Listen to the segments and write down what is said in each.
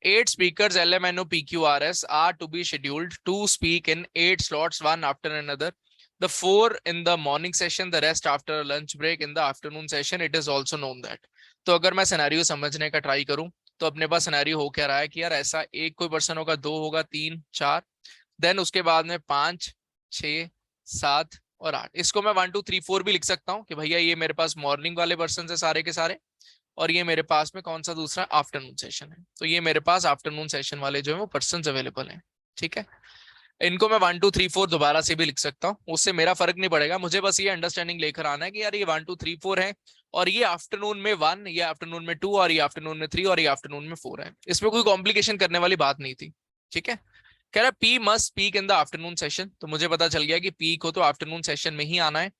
8 speakers LMNO PQRS are to be scheduled to speak in 8 slots, one after another. The 4 in the morning session, the rest after a lunch break in the afternoon session. It is also known that. तो अगर मैं scenario समझने का try करूं तो अपने पास scenario हो क्या रहा है कि यार ऐसा एक कोई पर्सन होगा, दो होगा, तीन, चार, देन उसके बाद में 5, 6, 7 और 8. इसको मैं 1 2 3 4 भी लिख सकता हूँ कि भैया ये मेरे पास मॉर्निंग वाले पर्सन है सारे के सारे, और ये मेरे पास में कौन सा दूसरा आफ्टरनून सेशन है. तो ये मेरे पास आफ्टरनून सेशन वाले जो है वो पर्सन अवेलेबल हैं. ठीक है, इनको मैं 1 2 3 4 दोबारा से भी लिख सकता हूँ, उससे मेरा फर्क नहीं पड़ेगा. मुझे बस ये अंडरस्टैंडिंग लेकर आना है कि यार ये 1 2 3 4 है, और ये आफ्टरनून में 1, ये आफ्टरनून में 2, और ये आफ्टरनून में 3, और ये आफ्टरनून में 4 है. इसमें कोई कॉम्प्लिकेशन करने वाली बात नहीं थी. ठीक है, कह रहा P must speak in the afternoon session. तो मुझे पता चल गया कि पी को तो आफ्टरनून सेशन में ही आना है,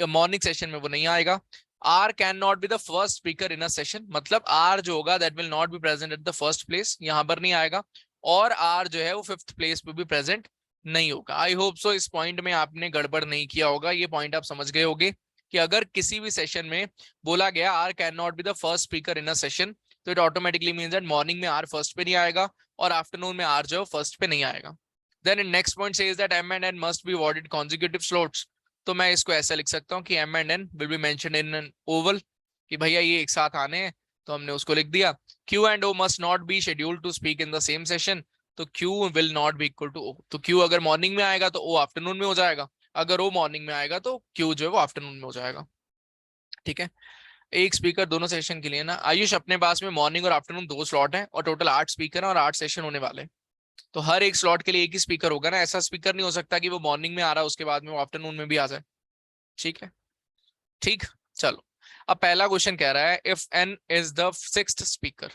मॉर्निंग सेशन में वो नहीं आएगा. R can not be the first speaker in a session, मतलब आर जो होगा that will not be present at the first place, यहां पर नहीं आएगा. और आर जो है वो 5th प्लेस पे भी प्रेजेंट नहीं होगा. आई होप सो इस पॉइंट में आपने गड़बड़ नहीं किया होगा. ये पॉइंट आप समझ गए होंगे कि अगर किसी भी सेशन में बोला गया R can not be the first speaker in a session, तो it automatically means that morning में आर फर्स्ट पे नहीं आएगा और आफ्टरनून में आर जो है फर्स्ट पे नहीं आएगा. Then in next point says that M and N must be awarded consecutive slots. तो मैं इसको ऐसा लिख सकता हूँ कि M and N will be mentioned in an oval, कि भैया ये एक साथ आने हैं, तो हमने उसको लिख दिया. Q and O must not be scheduled to speak in the same session, तो Q will not be equal to O. तो क्यू अगर मॉर्निंग में आएगा तो ओ आफ्टरनून में हो जाएगा, अगर ओ मॉर्निंग में आएगा तो क्यू जो है वो आफ्टरनून में हो जाएगा. ठीक है, एक स्पीकर दोनों सेशन के लिए ना. आयुष अपने पास में मॉर्निंग और आफ्टरनून 2 स्लॉट है और टोटल 8 स्पीकर है और 8 सेशन होने वाले हैं. तो हर एक स्लॉट के लिए एक ही स्पीकर होगा ना, ऐसा स्पीकर नहीं हो सकता कि वो मॉर्निंग में आ रहा है उसके बाद में वो आफ्टरनून में भी आ जाए. ठीक है, ठीक, चलो. अब पहला क्वेश्चन कह रहा है if N is the 6th speaker.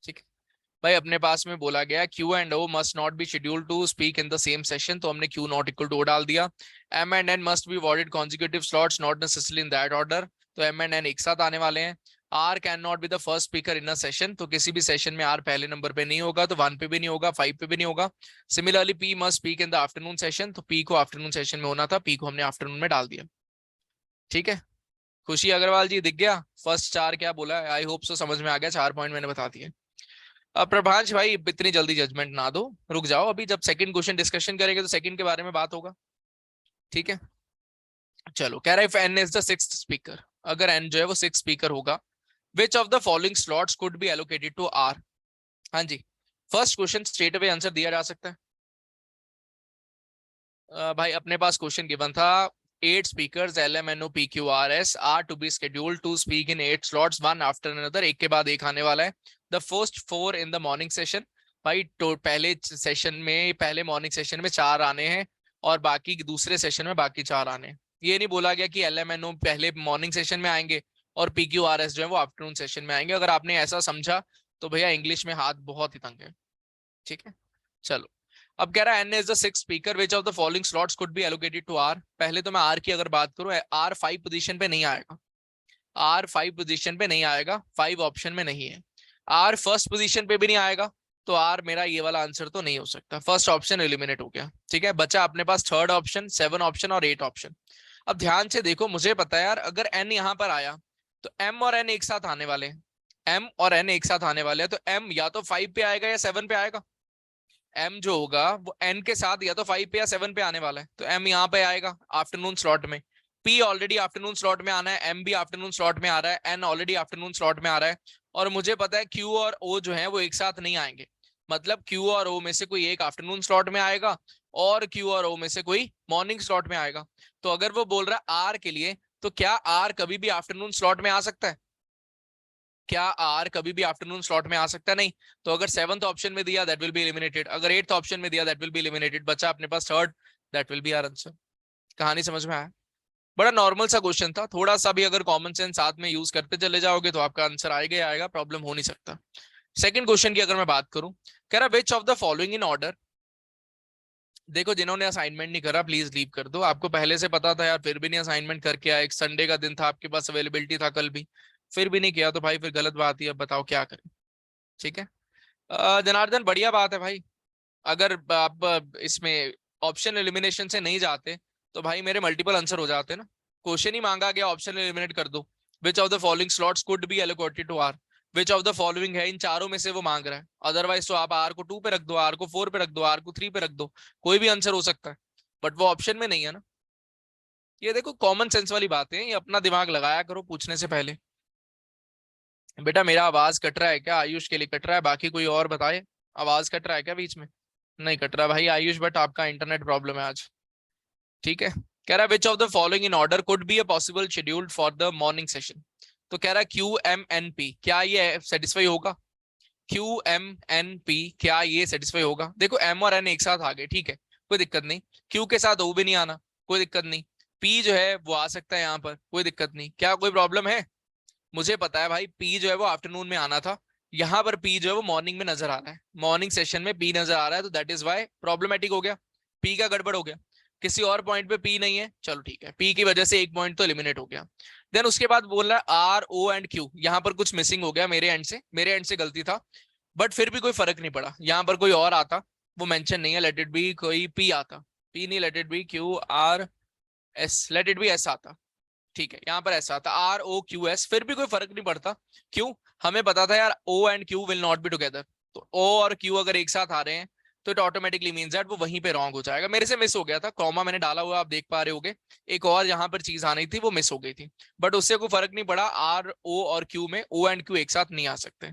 ठीक है भाई, अपने पास में बोला गया Q and O must not be scheduled to speak in the same session, तो हमने Q not equal to O डाल दिया. M and N must be awarded consecutive slots not necessarily in that order, तो M and N एक साथ आने वाले हैं. R can not be the first speaker in a session, तो किसी भी सेशन में आर पहले नंबर पे नहीं होगा, तो 1 पे भी नहीं होगा, 5 पे भी नहीं होगा. Similarly P must speak in the afternoon session, तो पी को आफ्टरनून सेशन में होना था, पी को हमने आफ्टरनून में डाल दिया. ठीक है, खुशी अग्रवाल जी दिख गया फर्स्ट 4 क्या बोला है. आई होप सो समझ में आ गया, 4 पॉइंट मैंने बता दिए. अब प्रभांश भाई इतनी जल्दी जजमेंट ना दो, रुक जाओ, अभी जब सेकंड क्वेश्चन डिस्कशन करेंगे तो सेकंड के बारे में बात होगा. ठीक है, चलो. कह रहा है if N is the 6th speaker, अगर एन जो है वो 6 स्पीकर होगा, which of the following slots could be allocated to R. हाँ जी, first question straight away answer दिया जा सकता है. भाई अपने पास क्वेश्चन गिवन था 8 speakers LMNO PQRS are to be scheduled to speak in 8 slots, one after another, एक के बाद एक आने वाला है. The first 4 in the morning session, भाई तो पहले सेशन में, पहले मॉर्निंग सेशन में 4 आने हैं और बाकी दूसरे सेशन में बाकी 4 आने हैं. ये नहीं बोला गया कि LMNO पहले मॉर्निंग सेशन में आएंगे और PQRS जो है वो आफ्टरनून सेशन में आएंगे. अगर आपने ऐसा समझा तो भैया इंग्लिश में हाथ बहुत ही तंग है. ठीक है, चलो. अब कह रहा है N is the 6th speaker, which of the following slots could be allocated to R. पहले तो मैं आर की अगर बात करूं, आर 5 पोजीशन पे नहीं आएगा, आर 5 पोजीशन पे नहीं आएगा, 5 ऑप्शन में नहीं है. आर फर्स्ट पोजीशन पे भी नहीं आएगा, तो आर मेरा ये वाला आंसर तो नहीं हो सकता. फर्स्ट ऑप्शन एलिमिनेट हो गया. ठीक है, बचा अपने पास 3rd ऑप्शन, 7 ऑप्शन और 8 ऑप्शन. अब ध्यान से देखो, मुझे पता है यार अगर एन यहां पर आया तो एम और एन एक साथ आने वाले हैं, एम और एन एक साथ आने वाले हैं, तो एम या तो 5 पे आएगा या 7 पे आएगा. एम जो होगा वो एन के साथ या तो 5 पे या 7 पे आने वाला है, तो एम यहाँ पे आएगा आफ्टरनून स्लॉट में. पी ऑलरेडी आफ्टरनून स्लॉट में आना है, एम भी आफ्टरनून स्लॉट में आ रहा है, एन ऑलरेडी आफ्टरनून स्लॉट में आ रहा है. और मुझे पता है क्यू और ओ जो है वो एक साथ नहीं आएंगे, मतलब क्यू और ओ में से कोई एक आफ्टरनून स्लॉट में आएगा और क्यू और ओ में से कोई मॉर्निंग स्लॉट में आएगा. तो अगर वो बोल रहा है आर के लिए, तो क्या आर कभी भी आफ्टरनून स्लॉट में आ सकता है? क्या आर कभी भी आफ्टरनून स्लॉट में आ सकता है? नहीं. तो अगर 7th ऑप्शन में दिया दैट विल बी एलिमिनेटेड, अगर 8th ऑप्शन में दिया दैट विल बी एलिमिनेटेड, बचा अपने पास 3rd, that will be our answer. कहानी समझ में आया? बड़ा नॉर्मल सा क्वेश्चन था, थोड़ा सा भी अगर कॉमन सेंस साथ में यूज करते चले जाओगे तो आपका आंसर आएगा ही आएगा, प्रॉब्लम हो नहीं सकता. सेकंड क्वेश्चन की अगर मैं बात करूं, कह रहा which of the following in order. देखो जिन्होंने असाइनमेंट नहीं करा प्लीज लीव कर दो, आपको पहले से पता था यार फिर भी नहीं असाइनमेंट करके आए, एक संडे का दिन था, आपके पास अवेलेबिलिटी था कल भी, फिर भी नहीं किया, तो भाई फिर गलत बात ही. अब बताओ क्या करें. ठीक है, जनार्दन बढ़िया बात है भाई. अगर आप इसमें ऑप्शन एलिमिनेशन से नहीं जाते तो भाई मेरे मल्टीपल आंसर हो जाते ना. क्वेश्चन ही मांगा गया ऑप्शन एलिमिनेट कर दो. Which of the following slots could be allocated to R. Which of the following है, इन चारों में से वो मांग रहा है। अदरवाइज तो आप आर को 2 पे रख दो, आर को 4 पे रख दो, आर को 3 पे रख दो, कोई भी आंसर हो सकता है, बट वो ऑप्शन में नहीं है ना। ये देखो कॉमन सेंस वाली बात है, ये अपना दिमाग लगाया करो पूछने से पहले। बेटा मेरा आवाज कट रहा है क्या? आयुष के लिए कट रहा है, बाकी कोई और बताए। आवाज कट रहा है क्या बीच में? नहीं कट रहा भाई आयुष, बट आपका इंटरनेट प्रॉब्लम है आज। ठीक है। कह रहा है विच of the following in order could be a possible scheduled for the morning session. तो कह रहा है क्यू एम एन पी, क्या ये सेटिस्फाई होगा? क्यू एम एन पी, क्या ये सेटिस्फाई होगा? देखो एम और एन एक साथ आ गए, ठीक है, कोई दिक्कत नहीं। क्यू के साथ ओ भी नहीं आना, कोई दिक्कत नहीं। पी जो है वो आ सकता है यहाँ पर, कोई दिक्कत नहीं। क्या कोई प्रॉब्लम है? मुझे पता है भाई, पी जो है वो आफ्टरनून में आना था, यहाँ पर पी जो है वो मॉर्निंग में नजर आ रहा है, मॉर्निंग सेशन में पी नजर आ रहा है, तो दैट इज वाई प्रॉब्लमेटिक हो गया। पी का गड़बड़ हो गया। किसी और पॉइंट पे पी नहीं है, चलो ठीक है, पी की वजह से एक पॉइंट तो एलिमिनेट हो गया। देन उसके बाद बोल रहा है आर ओ एंड क्यू, यहाँ पर कुछ मिसिंग हो गया मेरे एंड से गलती था, बट फिर भी कोई फर्क नहीं पड़ा, यहाँ पर कोई और आता, वो मेंशन नहीं है, लेट इट बी कोई पी आता, पी नहीं, let it be Q R S, let it be S आता। ठीक है, यहाँ पर ऐसा था आर ओ क्यू एस, फिर भी कोई फर्क नहीं पड़ता। क्यों? हमें पता था यार O and Q will not be together, तो ओ और क्यू अगर एक साथ आ रहे हैं तो इट ऑटोमेटिकली मींस दैट वो वहीं पे रॉन्ग हो जाएगा। मेरे से मिस हो गया था, कॉमा मैंने डाला हुआ आप देख पा रहे होगे, एक और यहाँ पर चीज आनी थी वो मिस हो गई थी, बट उससे कोई फर्क नहीं पड़ा, आर ओ और क्यू में ओ एंड क्यू एक साथ नहीं आ सकते।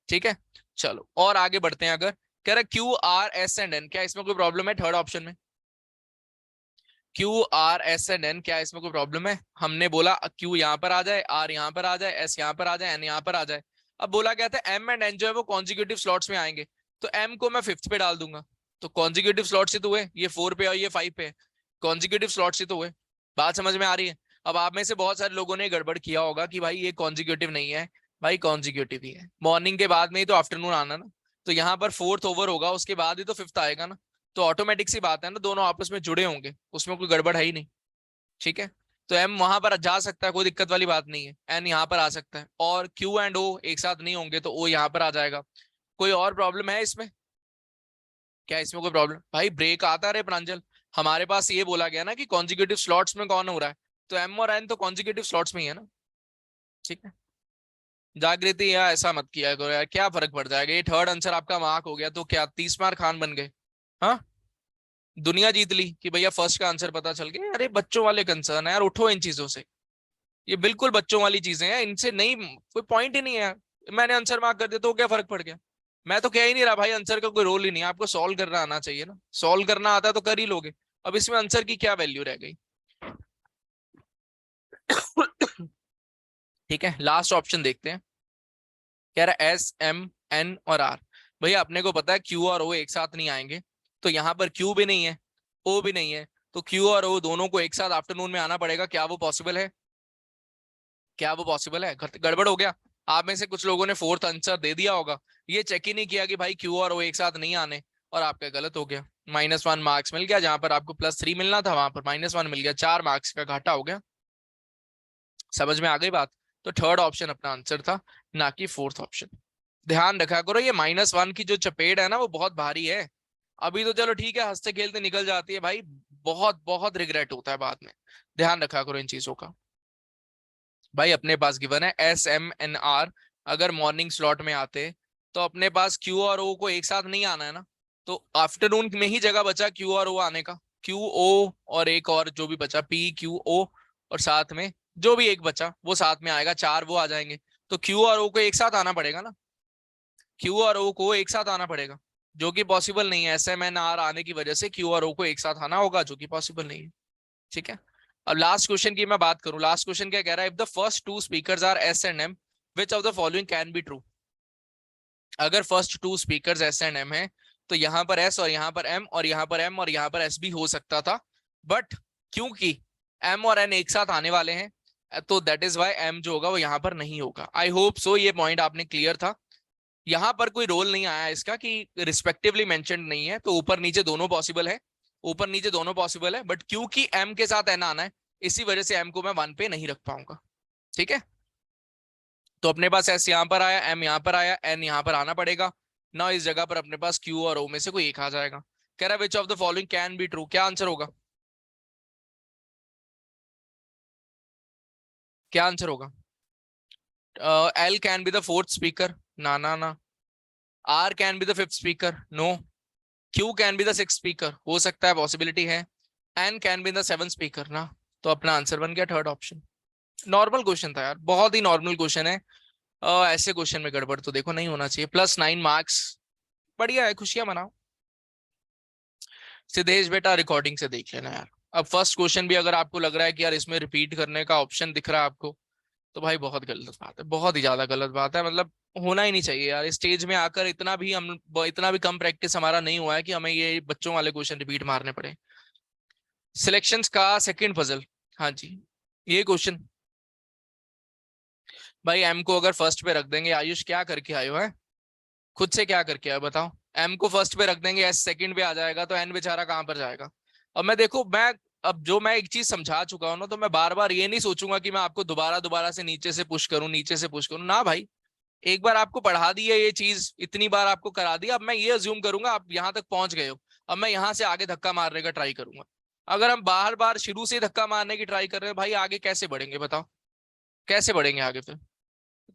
ठीक है, चलो और आगे बढ़ते हैं। अगर कह रहा Q R S and N, क्या इसमें कोई प्रॉब्लम है? थर्ड ऑप्शन में Q R S and N, क्या इसमें कोई प्रॉब्लम है? हमने बोला क्यू यहाँ पर आ जाए, आर यहाँ पर आ जाए, एस यहाँ पर आ जाए, एन यहाँ पर आ जाए। अब बोला क्या था, एम एंड एन जो है वो कॉन्जिक्यूटिव स्लॉट्स में आएंगे, तो एम को मैं फिफ्थ पे डाल दूंगा, तो कॉन्जिक्यूटिव स्लॉट से तो हुए, ये 4 पे और ये 5 पे, कॉन्जिक्यूटिव स्लॉट से तो हुए। बात समझ में आ रही है? अब आप में से बहुत सारे लोगों ने गड़बड़ किया होगा कि भाई ये कॉन्जिक्यूटिव नहीं है, भाई कॉन्जिक्यूटिव ही है, मॉर्निंग के बाद में ही तो आफ्टरनून आना ना, तो यहाँ पर फोर्थ ओवर होगा, उसके बाद ही तो फिफ्थ आएगा ना, तो ऑटोमेटिक सी बात है ना, दोनों आपस में जुड़े होंगे, उसमें कोई गड़बड़ है ही नहीं। ठीक है, तो एम वहां पर जा सकता है, कोई दिक्कत वाली बात नहीं है, एन यहाँ पर आ सकता है, और क्यू एंड ओ एक साथ नहीं होंगे तो ओ यहाँ पर आ जाएगा। कोई और प्रॉब्लम है इसमें? क्या इसमें कोई प्रॉब्लम? भाई ब्रेक आता रहे प्रांजल, हमारे पास ये बोला गया ना कि कॉन्जिक्यूटिव स्लॉट्स में कौन हो रहा है, तो एम और एन तो कॉन्जिक्यूटिव स्लॉट्स में ही है ना। ठीक है, जागृति यार ऐसा मत किया करो यार, क्या फर्क पड़ जाएगा, ये थर्ड आंसर आपका मार्क हो गया तो क्या 30 मार्क खान बन गए? हाँ, दुनिया जीत ली कि भैया फर्स्ट का आंसर पता चल गया। अरे बच्चों वाले कंसर्न है यार, उठो इन चीजों से, ये बिल्कुल बच्चों वाली चीजें हैं, इनसे नहीं, कोई पॉइंट ही नहीं है यार। मैंने आंसर मार्क कर दिया तो क्या फर्क पड़ गया? मैं तो कह ही नहीं रहा भाई आंसर का कोई रोल ही नहीं है, आपको सॉल्व करना आना चाहिए ना, सॉल्व करना आता है तो कर ही लोगे। अब इसमें आंसर की क्या वैल्यू रह गई? ठीक है, लास्ट ऑप्शन देखते हैं। कह रहा है एस एम एन और आर, भैया अपने को पता है क्यू और ओ एक साथ नहीं आएंगे, तो यहाँ पर क्यू भी नहीं है, ओ भी नहीं है, तो क्यू और ओ दोनों को एक साथ आफ्टरनून में आना पड़ेगा, क्या वो पॉसिबल है? क्या वो पॉसिबल है? गड़बड़ हो गया। आप में से कुछ लोगों ने फोर्थ आंसर दे दिया होगा, ये चेक ही नहीं किया कि भाई क्यू और ओ एक साथ नहीं आने, और आपका गलत हो गया, -1 मार्क्स मिल गया, जहां पर आपको +3 मिलना था वहां पर -1 मिल गया, 4 मार्क्स का घाटा हो गया। समझ में आ गई बात? तो थर्ड ऑप्शन अपना आंसर था, ना कि फोर्थ ऑप्शन। ध्यान रखा करो, ये -1 की जो चपेट है ना वो बहुत भारी है। अभी तो चलो ठीक है, हंसते खेलते निकल जाती है भाई, बहुत बहुत रिग्रेट होता है बाद में। ध्यान रखा करो इन चीजों का। भाई अपने पास गिवन है एस एम एन आर, अगर मॉर्निंग स्लॉट में आते तो अपने पास क्यू और ओ को एक साथ नहीं आना है ना, तो आफ्टरनून में ही जगह बचा क्यू और ओ आने का, क्यू ओ और एक और जो भी बचा पी क्यू ओ, और साथ में जो भी एक बचा वो साथ में आएगा, 4 वो आ जाएंगे, तो क्यू और ओ को एक साथ आना पड़ेगा ना, क्यू और ओ को एक साथ आना पड़ेगा, जो कि पॉसिबल नहीं है, एस एम एन आर आने की वजह से क्यू और ओ को एक साथ आना होगा, जो कि पॉसिबल नहीं है। ठीक है, अब लास्ट क्वेश्चन की मैं बात करूं, लास्ट क्वेश्चन क्या कह रहा है, if the first two speakers are S and M, which of the following can be true. अगर first two speakers S and M है, तो यहां पर एस और यहां पर एम और यहां पर एम और यहां पर एस भी हो सकता था, बट क्योंकि एम और एन एक साथ आने वाले हैं, तो दैट इज वाई एम जो होगा वो यहां पर नहीं होगा। आई होप सो ये पॉइंट आपने क्लियर था। यहां पर कोई रोल नहीं आया इसका कि रिस्पेक्टिवली मेंशन्ड नहीं है, तो ऊपर नीचे दोनों पॉसिबल है, ऊपर नीचे दोनों पॉसिबल है, बट क्योंकि एम के साथ एन आना है, इसी वजह से एम को मैं 1 पे नहीं रख पाऊंगा। ठीक है, तो अपने पास एस यहां पर आया, एम यहां पर आया, एन यहां पर आना पड़ेगा ना, इस जगह पर अपने पास क्यू और ओ में से कोई एक आ जाएगा। कह रहा है विच of the following can be true, क्या आंसर होगा? क्या आंसर होगा? L can be the fourth speaker. Na na na. R can be the fifth speaker. No. Q can be the sixth speaker. हो सकता है, पॉसिबिलिटी है. N can be the seventh speaker ना. तो अपना आंसर बन गया थर्ड ऑप्शन. नॉर्मल क्वेश्चन था यार, बहुत ही नॉर्मल क्वेश्चन है. ऐसे क्वेश्चन में गड़बड़ तो देखो नहीं होना चाहिए. +9 मार्क्स. बढ़िया है, खुशियां मनाओ. सिद्धेश बेटा रिकॉर्डिंग से देख लेना यार. अब फर्स्ट क्वेश्चन भी अगर आपको लग रहा है कि यार इसमें रिपीट करने का ऑप्शन दिख रहा है आपको, तो भाई बहुत गलत बात है, बहुत ही ज्यादा गलत बात है. मतलब होना ही नहीं चाहिए यार. इस स्टेज में आकर इतना भी कम प्रैक्टिस हमारा नहीं हुआ है कि हमें ये बच्चों वाले क्वेश्चन रिपीट मारने पड़े. सिलेक्शंस का सेकंड पजल. हाँ जी, ये क्वेश्चन. भाई एम को अगर फर्स्ट पे रख देंगे, आयुष क्या करके आयो है, खुद से क्या करके आयो बताओ. एम को फर्स्ट पे रख देंगे, एस सेकंड पे आ जाएगा, तो एन बेचारा कहाँ पर जाएगा. अब मैं देखो, मैं अब जो मैं एक चीज समझा चुका हूं ना, तो मैं बार बार ये नहीं सोचूंगा कि मैं आपको दोबारा दोबारा से नीचे से पुश करूं, नीचे से पुश करूं ना भाई. एक बार आपको पढ़ा दी है ये चीज, इतनी बार आपको करा दी, अब मैं ये अज्यूम करूंगा आप यहाँ तक पहुंच गए हो. अब मैं यहाँ से आगे धक्का मारने का ट्राई करूंगा. अगर हम बार बार शुरू से धक्का मारने की ट्राई कर रहे हैं भाई, आगे कैसे बढ़ेंगे बताओ, कैसे बढ़ेंगे आगे. फिर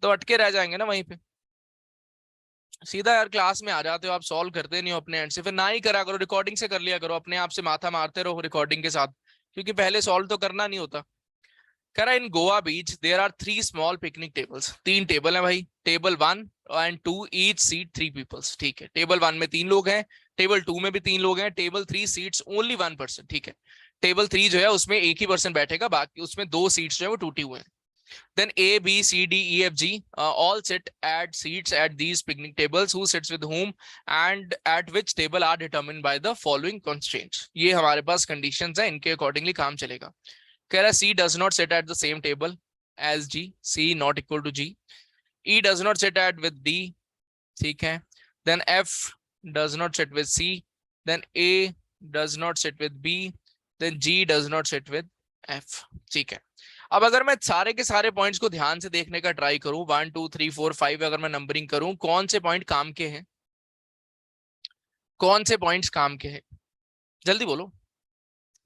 तो अटके रह जाएंगे ना वहीं पे. सीधा यार क्लास में आ जाते हो आप, सॉल्व करते नहीं हो अपने एंड से, फिर ना ही करा करो, रिकॉर्डिंग से कर लिया करो, अपने आप से माथा मारते रहो रिकॉर्डिंग के साथ, क्योंकि पहले सॉल्व तो करना नहीं होता. कह रहा in Goa beach there are 3 small picnic tables. 3 table है भाई. Table 1 and 2 each seat 3 peoples. ठीक है, टेबल 1 में 3 लोग हैं, टेबल 2 में भी 3 लोग हैं, टेबल 3 सीट्स ओनली 1 पर्सन. ठीक है, टेबल 3 जो है उसमें एक ही पर्सन बैठेगा, बाकी उसमें 2 सीट्स जो है वो टूटी हुए हैं. Then A, B, C, D, E, F, G all sit at seats at these picnic tables. Who sits with whom and at which table are determined by the following constraints. ये हमारे पास conditions हैं, इनके accordingly काम चलेगा. कह रहा C does not sit at the same table as G. C not equal to G. E does not sit at with D. ठीक है. Then F does not sit with C. Then A does not sit with B. Then G does not sit with F. ठीक है. अब अगर मैं सारे के सारे पॉइंट्स को ध्यान से देखने का ट्राई करूं, 1 2 3 4 5 अगर मैं नंबरिंग करूं, कौन से पॉइंट काम के हैं, कौन से पॉइंट्स काम के हैं, जल्दी बोलो.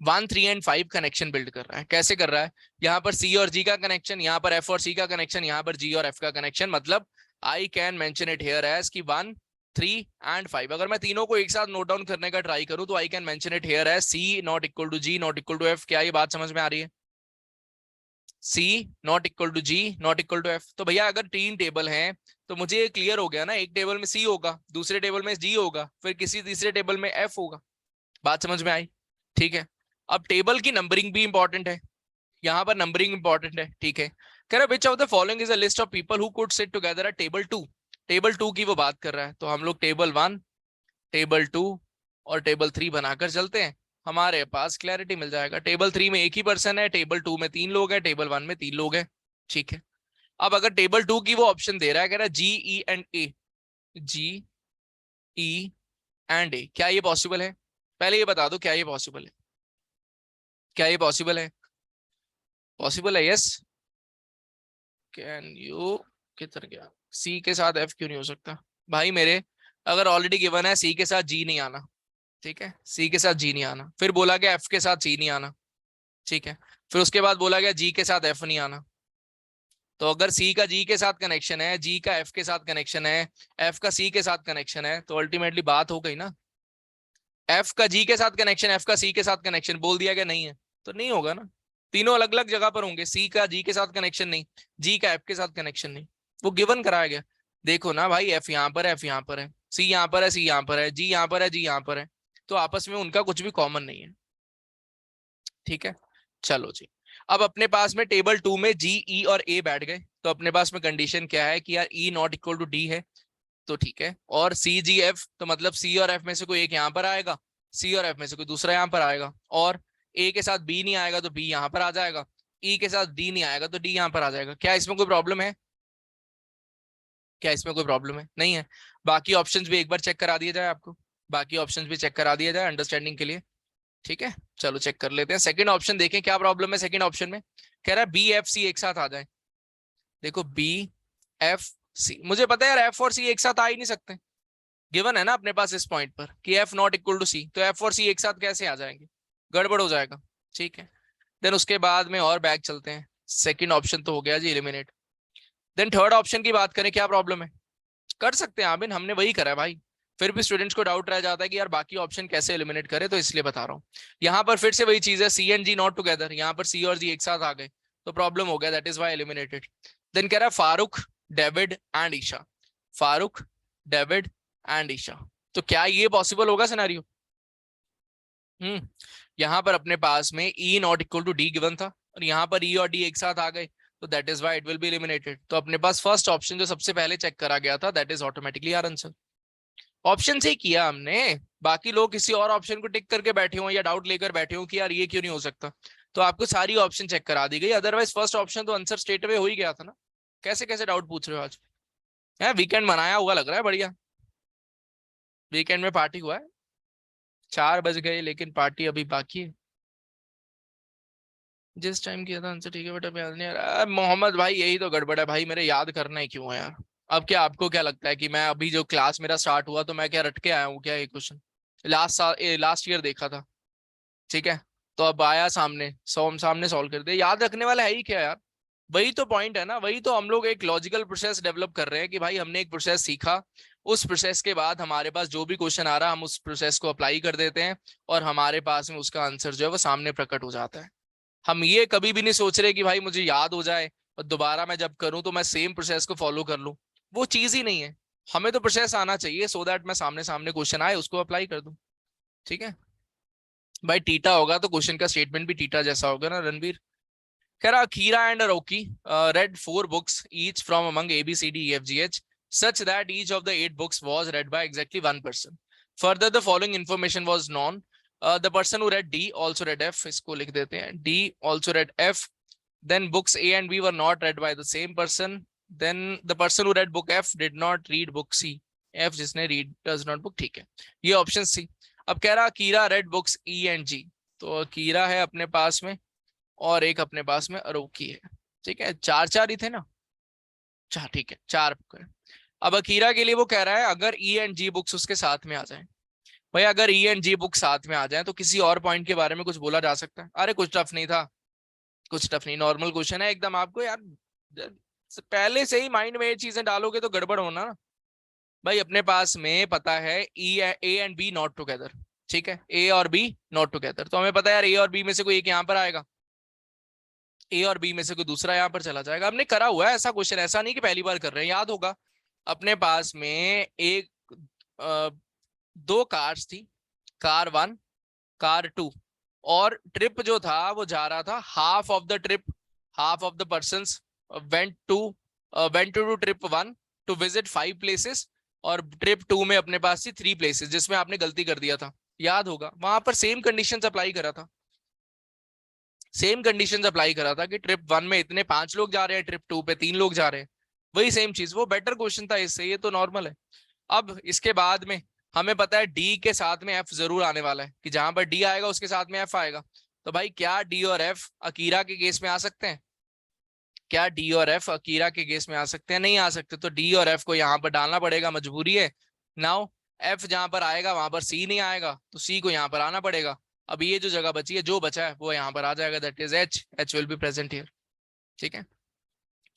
1 3 एंड 5 कनेक्शन बिल्ड कर रहा है. कैसे कर रहा है, यहाँ पर सी और जी का कनेक्शन, यहाँ पर एफ और सी का कनेक्शन, यहाँ पर जी और एफ का कनेक्शन. मतलब I can mention it here as कि 1 3 एंड 5. अगर मैं तीनों को एक साथ नोट डाउन करने का ट्राई करूं, तो I can mention it here as C not equal to G not equal to F. क्या ये बात समझ में आ रही है. C not equal to G not equal to F. तो भैया अगर 3 टेबल हैं, तो मुझे ये क्लियर हो गया ना, एक टेबल में C होगा, दूसरे टेबल में G होगा, फिर किसी तीसरे टेबल में F होगा. बात समझ में आई. ठीक है. अब टेबल की नंबरिंग भी इंपॉर्टेंट है, यहाँ पर नंबरिंग इंपॉर्टेंट है. ठीक है. कह रहा which of the following is a list of people who could sit together at table 2. Table 2 की वो बात कर रहा है, तो हम लोग टेबल 1 टेबल 2 और टेबल 3 बनाकर चलते हैं, हमारे पास क्लैरिटी मिल जाएगा. टेबल 3 में एक ही पर्सन है, टेबल 2 में 3 लोग हैं, टेबल 1 में 3 लोग हैं. ठीक है. अब अगर टेबल 2 की वो ऑप्शन दे रहा है, कह रहा है जी E and A, ji E and ए, क्या ये पॉसिबल है. पहले ये बता दो क्या ये पॉसिबल है, क्या ये पॉसिबल है. पॉसिबल है, यस. कैन यू, किधर गया, सी के साथ एफ क्यों नहीं हो सकता भाई मेरे. अगर ऑलरेडी गिवन है सी के साथ जी नहीं आना. ठीक है, सी के साथ जी नहीं आना, फिर बोला गया एफ के साथ सी नहीं आना. ठीक है. फिर उसके बाद बोला गया जी के साथ एफ नहीं आना. तो अगर सी का जी के साथ कनेक्शन है, जी का एफ के साथ कनेक्शन है, एफ का सी के साथ कनेक्शन है, तो अल्टीमेटली बात हो गई ना. एफ का जी के साथ कनेक्शन, एफ का सी के साथ कनेक्शन, बोल दिया गया नहीं है, तो नहीं होगा ना. तीनों अलग अलग जगह पर होंगे, सी का जी के साथ कनेक्शन नहीं, जी का एफ के साथ कनेक्शन नहीं, वो गिवन कराया गया. देखो ना भाई, एफ यहाँ पर है, एफ यहाँ पर है, सी यहाँ पर है, सी यहाँ पर है, जी यहाँ पर है, जी यहाँ पर है, तो आपस में उनका कुछ भी कॉमन नहीं है. ठीक है. चलो जी. अब अपने पास में टेबल 2 में जी ई और ए बैठ गए, तो अपने पास में कंडीशन क्या है कि यार ई नॉट इक्वल टू डी है, तो ठीक है. और सी जी एफ, तो मतलब सी और एफ में से कोई एक यहाँ पर आएगा, सी और एफ में से कोई दूसरा यहाँ पर आएगा, और ए के साथ बी नहीं आएगा तो बी यहाँ पर आ जाएगा, ई के साथ डी नहीं आएगा तो डी यहाँ पर आ जाएगा. क्या इसमें कोई प्रॉब्लम है, क्या इसमें कोई प्रॉब्लम है, नहीं है. बाकी ऑप्शंस भी एक बार चेक करा दिया जाए आपको, बाकी ऑप्शंस भी चेक करा दिया जाए अंडरस्टैंडिंग के लिए. ठीक है. चलो चेक कर लेते हैं. सेकंड ऑप्शन देखें क्या प्रॉब्लम है सेकंड ऑप्शन में. कह रहा है बी एफ सी एक साथ आ जाए. देखो बी एफ सी, मुझे पता है यार एफ और सी एक साथ आ ही नहीं सकते, गिवन है ना अपने पास इस पॉइंट पर कि एफ नॉट इक्वल टू सी, तो एफ और सी एक साथ कैसे आ जाएंगे, गड़बड़ हो जाएगा. ठीक है. देन उसके बाद में और बैक चलते हैं. सेकंड ऑप्शन तो हो गया जी एलिमिनेट. देन थर्ड ऑप्शन की बात करें, क्या प्रॉब्लम है, कर सकते हैं आबिन, हमने वही करा है भाई। फिर भी स्टूडेंट्स को डाउट रह जाता है कि यार बाकी ऑप्शन कैसे एलिमिनेट करें, तो इसलिए बता रहा हूँ। यहाँ पर फिर से वही चीज है, C and ji not together, यहाँ पर सी और जी एक साथ आ गए तो प्रॉब्लम हो गया, that is Y eliminated. Then कह रहा है Farooq, David and Isha, Farooq, David and Isha, तो क्या ये पॉसिबल होगा सिनेरियो? यहाँ पर अपने पास में E not equal to D given था, और यहाँ पर ई और डी एक साथ आ गए, तो that is why it will be eliminated. तो अपने पास फर्स्ट ऑप्शन जो सबसे पहले चेक करा गया था, that is automatically R answer. Option से ही किया हमने, बाकी लोग किसी और ऑप्शन को टिक करके बैठे हो या डाउट लेकर बैठे हो कि यार ये क्यों नहीं हो सकता, तो आपको सारी ऑप्शन चेक करा दी गई, अदरवाइज फर्स्ट ऑप्शन तो आंसर स्ट्रेट अवे हो ही गया था ना। कैसे कैसे डाउट पूछ रहे हो आज? है वीकेंड मनाया हुआ लग रहा है, बढ़िया। वीकेंड में पार्टी हुआ है, 4 बज गए लेकिन पार्टी अभी बाकी है। जिस टाइम किया था आंसर ठीक है बेटा, याद नहीं आ रहा मोहम्मद भाई, यही तो गड़बड़ है भाई, मेरे याद करना ही क्यों है यार। अब क्या आपको क्या लगता है कि मैं अभी जो क्लास मेरा स्टार्ट हुआ तो मैं क्या रट के आया हूँ क्या ये क्वेश्चन? लास्ट साल लास्ट ईयर देखा था, ठीक है, तो अब आया सामने, सामने सॉल्व कर दिया, याद रखने वाला है ही क्या यार। वही तो पॉइंट है ना, वही तो हम लोग एक लॉजिकल प्रोसेस डेवलप कर रहे हैं कि भाई हमने एक प्रोसेस सीखा, उस प्रोसेस के बाद हमारे पास जो भी क्वेश्चन आ रहा है हम उस प्रोसेस को अप्लाई कर देते हैं, और हमारे पास में उसका आंसर जो है वो सामने प्रकट हो जाता है। हम ये कभी भी नहीं सोच रहे कि भाई मुझे याद हो जाए और दोबारा मैं जब करूं तो मैं सेम प्रोसेस को फॉलो कर लूं, वो चीज ही नहीं है। हमें तो प्रोसेस आना चाहिए सो दैट मैं सामने सामने क्वेश्चन आए उसको अप्लाई कर दूं, ठीक है। भाई टीटा होगा तो क्वेश्चन का स्टेटमेंट भी टीटा जैसा होगा ना रणवीर। कह रहा Akira and Aoki read 4 books each from among A B C D E F G H such that each of the 8 books was read by exactly one person. Further, the following information was known. The person who read D also read F. इसको लिख देते हैं, D also read F. Then books A and B were not read by the same person. Then the person who read book F did not read book C. F जिसने read does not book, ठीक है, ये option C. अब कह रहा Akira read books E and G, तो Akira है अपने पास में और एक अपने पास में अरोकी है, ठीक है, चार चार ही थे ना, चार, ठीक है, 4 बुक है। अब अकीरा के लिए वो कह रहा है अगर ई एंड जी बुक्स उसके साथ में आ जाएं, भाई अगर ई एंड जी बुक साथ में आ जाए तो किसी और पॉइंट के बारे में कुछ बोला जा सकता है? अरे कुछ टफ नहीं था, कुछ टफ नहीं, नॉर्मल क्वेश्चन है एकदम, आपको यार पहले से ही माइंड में ये चीजें डालोगे तो गड़बड़ होना ना। भाई अपने पास में पता है E A and B not together, ठीक है, ए और बी नॉट टुगेदर, तो हमें पता है यार ए और बी में से कोई एक यहाँ पर आएगा, ए और बी में से कोई दूसरा यहाँ पर चला जाएगा। हमने करा हुआ है ऐसा क्वेश्चन, ऐसा नहीं कि पहली बार कर रहे हैं, याद होगा। अपने पास में एक 2 कार्स थी, कार 1, कार 2, और ट्रिप जो था वो जा रहा था half of the trip, half of the person went to trip 1 to visit 5 places, और ट्रिप 2 में अपने पास थी 3 प्लेसेस जिसमें आपने गलती कर दिया था, याद होगा, वहां पर सेम कंडीशंस अप्लाई करा था, सेम कंडीशंस अप्लाई करा था कि ट्रिप 1 में इतने 5 लोग जा रहे हैं, ट्रिप 2 पे 3 लोग जा रहे हैं, वही सेम चीज, वो बेटर क्वेश्चन था इससे, ये तो नॉर्मल है। अब इसके बाद में हमें पता है डी के साथ में एफ जरूर आने वाला है, कि जहां पर डी आएगा उसके साथ में एफ आएगा, तो भाई क्या डी और एफ अकीरा के केस में आ सकते हैं? क्या डी और एफ अकीरा के केस में आ सकते हैं? नहीं आ सकते, तो डी और एफ को यहाँ पर डालना पड़ेगा, मजबूरी है। नाउ एफ जहां पर आएगा वहां पर सी नहीं आएगा, तो सी को यहाँ पर आना पड़ेगा। अब ये जो जगह बची है, जो बचा है वो यहाँ पर आ जाएगा, that is H, H will be present here, ठीक है।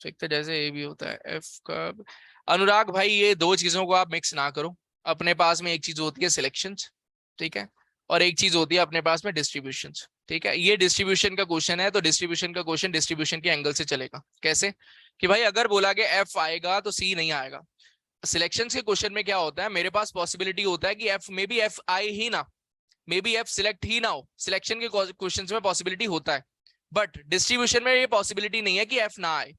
ठीक है, जैसे ए भी होता है एफ का। अनुराग भाई ये दो चीजों को आप मिक्स ना करो, अपने पास में एक चीज होती है सिलेक्शंस, ठीक है, और एक चीज होती है अपने पास में डिस्ट्रीब्यूशंस, ठीक है। ये डिस्ट्रीब्यूशन का क्वेश्चन है, तो डिस्ट्रीब्यूशन का क्वेश्चन डिस्ट्रीब्यूशन के एंगल से चलेगा, कैसे कि भाई अगर बोला गया एफ आएगा तो सी नहीं आएगा। सिलेक्शन के क्वेश्चन में क्या होता है, मेरे पास पॉसिबिलिटी होता है कि एफ मे बी एफ आए ही ना, मे बी एफ सिलेक्ट ही ना हो, सिलेक्शन के क्वेश्चंस में पॉसिबिलिटी होता है, बट डिस्ट्रीब्यूशन में ये पॉसिबिलिटी नहीं है कि एफ ना आए,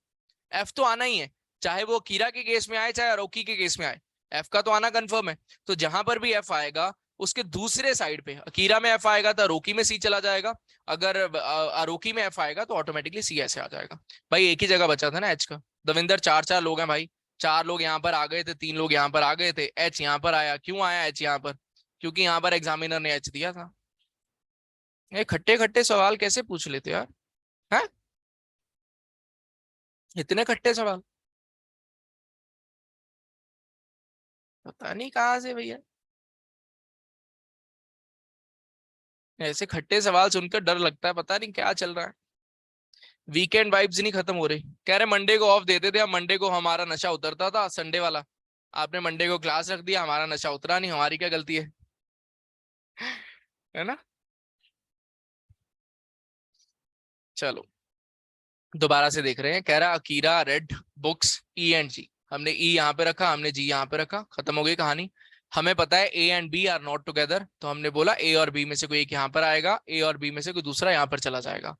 एफ तो आना ही है, चाहे वो कीरा के केस में आए चाहे अरोकी के केस में आए, एफ का तो आना कंफर्म है। तो जहां पर भी एफ आएगा उसके दूसरे साइड पे, अकीरा में एफ आएगा तो अरोकी में सी चला जाएगा, अगर अरोकी में एफ आएगा तो ऑटोमेटिकली सी ऐसे आ जाएगा। भाई एक ही जगह बचा था ना एच का, दविंदर 4 4 लोग हैं भाई, 4 लोग यहाँ पर आ गए थे, 3 लोग यहाँ पर आ गए थे, एच यहाँ पर आया, क्यों आया एच यहाँ पर? क्योंकि यहाँ पर एग्जामिनर ने एच दिया था। ये खट्टे खट्टे सवाल कैसे पूछ लेते यार, हैं इतने खट्टे सवाल, पता नहीं कहाँ से भैया, ऐसे खट्टे सवाल सुनकर डर लगता है, पता नहीं क्या चल रहा है। वीकेंड वाइब्स नहीं खत्म हो रही। कह रहे मंडे को ऑफ देते थे, अब मंडे को हमारा नशा उतरता था संडे वाला, आपने मंडे को क्लास रख दिया, हमारा नशा उतरा नहीं, हमारी क्या गलती है ना। चलो दोबारा से देख रहे हैं। कह रहा Akira read books E and G, हमने ई यहाँ पे रखा, हमने जी यहाँ पे रखा, खत्म हो गई कहानी। हमें पता है A and B are not together, तो हमने बोला ए और बी में से कोई एक यहाँ पर आएगा, ए और बी में से कोई दूसरा यहाँ पर चला जाएगा।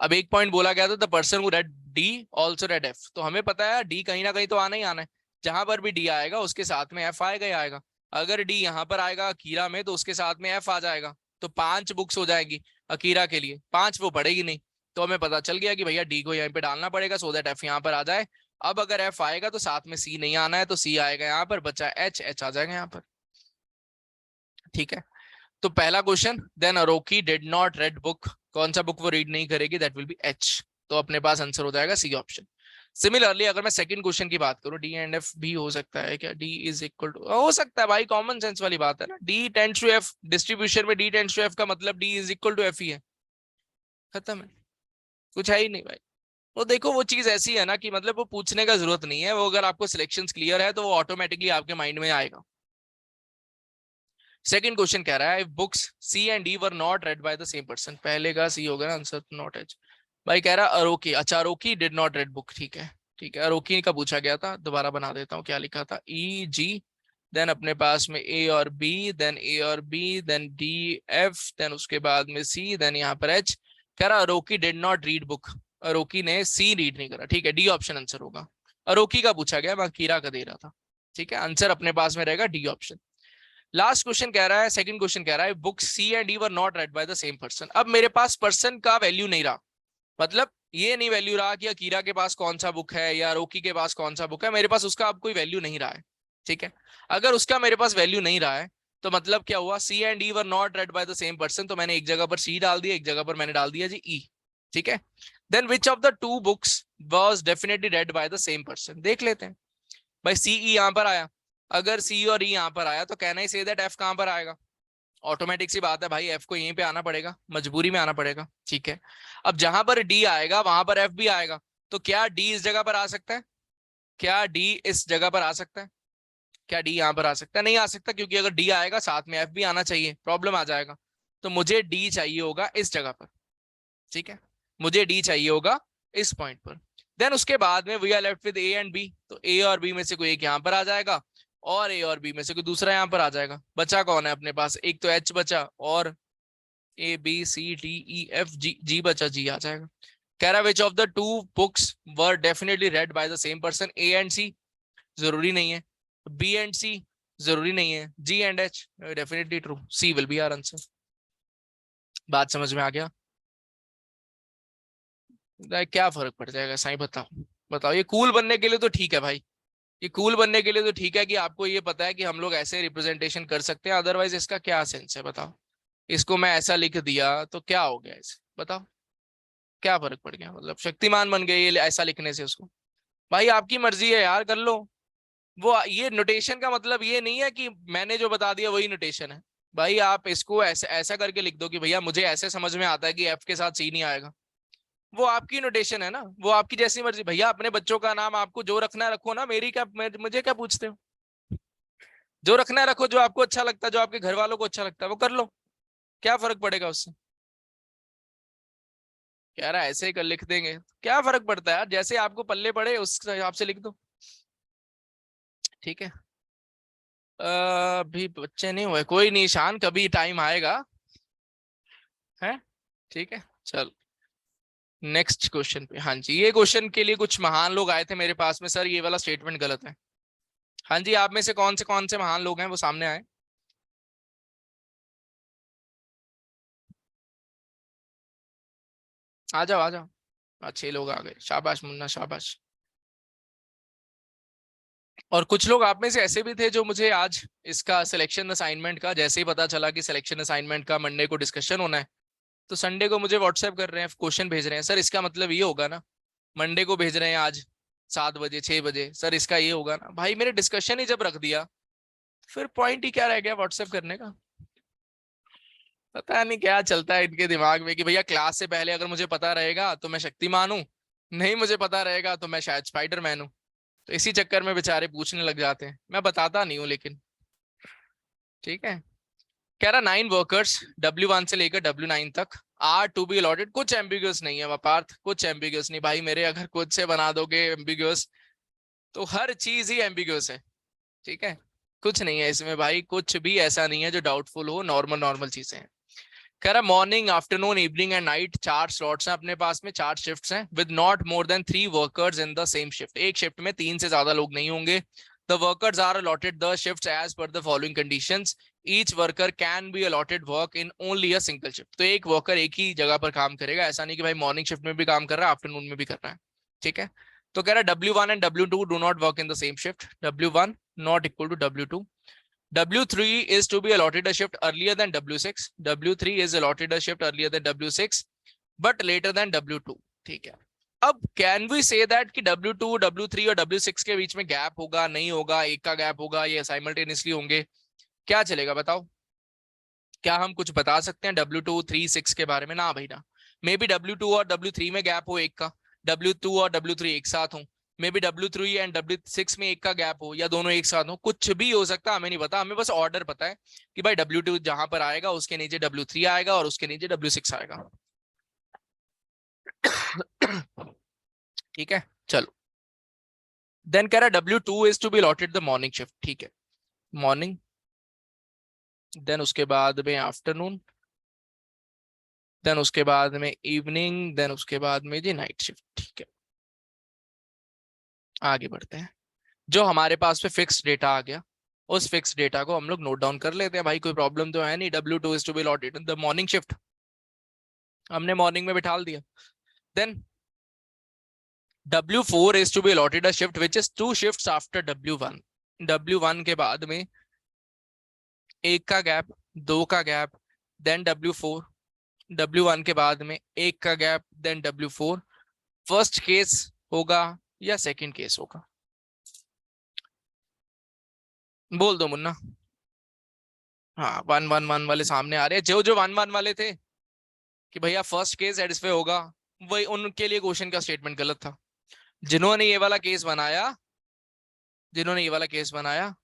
अब एक पॉइंट बोला गया था the person who red D also red F, तो हमें पता है डी कहीं ना कहीं तो आना ही आना है, जहां पर भी डी आएगा उसके साथ में एफ आएगा ही आएगा। अगर डी यहाँ पर आएगा अकीरा में तो उसके साथ में एफ आ जाएगा, तो 5 बुक्स हो जाएंगी अकीरा के लिए, 5 वो पढ़ेगी नहीं। तो हमें पता चल गया कि भैया डी को यहाँ पे डालना पड़ेगा सो दैट एफ यहाँ पर आ जाए। अब अगर एफ आएगा तो साथ में सी नहीं आना है, तो सी आएगा यहाँ पर, बचा एच, एच आ जाएगा यहाँ पर। ठीक है, तो पहला क्वेश्चन, देन अरोकी डिड नॉट रेड बुक, कौन सा बुक वो रीड नहीं करेगी, दैट विल बी एच, तो अपने पास आंसर हो जाएगा सी ऑप्शन। सिमिलरली अगर मैं सेकंड क्वेश्चन की बात करूं, डी एंड एफ भी हो सकता है क्या, डी इज इक्वल टू, हो सकता है भाई, कॉमन सेंस वाली बात है ना, D tends to F, distribution में डी टेंड्स टू एफ का मतलब D is equal to F ही है, खत्म है, कुछ है ही नहीं भाई। तो देखो वो चीज ऐसी है ना कि मतलब वो पूछने का जरूरत नहीं है, वो अगर आपको सिलेक्शंस क्लियर है तो वो ऑटोमेटिकली आपके माइंड में आएगा। सेकंड क्वेश्चन कह रहा है books C and D were not read by the same person, पहले का सी होगा ना आंसर, नॉट एच। भाई कह रहा अरोकी, अच्छा अरोकी डिड नॉट रेड बुक, ठीक है ठीक है, अरोकी का पूछा गया था, दोबारा बना देता हूँ क्या लिखा था, ई जी, देन अपने पास में ए और बी, देन ए और बी, देन डी एफ, देन उसके बाद में सी, देन यहाँ पर एच। कह रहा अरोकी डिड नॉट रीड बुक, अरोकी ने सी रीड नहीं करा, ठीक है, डी ऑप्शन आंसर होगा। अरोकी का पूछा गया, मैं कीरा का दे रहा था, ठीक है, आंसर अपने पास में रहेगा डी ऑप्शन। लास्ट क्वेश्चन कह रहा है, सेकंड क्वेश्चन कह रहा है book C and D were not read by the same person. अब मेरे पास पर्सन का वैल्यू नहीं रहा, मतलब ये नहीं वैल्यू रहा कि अकीरा के पास कौन सा बुक है या रोकी के पास कौन सा बुक है, मेरे पास उसका अब कोई वैल्यू नहीं रहा है, ठीक है। अगर उसका मेरे पास वैल्यू नहीं रहा है तो मतलब क्या हुआ, C and D were not read by the same person, तो मैंने एक जगह पर सी डाल दिया, एक जगह पर मैंने डाल दिया जी ई, ठीक है। Then which of the two books was definitely read by the same person, देख लेते हैं। भाई सी ई यहाँ पर आया, अगर सी और ई यहाँ पर आया तो कहना ही से दैट एफ कहां पर आएगा, ऑटोमेटिक सी बात है भाई, एफ को यहीं पे आना पड़ेगा, मजबूरी में आना पड़ेगा, ठीक है। अब जहां पर डी आएगा वहां पर एफ भी आएगा, तो क्या डी इस जगह पर आ सकता है, क्या डी इस जगह पर आ सकता है, क्या डी यहां पर आ सकता है, नहीं आ सकता, क्योंकि अगर डी आएगा साथ में एफ भी आना चाहिए, प्रॉब्लम आ जाएगा। तो मुझे डी चाहिए होगा इस जगह पर, ठीक है, मुझे डी चाहिए होगा इस पॉइंट पर। देन उसके बाद में we are left with A and B, तो ए और बी में से कोई एक यहाँ पर आ जाएगा और ए और बी में से कोई दूसरा यहाँ पर आ जाएगा। बचा कौन है अपने पास, एक तो एच बचा और A B C D E F G, G बचा, जी आ जाएगा। कह रहा which of the two books were definitely read by the same person, A and C जरूरी नहीं है, बी एंड सी जरूरी नहीं है, G and H definitely true, C will be our answer. बात समझ में आ गया, क्या फर्क पड़ जाएगा साईं, बताओ बताओ। ये कूल बनने के लिए तो ठीक है भाई, ये कूल बनने के लिए तो ठीक है कि आपको ये पता है कि हम लोग ऐसे रिप्रेजेंटेशन कर सकते हैं, अदरवाइज इसका क्या सेंस है बताओ। इसको मैं ऐसा लिख दिया तो क्या हो गया इसे, बताओ क्या फर्क पड़ गया, मतलब शक्तिमान बन गए ये ऐसा लिखने से उसको। भाई आपकी मर्जी है यार, कर लो। वो ये नोटेशन का मतलब ये नहीं है कि मैंने जो बता दिया वही नोटेशन है। भाई आप इसको ऐसा ऐसा करके लिख दो कि भैया मुझे ऐसे समझ में आता है कि एफ के साथ सी नहीं आएगा, वो आपकी नोटेशन है ना, वो आपकी जैसी मर्जी। भैया अपने बच्चों का नाम आपको जो रखना है रखो ना, मेरी क्या, मुझे क्या पूछते हो, जो रखना है रखो, जो आपको अच्छा लगता है, जो आपके घर वालों को अच्छा लगता है वो कर लो, क्या फर्क पड़ेगा उससे। कह रहा है ऐसे ही कर लिख देंगे, क्या फर्क पड़ता है यार, जैसे आपको पल्ले पड़े उस हिसाब से लिख दो, ठीक है। अभी बच्चे नहीं हुए, कोई निशान, कभी टाइम आएगा है, ठीक है। चल नेक्स्ट क्वेश्चन पे, हाँ जी, ये क्वेश्चन के लिए कुछ महान लोग आए थे मेरे पास में, सर ये वाला स्टेटमेंट गलत है। हाँ जी, आप में से कौन से महान लोग हैं वो सामने आए। आ जाओ आ जाओ, 6 लोग आ गए, शाबाश मुन्ना शाबाश। और कुछ लोग आप में से ऐसे भी थे जो मुझे आज इसका सिलेक्शन असाइनमेंट का जैसे ही पता चला कि सिलेक्शन असाइनमेंट का मंडे को डिस्कशन होना है, तो संडे को मुझे व्हाट्सएप कर रहे हैं, क्वेश्चन भेज रहे हैं, सर इसका मतलब ये होगा ना, मंडे को भेज रहे हैं आज 7 बजे 6 बजे, सर इसका ये होगा ना। भाई मेरे डिस्कशन ही जब रख दिया फिर पॉइंट ही क्या रह गया व्हाट्सएप करने का। पता नहीं क्या चलता है इनके दिमाग में कि भैया क्लास से पहले अगर मुझे पता रहेगा तो मैं शक्तिमान हूँ, नहीं मुझे पता रहेगा तो मैं शायद स्पाइडरमैन हूँ। तो इसी चक्कर में बेचारे पूछने लग जाते हैं, मैं बताता नहीं हूँ लेकिन। ठीक है। कह रहा 9 वर्कर्स W1 से लेकर W9 तक आर टू बी अलॉटेड, कुछ एम्बिगुअस नहीं है पार्थ, कुछ एम्बिगुअस नहीं भाई मेरे, अगर खुद से बना दोगे एम्बिगुअस तो हर चीज ही एम्बिगुअस है। ठीक है, कुछ नहीं है इसमें भाई, कुछ भी ऐसा नहीं है जो डाउटफुल हो, नॉर्मल नॉर्मल चीजें हैं। कह रहा morning afternoon evening and night 4 slots हैं अपने पास में, 4 शिफ्ट्स हैं with not more than 3 workers in the same shift, एक शिफ्ट में 3 से ज्यादा लोग नहीं होंगे। The workers are allotted the shifts as per the following conditions, each worker can be allotted work in only a single shift, तो एक worker एक ही जगह पर काम करेगा, ऐसा नहीं कि भाई मॉर्निंग शिफ्ट में भी काम कर रहा है आफ्टरनून में भी कर रहा है। ठीक है। तो कह रहा है W1 and W2 do not work in the same shift, W1 not equal to W2। W3 is to be allotted a shift earlier than W6. W3 is allotted a shift earlier than W6 but later than W2। ठीक है। अब can we say that कि W2, W3 और W6 के बीच में gap होगा, नहीं होगा, एक का गैप होगा, ये साइमल्टेनियसली होंगे, क्या चलेगा बताओ? क्या हम कुछ बता सकते हैं W2, 3, 6 के बारे में? ना भाई ना। मे बी W2 और W3 में गैप हो एक का, W2 और W3 एक साथ हो, may be W3 and W6 में एक का गैप हो, या दोनों एक साथ हो, कुछ भी हो सकता है, हमें नहीं पता, हमें बस ऑर्डर पता है कि भाई W2 जहां पर आएगा उसके नीचे W3 आएगा और उसके नीचे W6 आएगा। ठीक है, चलो। देन कह रहा है W2 is to be allotted the morning shift. ठीक है, मॉर्निंग, देन उसके बाद में आफ्टरनून, देन उसके बाद में इवनिंग, देन उसके बाद में जी नाइट शिफ्ट। ठीक है, आगे बढ़ते हैं। जो हमारे पास पे फिक्स डेटा आ गया, उस फिक्स डेटा को हम लोग नोट डाउन कर लेते हैं भाई, कोई प्रॉब्लम तो है नहीं। W2 is to be allotted in the morning shift, हमने मॉर्निंग में बिठा दिया। Then W4 is to be allotted a shift which is 2 shifts after W1। W1 के बाद में एक का गैप, दो का गैप, देन W4, W1 के बाद में एक का gap, then W4। First case होगा या सेकंड केस होगा? बोल दो मुन्ना। हाँ, 1 1 1 वाले सामने आ रहे हैं, जो जो 1 1 वाले थे कि भैया फर्स्ट केस सेटिस्फाई होगा, वही उनके लिए क्वेश्चन का स्टेटमेंट गलत था। जिन्होंने ये वाला केस बनाया, जिन्होंने ये वाला केस बनाया,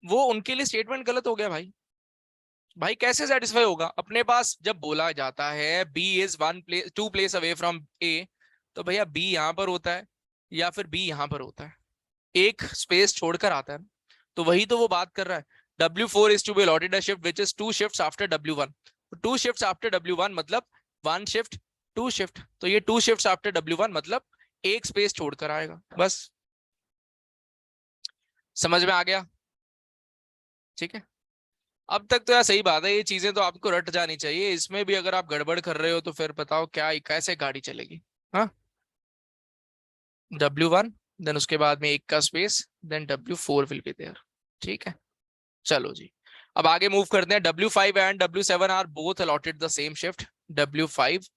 वो उनके लिए स्टेटमेंट गलत हो गया भाई। भाई कैसे सेटिस्फाई होगा? अपने पास जब बोला जाता है B is 1 2 place away from A, तो भैया बी यहां पर होता है या फिर बी यहां पर होता है, एक स्पेस छोड़कर आता है। तो वही तो वो बात कर रहा है। W4 is to be allotted a shift which is 2 shifts after W1। 2 shifts after W1 मतलब 1 shift, 2 shift, तो ये 2 shifts after W1 मतलब एक स्पेस छोड़कर आएगा, बस। समझ में आ गया? ठीक है। अब तक तो यार सही बात है, ये चीजें तो आपको रट जानी चाहिए, इसमें भी अगर आप गड़बड़ कर रहे हो तो फिर बताओ क्या, कैसे गाड़ी चलेगी? हाँ, W1, देन उसके बाद में एक का space, then W4 will be there. ठीक है, चलो जी। अब आगे मूव करते हैं। W5 and W7 are both allotted the same shift, W5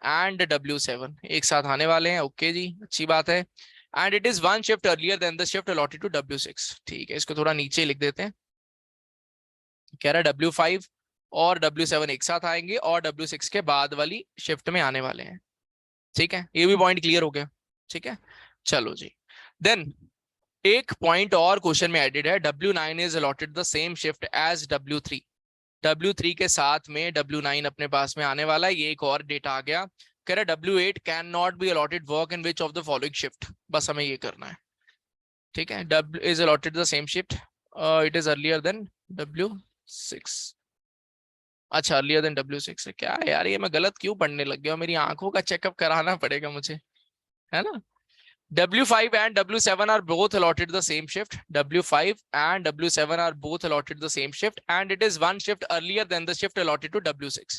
and W7 एक साथ आने वाले हैं, ओके जी, अच्छी बात है। And it is 1 shift earlier than the shift allotted to W6। ठीक है, इसको थोड़ा नीचे लिख देते हैं। कह रहा है W5 और W7 एक साथ आएंगे और W6 के बाद वाली शिफ्ट में आने वाले हैं। ठीक है, ये भी पॉइंट क्लियर हो गया। ठीक है, चलो जी। देन एक पॉइंट और क्वेश्चन में एडेड है, W9 is allotted the same shift as W3। W3 के साथ में W9 अपने पास में आने वाला है, ये एक और डेटा आ गया। कह रहा है W8 can not be allotted work in which of the following shift, बस हमें ये करना है। ठीक है, W is allotted the same shift, it is earlier than W6। अच्छा, अर्लियर देन W6 है क्या यार? ये मैं गलत क्यों पढ़ने लग गया? मेरी आंखों का चेकअप कराना पड़ेगा मुझे, है ना? W5 and W7 are both allotted the same shift. W5 and W7 are both allotted the same shift and it is 1 shift earlier than the shift allotted to W6।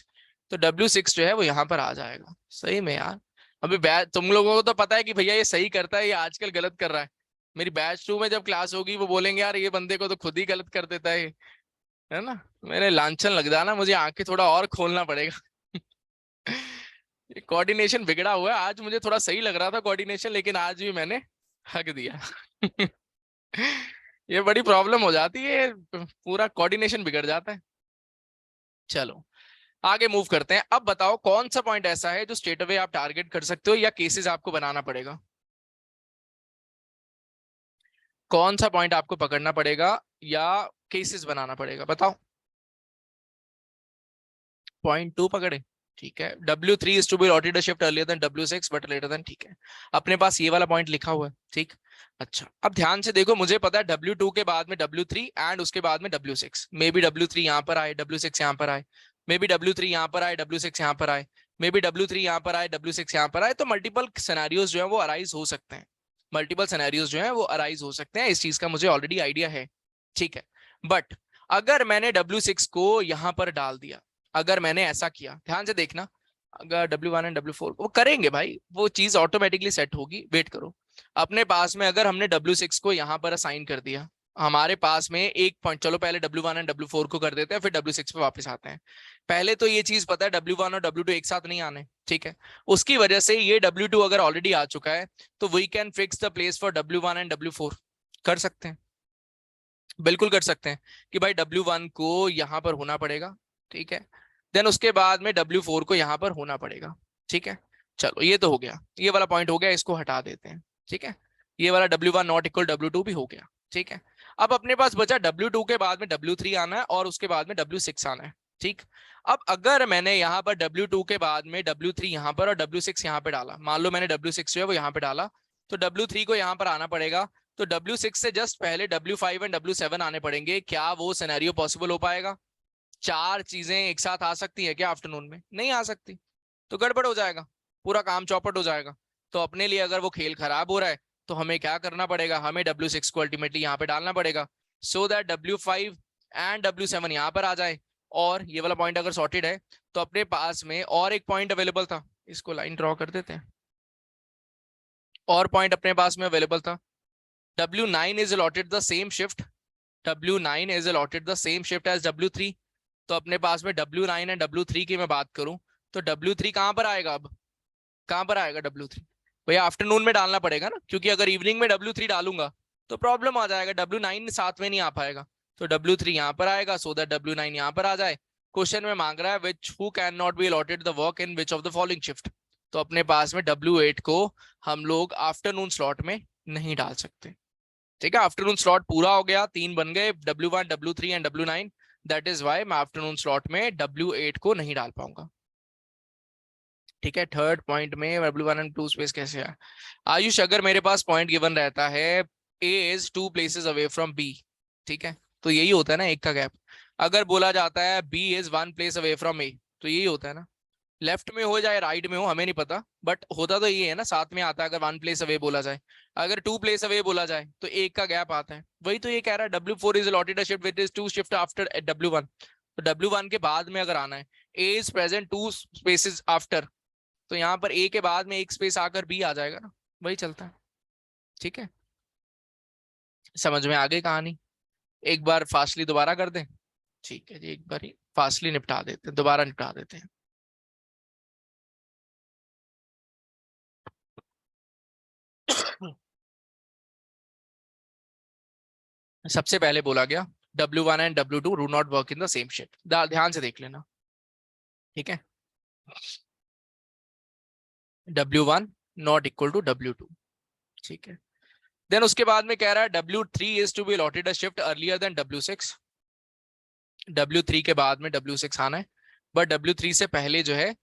तो W6 जो है वो यहाँ पर आ जाएगा। सही में यार, अभी बैच तुम लोगों को तो पता है कि भैया ये सही करता है, ये आजकल गलत कर रहा है। मेरी बैच 2 में जब क्लास होगी वो बोलेंगे यार ये बंदे को तो खुद ही गलत कर देता है ना? मेरे लांछन लग जाना, मुझे आंखें थोड़ा और खोलना पड़ेगा। कोऑर्डिनेशन बिगड़ा हुआ है आज, मुझे थोड़ा सही लग रहा था कोऑर्डिनेशन, लेकिन आज भी मैंने हक दिया। ये बड़ी प्रॉब्लम हो जाती है, पूरा कोऑर्डिनेशन बिगड़ जाता है। चलो आगे मूव करते हैं। अब बताओ कौन सा पॉइंट ऐसा है जो स्ट्रेट अवे आप टारगेट कर सकते हो या केसेस आपको बनाना पड़ेगा? कौन सा पॉइंट आपको पकड़ना पड़ेगा या केसेस बनाना पड़ेगा, बताओ। पॉइंट 2 पकड़े, ठीक है। W3 is to be allotted a shift earlier than W6 but later than, ठीक है। अपने पास ये वाला पॉइंट लिखा हुआ है, ठीक। अच्छा अब ध्यान से देखो, मुझे पता है W2 के बाद में W3 एंड उसके बाद में W6। मे बी W3 यहाँ पर आए, W6 यहाँ पर आए, मे बी W3 यहाँ पर आए, W6 यहाँ पर आए, मे बी W3 यहाँ पर आए, W6 यहाँ पर आए। तो मल्टीपल सिनेरियोज जो है वो अराइज हो सकते हैं, मल्टीपल सिनेरियोज जो है वो अराइज हो सकते हैं। इस चीज का मुझे ऑलरेडी आइडिया है, ठीक है। बट अगर मैंने W6 को यहां पर डाल दिया, अगर मैंने ऐसा किया, ध्यान से देखना, अगर W1 एंड W4 वो करेंगे भाई, वो चीज ऑटोमेटिकली सेट होगी, वेट करो। अपने पास में अगर हमने W6 को यहां पर असाइन कर दिया, हमारे पास में एक पॉइंट, चलो पहले W1 एंड W4 को कर देते हैं, फिर W6 पे वापस आते हैं। पहले तो ये चीज पता है W1 और W2 एक साथ नहीं आने, ठीक है। उसकी वजह से ये W2 अगर ऑलरेडी आ चुका है तो we can fix the place for W1 and W4। कर सकते हैं, बिल्कुल कर सकते हैं कि भाई W1 को यहां पर होना पड़ेगा, ठीक है। देन उसके बाद में W4 को यहां पर होना पड़ेगा, ठीक है। चलो ये तो हो गया, ये वाला पॉइंट हो गया, इसको हटा देते हैं, ठीक है। ये वाला W1 नॉट इक्वल W2 भी हो गया, ठीक है। अब अपने पास बचा W2 के बाद में W3 आना है और उसके बाद में W6 आना है, ठीक। अब अगर मैंने यहाँ पर W2 के बाद में W3 यहाँ पर और W6 यहाँ पे डाला, मान लो मैंने W6 जो है वो यहाँ पे डाला, तो W3 को यहाँ पर आना पड़ेगा। तो W6 से जस्ट पहले W5 एंड W7 आने पड़ेंगे। क्या वो सिनेरियो पॉसिबल हो पाएगा? चार चीजें एक साथ आ सकती है क्या आफ्टरनून में? नहीं आ सकती, तो गड़बड़ हो जाएगा, पूरा काम चौपट हो जाएगा। तो अपने लिए अगर वो खेल खराब हो रहा है तो हमें क्या करना पड़ेगा, हमें W6 को अल्टीमेटली यहाँ पे डालना पड़ेगा, so that W5 and W7 यहाँ पर आ जाए। और ये वाला पॉइंट अगर सॉर्टेड है तो अपने पास में और एक पॉइंट अवेलेबल था, इसको लाइन ड्रॉ कर देते हैं। और पॉइंट अपने पास में अवेलेबल था, W9 is allotted the same shift, W9 is allotted the same shift as W3। तो अपने पास में W9 एंड W3 की मैं बात करूं तो W3 कहां पर आएगा? अब कहां पर आएगा W3? भैया आफ्टरनून में डालना पड़ेगा ना, क्योंकि अगर इवनिंग में W3 डालूंगा तो प्रॉब्लम आ जाएगा, W9 साथ में नहीं आ पाएगा। तो W3 यहाँ पर आएगा, सो दैट W9 यहाँ पर आ जाए। क्वेश्चन में मांग रहा है which who can not be allotted the work in which of the following shift. तो अपने पास में W8 को हम लोग आफ्टरनून स्लॉट में नहीं डाल सकते, ठीक है। आफ्टरनून स्लॉट पूरा हो गया, तीन बन गए, W1 W3 and W9। That is why मैं आफ्टरनून स्लॉट में W8 को नहीं डाल पाऊंगा, ठीक है। थर्ड पॉइंट में W1 एंड 2 स्पेस कैसे है? आयुष अगर मेरे पास पॉइंट गिवन रहता है A is 2 places away from B, ठीक है, तो यही होता है ना एक का गैप। अगर बोला जाता है B is 1 place away from A, तो यही होता है ना। लेफ्ट में हो जाए राइट में हो हमें नहीं पता, बट होता तो ये है ना, साथ में आता है अगर 1 प्लेस अवे बोला जाए। अगर 2 प्लेस अवे बोला जाए तो एक का गैप आता है, वही तो ये कह रहा है। W4 is allotted a shift which is 2 shift after W1। तो W1 के बाद में अगर आना है, A is present 2 spaces after, तो यहाँ पर A के बाद में एक स्पेस आकर B आ जाएगा ना, वही चलता है, ठीक है। समझ में आ गई कहानी? एक बार फास्टली दोबारा कर दें, ठीक है जी, एक बार ही फास्टली निपटा देते हैं, दोबारा निपटा देते हैं। सबसे पहले बोला गया W1 and W2 do not work in the same shift, ध्यान से देख लेना, ठीक है। W1 not equal to W2, ठीक है। देन उसके बाद में कह रहा है W3 is to be allotted a shift earlier than W6। W3 के बाद में W6 आना है, बट W3 से पहले जो है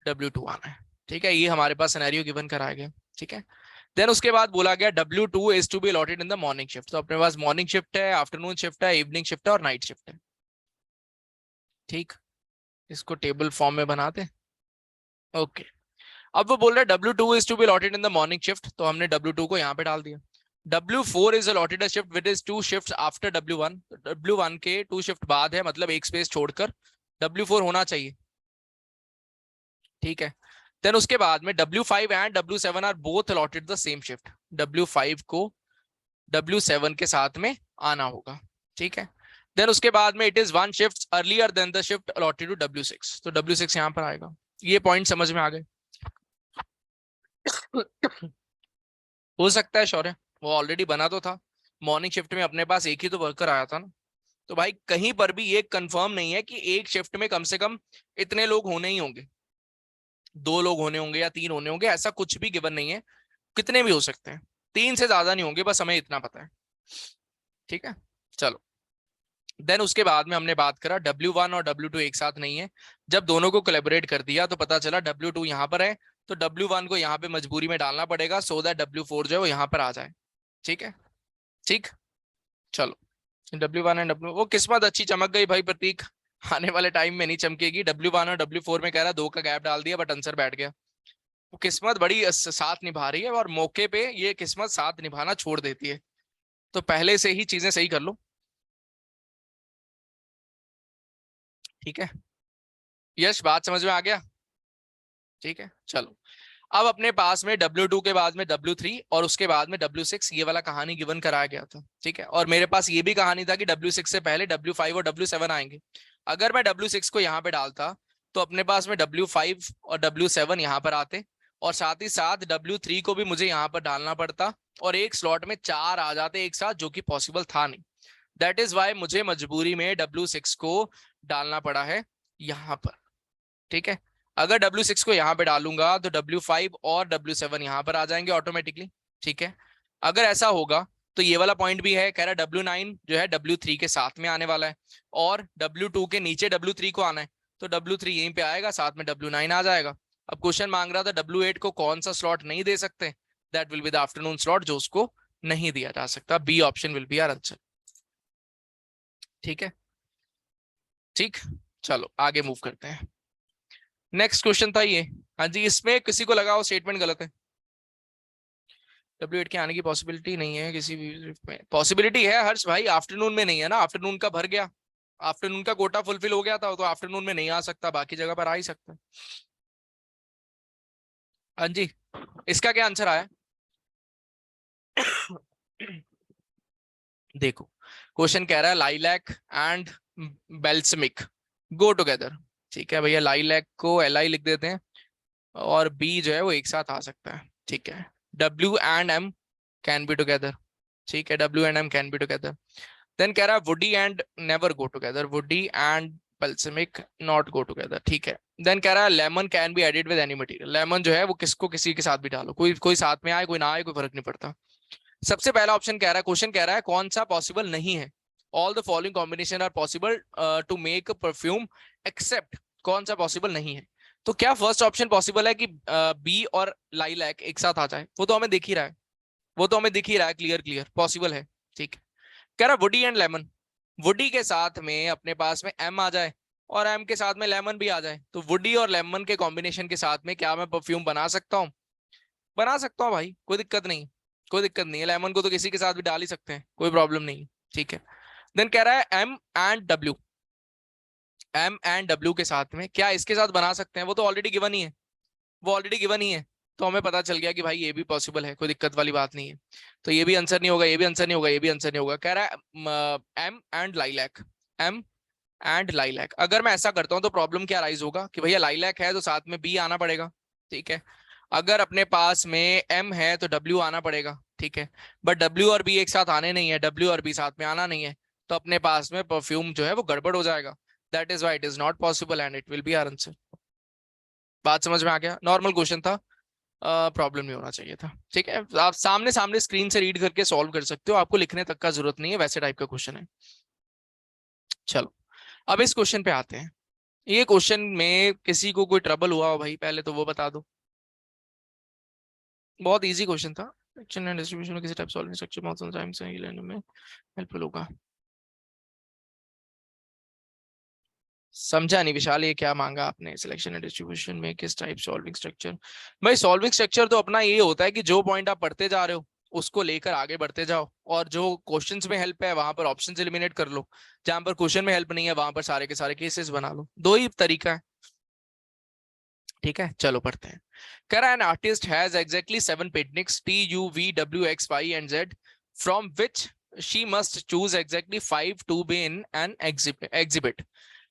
W2 आना है, ठीक है। ये हमारे पास सिनेरियो गिवन कराया गया, ठीक है। देन उसके बाद बोला गया W2 is to be allotted in the morning shift. तो अपने पास मॉर्निंग शिफ्ट है, आफ्टरनून शिफ्ट है, इवनिंग शिफ्ट है और नाइट शिफ्ट है, ठीक। इसको टेबल फॉर्म में बनाते, ओके। अब वो बोल रहा है W2 is to be allotted in the morning shift, तो हमने W2 को यहाँ पे डाल दिया। W4 is allotted a shift with is 2 shifts after W1। W1 के 2 शिफ्ट बाद है, मतलब एक स्पेस छोड़कर W4 होना चाहिए, ठीक है। देन उसके बाद में W5 and W7 are both allotted the same shift. W5 को W7 के साथ में आना होगा, ठीक है। देन उसके बाद में it is 1 shift earlier than the shift allotted to W6, तो W6 यहाँ पर आएगा। ये पॉइंट समझ में आ गए? हो सकता है शौर्य, वो ऑलरेडी बना तो था, मॉर्निंग शिफ्ट में अपने पास एक ही तो वर्कर आया था ना, तो भाई कहीं पर भी ये कंफर्म नहीं है कि एक शिफ्ट में कम से कम इतने लोग होने ही होंगे, 2 लोग होने होंगे या 3 होने होंगे, ऐसा कुछ भी गिवन नहीं है। कितने भी हो सकते हैं, 3 से ज्यादा नहीं होंगे, बस हमें इतना पता है। ठीक है, चलो। देन उसके बाद में हमने बात करा W1 और W2 एक साथ नहीं है। जब दोनों को कोलैबोरेट कर दिया तो पता चला W2 यहाँ पर है, तो W1 को यहाँ पे मजबूरी में डालना पड़ेगा, सो दैट W4 जो है वो यहाँ पर आ जाए। ठीक है, ठीक, चलो। W1 एंड W, वो किस्मत अच्छी चमक गई भाई प्रतीक, आने वाले टाइम में नहीं चमकेगी। W1 और W4 में कह रहा 2 का गैप डाल दिया, बट आंसर बैठ गया। वो किस्मत बड़ी साथ निभा रही है, और मौके पे ये किस्मत साथ निभाना छोड़ देती है, तो पहले से ही चीजें सही कर लो। ठीक है, यश बात समझ में आ गया? ठीक है, चलो। अब अपने पास में W2 के बाद में W3 और उसके बाद में W6, ये वाला कहानी गिवन कराया गया था। ठीक है, और मेरे पास ये भी कहानी था कि W6 से पहले W5 और W7 आएंगे। अगर मैं W6 को यहाँ पे डालता तो अपने पास में W5 और W7 यहाँ पर आते, और साथ ही साथ W3 को भी मुझे यहाँ पर डालना पड़ता, और एक स्लॉट में 4 आ जाते एक साथ, जो कि पॉसिबल था नहीं। दैट इज वाई मुझे मजबूरी में W6 को डालना पड़ा है यहाँ पर। ठीक है, अगर W6 को यहाँ पे डालूंगा तो W5 और W7 यहाँ पर आ जाएंगे ऑटोमेटिकली। ठीक है, अगर ऐसा होगा तो ये वाला पॉइंट भी है, कह रहा W9 जो है W3 के साथ में आने वाला है, और W2 के नीचे W3 को आना है, तो W3 यहीं पे आएगा, साथ में W9 आ जाएगा। अब क्वेश्चन मांग रहा था W8 को कौन सा स्लॉट नहीं दे सकते, that will be the afternoon slot, जो उसको नहीं दिया जा सकता। B option will be our answer. ठीक है, ठीक, चलो आगे मूव करते हैं। नेक्स्ट क्वेश्चन था ये। हाँ जी, इसमें किसी को लगा वो स्टेटमेंट गलत है, W8 के आने की पॉसिबिलिटी नहीं है किसी भी में। पॉसिबिलिटी है हर्ष भाई, आफ्टरनून में नहीं है ना, आफ्टरनून का भर गया, आफ्टरनून का कोटा फुलफिल हो गया था, तो आफ्टरनून में नहीं आ सकता, बाकी जगह पर आ ही सकता है। हाँ जी, इसका क्या आंसर आया? देखो, क्वेश्चन कह रहा है लाइलैक एंड बेल्समिक गो टुगेदर। ठीक है भैया, लाइलैक को LI लिख देते हैं, और बी जो है वो एक साथ आ सकता है। ठीक है, W and M can be together. ठीक है, W and M can be together. Then कह रहा है woody and never go together, woody and balsamic not go together. ठीक है, देन कह रहा है lemon can be added with any material, lemon जो है वो किसको किसी के साथ भी डालो, कोई कोई साथ में आए कोई ना आए कोई फर्क नहीं पड़ता। सबसे पहला ऑप्शन कह रहा है, क्वेश्चन कह रहा है कौन सा पॉसिबल नहीं है, all the following combination are possible to make perfume except, कौन सा पॉसिबल नहीं है? तो क्या फर्स्ट ऑप्शन पॉसिबल है कि बी और लाइलैक एक साथ आ जाए? वो तो हमें दिख ही रहा है, वो तो हमें दिख ही रहा है, क्लियर क्लियर पॉसिबल है। ठीक है, कह रहा वुडी एंड लेमन, वुडी के साथ में अपने पास में एम आ जाए और एम के साथ में लेमन भी आ जाए, तो वुडी और लेमन के कॉम्बिनेशन के साथ में क्या मैं परफ्यूम बना सकता हूँ? बना सकता हूँ भाई, कोई दिक्कत नहीं, कोई दिक्कत नहीं है, लेमन को तो किसी के साथ भी डाल ही सकते हैं, कोई प्रॉब्लम नहीं। ठीक है, देन कह रहा है M and W, M and W के साथ में क्या इसके साथ बना सकते हैं? वो तो ऑलरेडी गिवन ही है, वो ऑलरेडी गिवन ही है, तो हमें पता चल गया कि भाई ये भी पॉसिबल है, कोई दिक्कत वाली बात नहीं है। तो ये भी आंसर नहीं होगा, ये भी आंसर नहीं होगा, ये भी आंसर नहीं होगा। कह रहा है M and lilac, M and lilac. अगर मैं ऐसा करता हूं तो प्रॉब्लम क्या राइज होगा कि भैया लाइलैक है तो साथ में बी आना पड़ेगा। ठीक है, अगर अपने पास में एम है तो डब्ल्यू आना पड़ेगा। ठीक है, बट डब्ल्यू और बी एक साथ आने नहीं है, डब्ल्यू और बी साथ में आना नहीं है, तो अपने पास में परफ्यूम जो है वो गड़बड़ हो जाएगा। That is why it is not possible and it will be our answer. बात समझ में आ गया? नॉर्मल क्वेश्चन था, प्रॉब्लम नहीं होना चाहिए था। ठीक है, आप सामने सामने स्क्रीन से रीड करके सॉल्व कर सकते हो, आपको लिखने तक का जरूरत नहीं है, वैसे टाइप का क्वेश्चन है। चलो, अब इस क्वेश्चन पे आते हैं। ये क्वेश्चन में किसी को कोई ट्रबल हुआ हो भाई, पहले तो वो बता दो। बहुत इजी क्वेश्चन था, एक्शन एंड डिस्ट्रीब्यूशन में किसी टाइप सॉल्विंग स्ट्रक्चर बहुत टाइम से लेने में हेल्पफुल होगा। समझा नहीं विशाल, ये क्या मांगा आपने? सिलेक्शन एंड डिस्ट्रीब्यूशन में किस टाइप सॉल्विंग स्ट्रक्चर? भाई सॉल्विंग स्ट्रक्चर तो अपना ये होता है कि जो पॉइंट आप पढ़ते जा रहे हो उसको लेकर आगे बढ़ते जाओ, और जो क्वेश्चंस में हेल्प है वहां पर ऑप्शंस एलिमिनेट कर लो, जहां पर क्वेश्चन में हेल्प नहीं है वहां पर सारे के सारे केसेस बना लो, दो ही तरीका है। ठीक है, चलो पढ़ते हैं। कह रहा है an artist has exactly 7 paintings TUVWXY and Z from which she must choose exactly 5 to be in an exhibit.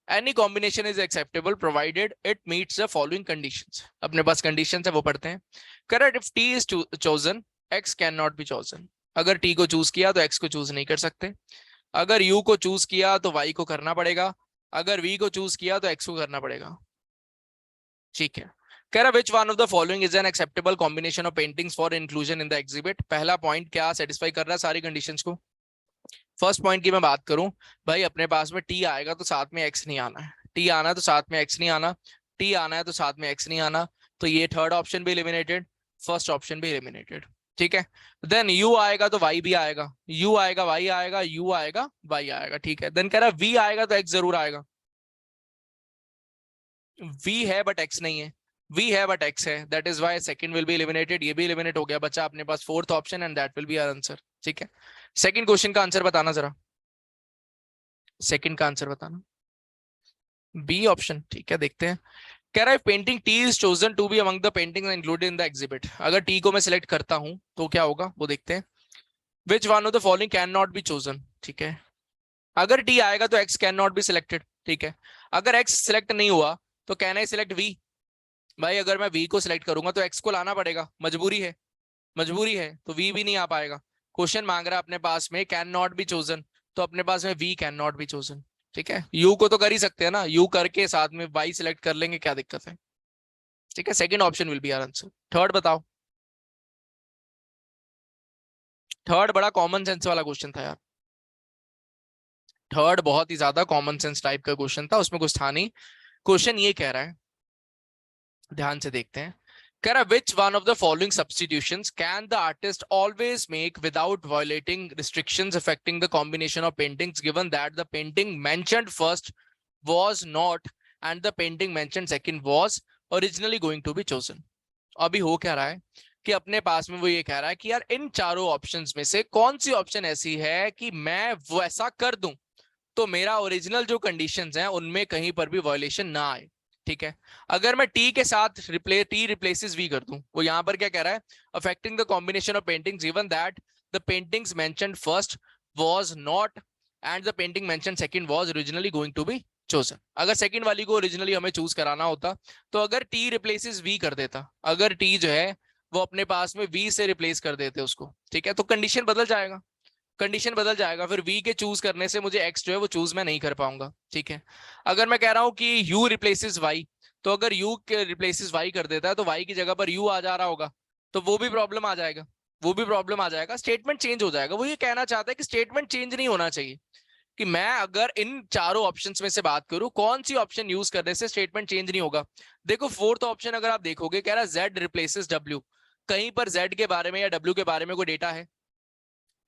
Any combination is acceptable provided it meets the following conditions. अपने पास conditions है वो पढ़ते हैं। Correct, if T is chosen, X cannot be chosen. अगर T को choose किया तो X को चूज नहीं कर सकते। अगर u को चूज किया तो y को करना पड़ेगा, अगर v को चूज किया तो x को करना पड़ेगा। ठीक है, कह रहा which one of the following is an acceptable combination of paintings for inclusion in the exhibit. पहला पॉइंट क्या सेटिस्फाई कर रहा है सारी कंडीशंस को। फर्स्ट पॉइंट की मैं बात करूं, भाई अपने पास में टी आएगा तो साथ में एक्स नहीं आना है, टी आना है तो साथ में एक्स नहीं आना, टी आना है तो साथ में एक्स नहीं आना, तो ये थर्ड ऑप्शन भी एलिमिनेटेड, फर्स्ट ऑप्शन भी एलिमिनेटेड। ठीक है, देन यू आएगा तो वाई भी आएगा, यू आएगा वाई आएगा, यू आएगा वाई आएगा। ठीक है, देन कह रहा वी आएगा तो एक्स जरूर आएगा, वी है बट एक्स नहीं है, वी है बट एक्स है, that is Y second will be eliminated, ये भी एलिमिनेट हो गया, बचा अपने पास fourth option and that will be our answer. ठीक है, सेकंड क्वेश्चन का आंसर बताना जरा, सेकंड का आंसर बताना, बी ऑप्शन। ठीक है, देखते हैं। कह रहा है painting T is chosen to be among the painting included in the exhibit, अगर टी को मैं सिलेक्ट करता हूं तो क्या होगा वो देखते हैं। विच one of the following can not be chosen. ठीक है, अगर टी आएगा तो x can not be selected. ठीक है, अगर एक्स सिलेक्ट नहीं हुआ तो कैन आई सिलेक्ट वी। भाई अगर मैं वी को सिलेक्ट करूंगा तो एक्स को लाना पड़ेगा, मजबूरी है, मजबूरी है, तो वी भी नहीं आ पाएगा। क्वेश्चन मांग रहा है अपने पास में कैन नॉट बी चोजन, तो अपने पास में V can not be chosen. ठीक है, यू को तो कर ही सकते हैं ना, यू करके साथ में वाई सिलेक्ट कर लेंगे, क्या दिक्कत है। ठीक है, second option will be our answer. Third बताओ, थर्ड बड़ा कॉमन सेंस वाला क्वेश्चन था यार, थर्ड बहुत ही ज्यादा कॉमन सेंस टाइप का क्वेश्चन था, उसमें कुछ था नहीं। क्वेश्चन ये कह रहा है, ध्यान से देखते हैं। कह रहा which one of the following substitutions can the artist always make without violating restrictions affecting the combination of paintings given that the painting mentioned first was not and the painting mentioned second was originally going to be chosen. अभी हो क्या रहा है कि अपने पास में वो ये कह रहा है कि यार इन चारों ऑप्शंस में से कौन सी ऑप्शन ऐसी है कि मैं वैसा कर दूं तो मेरा ओरिजिनल जो कंडीशंस हैं उनमें कहीं पर भी वायलेशन ना आए। ठीक है, अगर मैं टी के साथ टी रिप्लेसेस वी कर दूं, वो यहां पर क्या कह रहा है, affecting the combination of paintings given that the paintings mentioned first was not and the painting mentioned second was originally going to be chosen. अगर सेकंड वाली को ओरिजिनली हमें चूज कराना होता तो अगर टी रिप्लेसेस वी कर देता, अगर टी जो है वो अपने पास में वी से रिप्लेस कर देते उसको, ठीक है, तो कंडीशन बदल जाएगा, कंडीशन बदल जाएगा, फिर वी के चूज करने से मुझे एक्स जो है वो चूज मैं नहीं कर पाऊंगा। ठीक है, अगर मैं कह रहा हूं कि यू रिप्लेसेस वाई, तो अगर यू के रिप्लेसेस वाई कर देता है तो वाई की जगह पर यू आ जा रहा होगा, तो वो भी प्रॉब्लम आ जाएगा, वो भी प्रॉब्लम आ जाएगा, स्टेटमेंट चेंज हो जाएगा। वो ये कहना चाहता है कि स्टेटमेंट चेंज नहीं होना चाहिए, कि मैं अगर इन चारों ऑप्शंस में से बात करूं कौन सी ऑप्शन यूज करने से स्टेटमेंट चेंज नहीं होगा। देखो फोर्थ ऑप्शन अगर आप देखोगे कह रहा है जेड रिप्लेसेस डब्ल्यू, कहीं पर जेड के बारे में या डब्ल्यू के बारे में कोई डेटा है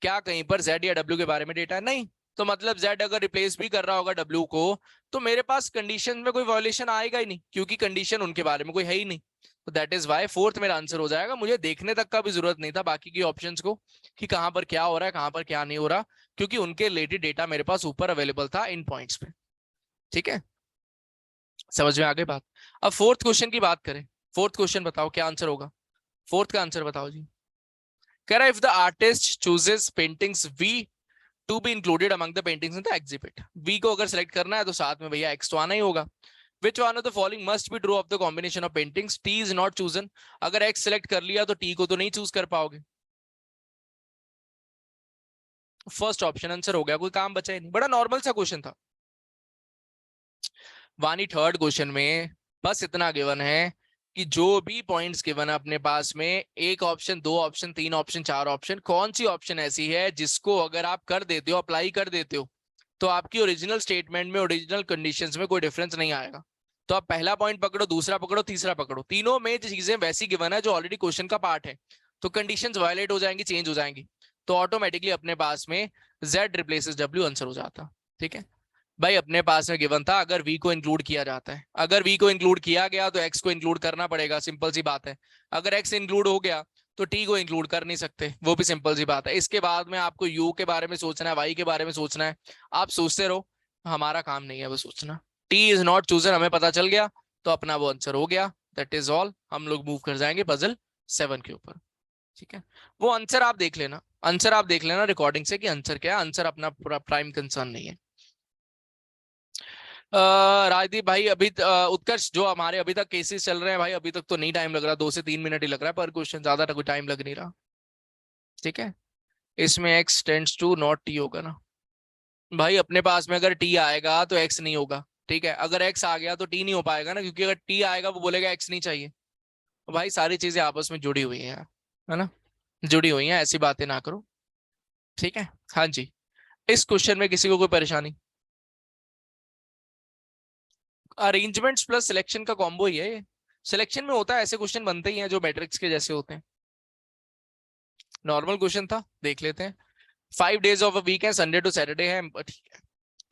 क्या, कहीं पर जेड या डब्ल्यू के बारे में डेटा है नहीं, तो मतलब जेड अगर रिप्लेस भी कर रहा होगा डब्ल्यू को तो मेरे पास कंडीशन में कोई वायलेशन आएगा ही नहीं, क्योंकि कंडीशन उनके बारे में कोई है ही नहीं। तो दैट इज वाई फोर्थ मेरा आंसर हो जाएगा, मुझे देखने तक का भी जरूरत नहीं था बाकी की ऑप्शंस को कि कहां पर क्या हो रहा है कहां पर क्या नहीं हो रहा, क्योंकि उनके रिलेटेड डेटा मेरे पास ऊपर अवेलेबल था इन पॉइंट्स पे। ठीक है, समझ में आ गई बात। अब फोर्थ क्वेश्चन की बात करें, फोर्थ क्वेश्चन बताओ क्या आंसर होगा, फोर्थ का आंसर बताओ जी। कह रहा है if the artist chooses paintings V to be included among the paintings in the exhibit, V को अगर सेलेक्ट करना है तो साथ में भैया एक्स तो आना ही होगा। विच one of the following must be true of the combination of paintings, T is not chosen, अगर एक्स सेलेक्ट कर लिया तो टी को तो नहीं चूज कर पाओगे। फर्स्ट ऑप्शन आंसर हो गया, कोई काम बचा ही नहीं, बड़ा नॉर्मल सा क्वेश्चन था। वानी थर्ड क्वेश्चन में बस इतना गिवन है कि जो भी पॉइंट्स गिवन है अपने पास में, एक ऑप्शन, दो ऑप्शन, तीन ऑप्शन, चार ऑप्शन, कौन सी ऑप्शन ऐसी है जिसको अगर आप कर देते हो, अप्लाई कर देते हो, तो आपकी ओरिजिनल स्टेटमेंट में, ओरिजिनल कंडीशंस में कोई डिफरेंस नहीं आएगा। तो आप पहला पॉइंट पकड़ो, दूसरा पकड़ो, तीसरा पकड़ो, तीनों में चीजें वैसी गिवन है जो ऑलरेडी क्वेश्चन का पार्ट है, तो कंडीशंस वायलेट हो जाएंगी, चेंज हो जाएंगी, तो ऑटोमेटिकली अपने पास में जेड रिप्लेसेस डब्ल्यू आंसर हो जाता। ठीक है भाई, अपने पास में गिवन था अगर वी को इंक्लूड किया जाता है, अगर वी को इंक्लूड किया गया तो एक्स को इंक्लूड करना पड़ेगा, सिंपल सी बात है। अगर एक्स इंक्लूड हो गया तो टी को इंक्लूड कर नहीं सकते, वो भी सिंपल सी बात है। इसके बाद में आपको यू के बारे में सोचना है, वाई के बारे में सोचना है, आप सोचते रहो, हमारा काम नहीं है वो सोचना। टी इज नॉट चूजन हमें पता चल गया तो अपना वो आंसर हो गया, दैट इज ऑल। हम लोग मूव कर जाएंगे पजल 7 के ऊपर। ठीक है, वो आंसर आप देख लेना, आंसर आप देख लेना रिकॉर्डिंग से कि आंसर क्या है, आंसर अपना पूरा प्राइम कंसर्न नहीं है। राजदीप भाई अभी उत्कर्ष जो हमारे अभी तक केसेस चल रहे हैं भाई, अभी तक तो नहीं टाइम लग रहा, 2 से 3 मिनट ही लग रहा है पर क्वेश्चन, ज्यादा कोई टाइम लग नहीं रहा। ठीक है, इसमें X tends to not T होगा ना। भाई अपने पास में अगर टी आएगा तो एक्स नहीं होगा, ठीक है, अगर एक्स आ गया तो टी नहीं हो पाएगा ना, क्योंकि अगर टी आएगा वो बोलेगा एक्स नहीं चाहिए। तो भाई सारी चीजें आपस में जुड़ी हुई हैं यार, है ना, जुड़ी हुई हैं, ऐसी बातें ना करो, ठीक है। हाँ जी। इस क्वेश्चन में किसी को कोई परेशानी? अरेंजमेंट्स प्लस सिलेक्शन का कॉम्बो ही है ये। सिलेक्शन में होता है, ऐसे क्वेश्चन बनते ही हैं जो मैट्रिक्स के जैसे होते हैं। नॉर्मल क्वेश्चन था, देख लेते हैं। 5 days ऑफ अ वीक है, संडे टू सैटरडे है, ठीक है।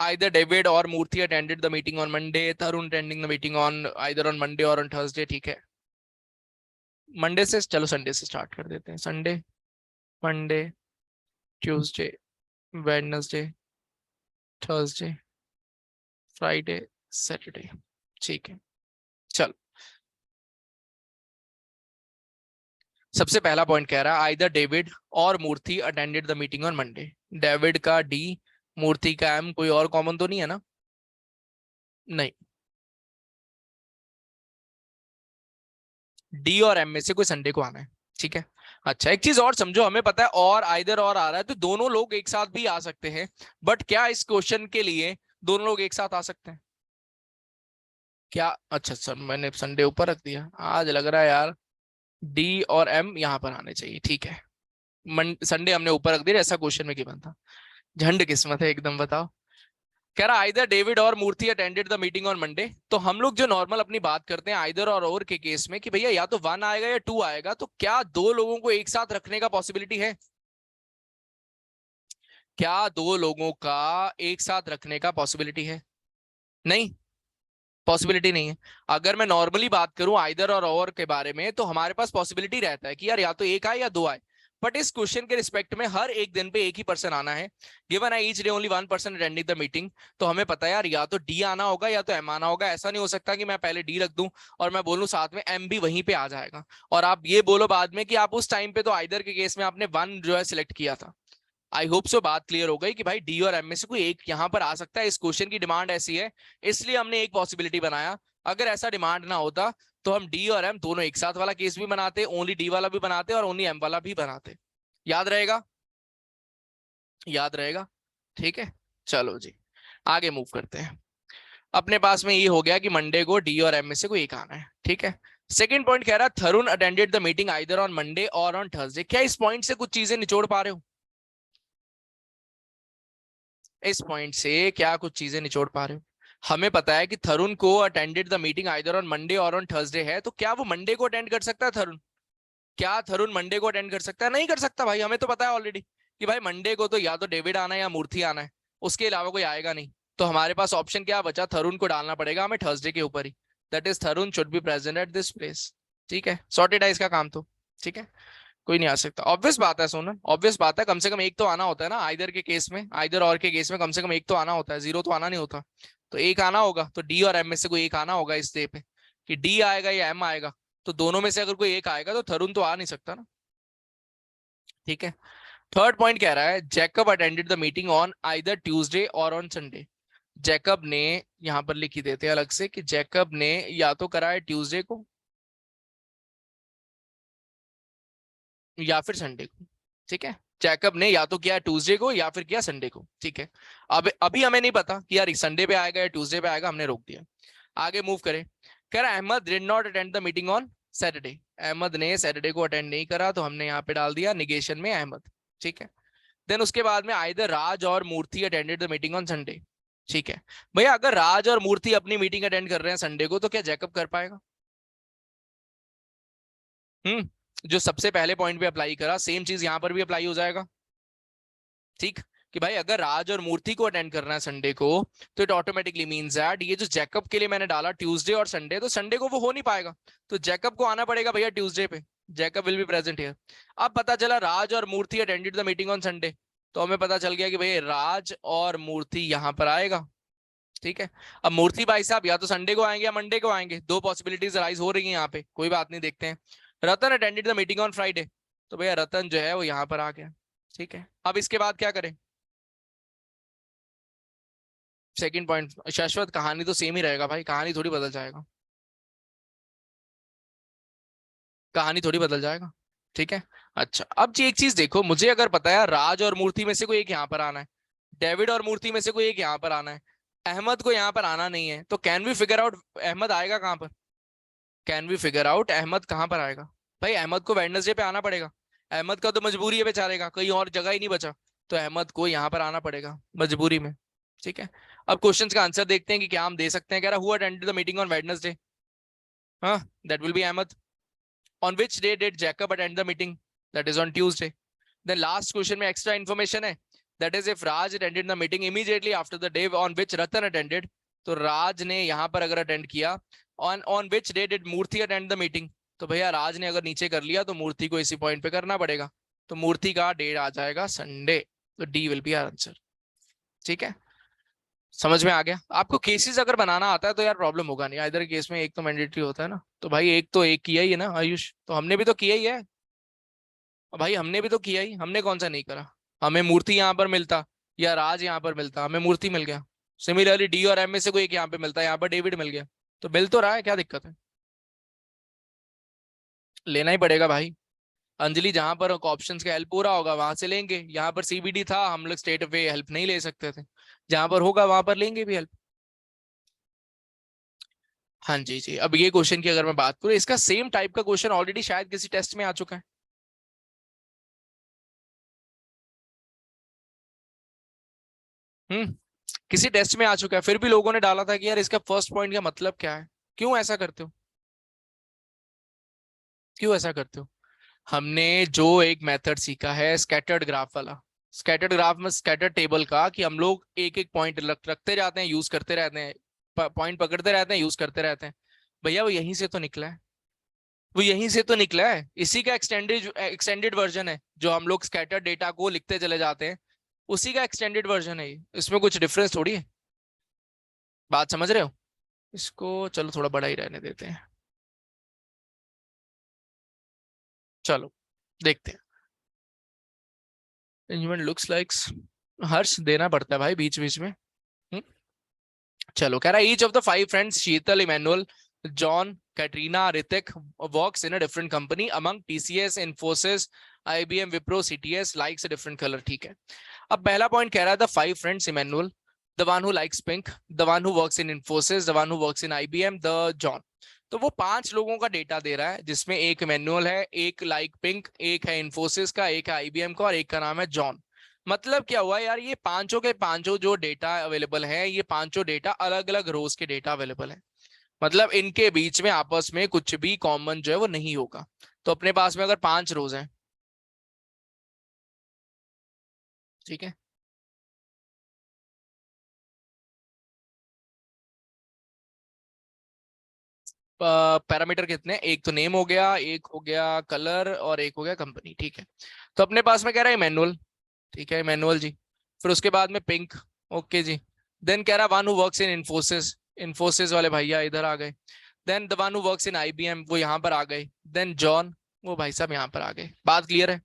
Either David or Murthy attended the meeting on Monday. Tarun attending the meeting on either on Monday or on Thursday. ठीक है। मंडे से चलो, संडे से स्टार्ट कर देते हैं। Sunday, Monday, Tuesday, Wednesday, Thursday, Friday, Saturday, ठीक है। चल, सबसे पहला पॉइंट कह रहा है आइदर डेविड और Murthy attended the meeting on Monday. David का डी, मूर्ति का एम, कोई और कॉमन तो नहीं है ना? नहीं, डी और एम में से कोई संडे को आना है, ठीक है। अच्छा, एक चीज और समझो, हमें पता है और आइदर और आ रहा है तो दोनों लोग एक साथ भी आ सकते हैं, बट क्या इस क्वेश्चन के लिए दोनों लोग एक साथ आ सकते हैं क्या? अच्छा सर, मैंने संडे ऊपर रख दिया, आज लग रहा है यार डी और एम यहां पर आने चाहिए, ठीक है। संडे हमने ऊपर रख दिया, ऐसा क्वेश्चन में क्यों बनता? झंड किस्मत है एकदम, बताओ। कह रहा आइदर डेविड और Murthy attended the meeting on Monday. तो हम लोग जो नॉर्मल अपनी बात करते हैं आइदर और के केस में कि भैया या तो वन आएगा या टू आएगा, तो क्या दो लोगों को एक साथ रखने का पॉसिबिलिटी है? क्या दो लोगों का एक साथ रखने का पॉसिबिलिटी है? नहीं, पॉसिबिलिटी नहीं है। अगर मैं नॉर्मली बात करूं आइदर और के बारे में, तो हमारे पास पॉसिबिलिटी रहता है कि यार या तो एक आए या दो आए। बट इस क्वेश्चन के रिस्पेक्ट में हर एक दिन पे एक ही पर्सन आना है। Given I each day only one person attending the meeting. तो हमें पता है यार या तो डी आना होगा या तो एम आना होगा। ऐसा नहीं हो सकता कि मैं पहले डी रख दूं और मैं बोलूं साथ में एम भी वहीं पे आ जाएगा, और आप ये बोलो बाद में कि आप उस टाइम पे तो आइदर के केस में आपने वन जो है सिलेक्ट किया था। आई होप सो बात क्लियर हो गई कि भाई डी और एम में से कोई एक यहां पर आ सकता है। इस क्वेश्चन की डिमांड ऐसी है, इसलिए हमने एक पॉसिबिलिटी बनाया। अगर ऐसा डिमांड ना होता तो हम डी और एम दोनों एक साथ वाला केस भी बनाते, ओनली डी वाला भी बनाते और ओनली एम वाला भी बनाते। याद रहेगा? याद रहेगा, ठीक है। चलो जी, आगे मूव करते हैं। अपने पास में ये हो गया कि मंडे को डी और एम में से कोई एक आना है, ठीक है। सेकंड पॉइंट कह रहा Tharun attended the meeting either on Monday और ऑन थर्सडे। क्या इस पॉइंट से कुछ चीजें निचोड़ पा रहे हो? इस पॉइंट से क्या कुछ चीजें निचोड़ पा रहे हो? हमें पता है कि थरुण को attended the meeting either on Monday और ऑन थर्सडे है, तो क्या वो मंडे को अटेंड कर सकता है थरुण? क्या थरुण मंडे को अटेंड कर सकता है? नहीं कर सकता भाई, हमें तो पता है ऑलरेडी कि भाई मंडे को तो या तो डेविड आना है या मूर्ति आना है, उसके अलावा कोई आएगा नहीं। तो हमारे पास ऑप्शन क्या बचा? थरुण को डालना पड़ेगा हमें थर्सडे के ऊपर ही। That is Tharun should be present at this place, ठीक है। सॉर्टेड है इसका काम तो, ठीक है। कोई नहीं आ सकता, ऑब्वियस बात है सोनल, ऑब्वियस बात है। कम से कम एक तो आना होता है ना, आइदर के केस में, आइदर और के केस में कम से कम एक तो आना होता है, जीरो तो आना नहीं होता। तो एक आना होगा, तो डी और एम में से कोई एक आना होगा इस डे पे, कि डी आएगा या एम आएगा। तो दोनों में से अगर कोई एक आएगा तो थरुण तो आ नहीं सकता ना, ठीक है। थर्ड पॉइंट कह रहा है Jacob attended the meeting on either Tuesday और ऑन संडे। जैकब ने, यहां पर लिख ही देते हैं अलग से कि जैकब ने या तो करा है ट्यूसडे को या फिर संडे को, ठीक है। जैकब ने या तो किया ट्यूसडे को या फिर किया संडे को, ठीक है। अब अभी हमें नहीं पता कि यार संडे पे आएगा या ट्यूसडे पे आएगा, हमने रोक दिया। आगे मूव करें। कह रहा Ahmed did not attend the meeting on Saturday. Ahmed ने सैटरडे को अटेंड नहीं करा, तो हमने यहाँ पे डाल दिया निगेशन में अहमद, ठीक है। देन उसके बाद में आइदर राज और Murthy attended the meeting on Sunday, ठीक है। भैया अगर राज और मूर्ति अपनी मीटिंग अटेंड कर रहे हैं संडे को, तो क्या जैकब कर पाएगा? जो सबसे पहले पॉइंट पे अप्लाई करा सेम चीज यहां पर भी अप्लाई हो जाएगा, ठीक। कि भाई अगर राज और मूर्ति को अटेंड करना है संडे को, तो इट ऑटोमेटिकली मींस दैट ये जो जैकब के लिए मैंने डाला ट्यूसडे और संडे, तो संडे को वो हो नहीं पाएगा। तो जैकब को आना पड़ेगा भैया ट्यूसडे पे। Jacob will be present here. अब पता चला राज और Murthy attended the meeting on Sunday, तो हमें पता चल गया कि भाई राज और मूर्ति यहां पर आएगा, ठीक है। अब मूर्ति भाई साहब या तो संडे को आएंगे या मंडे को आएंगे, दो पॉसिबिलिटीज राइज हो रही है यहाँ पे, कोई बात नहीं, देखते हैं। Ratan attended the meeting on Friday, तो भैया रतन जो है वो यहाँ पर आ गया, ठीक है। अब इसके बाद क्या करें? सेकंड पॉइंट शाश्वत, कहानी तो सेम ही रहेगा भाई, कहानी थोड़ी बदल जाएगा, कहानी थोड़ी बदल जाएगा, ठीक है। अच्छा अब जी एक चीज देखो, मुझे अगर पता है राज और मूर्ति में से कोई एक यहाँ पर आना है, डेविड और मूर्ति में से कोई एक यहाँ पर आना है, अहमद को यहाँ पर आना नहीं है, तो can we figure out Ahmed आएगा कहाँ पर? Can we figure out Ahmed कहाँ पर आएगा? भाई अहमद को वेडनेसडे पे आना पड़ेगा, अहमद का तो मजबूरी है बेचारे का, कहीं और जगह ही नहीं बचा, तो अहमद को यहाँ पर आना पड़ेगा मजबूरी में। ठीक है, अब क्वेश्चन का आंसर देखते हैं कि क्या हम दे सकते हैं। कह रहा who attended the meeting on Wednesday, हाँ that will be Ahmed. On which day did Jacob attend the meeting, that is on Tuesday. Then last question में एक्स्ट्रा इन्फॉर्मेशन है, that is if Raj attended the meeting immediately after the day on which Ratan attended, तो राज ने यहाँ पर अगर attend किया, on which day did Murthy attend the meeting, तो भैया राज ने अगर नीचे कर लिया तो मूर्ति को इसी पॉइंट पे करना पड़ेगा, तो मूर्ति का डेट आ जाएगा संडे, तो D will be our answer. ठीक है, समझ में आ गया? आपको केसेस अगर बनाना आता है तो यार प्रॉब्लम होगा नहीं, इधर केस में एक तो मैंडेटरी होता है ना, तो भाई एक तो एक किया ही है ना आयुष, तो हमने भी तो किया ही है भाई, हमने भी तो किया ही, हमने कौन सा नहीं करा। हमें मूर्ति यहाँ पर मिलता या राज यहाँ पर मिलता, हमें मूर्ति मिल गया। सिमिलरली डी और एम में से कोई एक यहाँ पे मिलता है, यहाँ पर डेविड मिल गया, तो मिल तो रहा है, क्या दिक्कत है? लेना ही पड़ेगा भाई। अंजलि जहां पर ऑप्शन का हेल्प हो रहा होगा वहां से लेंगे, यहाँ पर सीबीडी था, हम लोग स्टेट पे हेल्प नहीं ले सकते थे, जहां पर होगा वहां पर लेंगे भी हेल्प। हाँ जी जी, अब ये क्वेश्चन की अगर मैं बात करूँ, इसका सेम टाइप का क्वेश्चन ऑलरेडी शायद किसी टेस्ट में आ चुका है। हम्म, किसी टेस्ट में आ चुका है, फिर भी लोगों ने डाला था कि यार इसका फर्स्ट पॉइंट का मतलब क्या है, क्यों ऐसा करते हो, क्यों ऐसा करते हो? हमने जो एक मेथड सीखा है स्कैटर्ड ग्राफ वाला, स्कैटर्ड ग्राफ में स्कैटर्ड टेबल का, कि हम लोग एक एक पॉइंट रखते जाते हैं, यूज करते रहते हैं, पॉइंट पकड़ते रहते हैं, यूज करते रहते हैं। भैया वो यहीं से तो निकला है, वो यहीं से तो निकला है, इसी का एक्सटेंडेड एक्सटेंडेड वर्जन है, जो हम लोग स्कैटर्ड डेटा को लिखते चले जाते हैं, उसी का एक्सटेंडेड वर्जन है ये, इसमें कुछ डिफरेंस थोड़ी है। बात समझ रहे हो? इसको चलो थोड़ा बड़ा ही रहने देते हैं, चलो देखते हैं। अरेंजमेंट लुक्स लाइक्स, हर्ष देना पड़ता है भाई बीच बीच में। चलो कह रहा है each of the five friends Sheetal, Emmanuel, John, Katrina, Hrithik works in a different company among TCS, Infosys, IBM, Wipro, CTS, likes a different colour. ठीक है, अब पहला पॉइंट कह रहा है the five friends Emmanuel, the one who likes pink, the one who works in Infosys, the one who works in IBM, the John. तो वो पांच लोगों का डेटा दे रहा है, जिसमें एक इमैनुअल है, एक लाइक पिंक, एक है इन्फोसिस का, एक है आईबीएम का, और एक का नाम है जॉन। मतलब क्या हुआ यार, ये पांचों के पांचों जो डेटा अवेलेबल है, ये पांचों डेटा अलग अलग रोज के डेटा अवेलेबल है, मतलब इनके बीच में आपस में कुछ भी कॉमन जो है वो नहीं होगा। तो अपने पास में अगर पांच रोज हैं, ठीक है, पैरामीटर कितने, एक तो नेम हो गया, एक हो गया कलर, और एक हो गया कंपनी। ठीक है, तो अपने पास में कह रहा है मैनुअल, ठीक है मैनुअल जी, फिर उसके बाद में पिंक, ओके जी, देन कह रहा one who works in Infosys, Infosys वाले भैया इधर आ गए, then the one who works in IBM, वो यहाँ पर आ गए, देन जॉन, वो भाई साहब यहाँ पर आ गए। बात क्लियर है?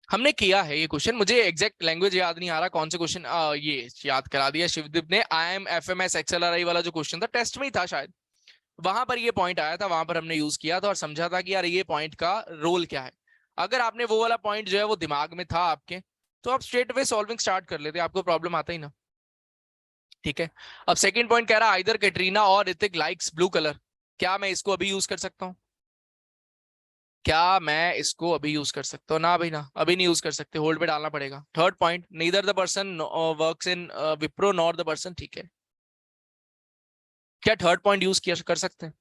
हमने किया है ये क्वेश्चन, मुझे एग्जैक्ट लैंग्वेज याद नहीं आ रहा कौन से क्वेश्चन, ये याद करा दिया शिवदीप ने, I M F M S XLRI वाला जो क्वेश्चन था टेस्ट में ही था शायद, वहां पर ये पॉइंट आया था, वहां पर हमने यूज किया था और समझा था कि यार ये पॉइंट का रोल क्या है। अगर आपने वो वाला पॉइंट जो है वो दिमाग में था आपके, तो आप स्ट्रेट अवे सॉल्विंग स्टार्ट कर लेते, आपको प्रॉब्लम आता ही ना। ठीक है, अब सेकंड पॉइंट कह रहा है आइदर कैटरीना और ऋतिक लाइक्स ब्लू कलर, क्या मैं इसको अभी यूज कर सकता हूँ? क्या मैं इसको अभी यूज कर सकता हूँ? ना भाई ना, अभी नहीं यूज कर सकते, होल्ड पे डालना पड़ेगा। Third point, neither the person works in Wipro nor the person, ठीक है, क्या थर्ड पॉइंट यूज किया कर सकते हैं?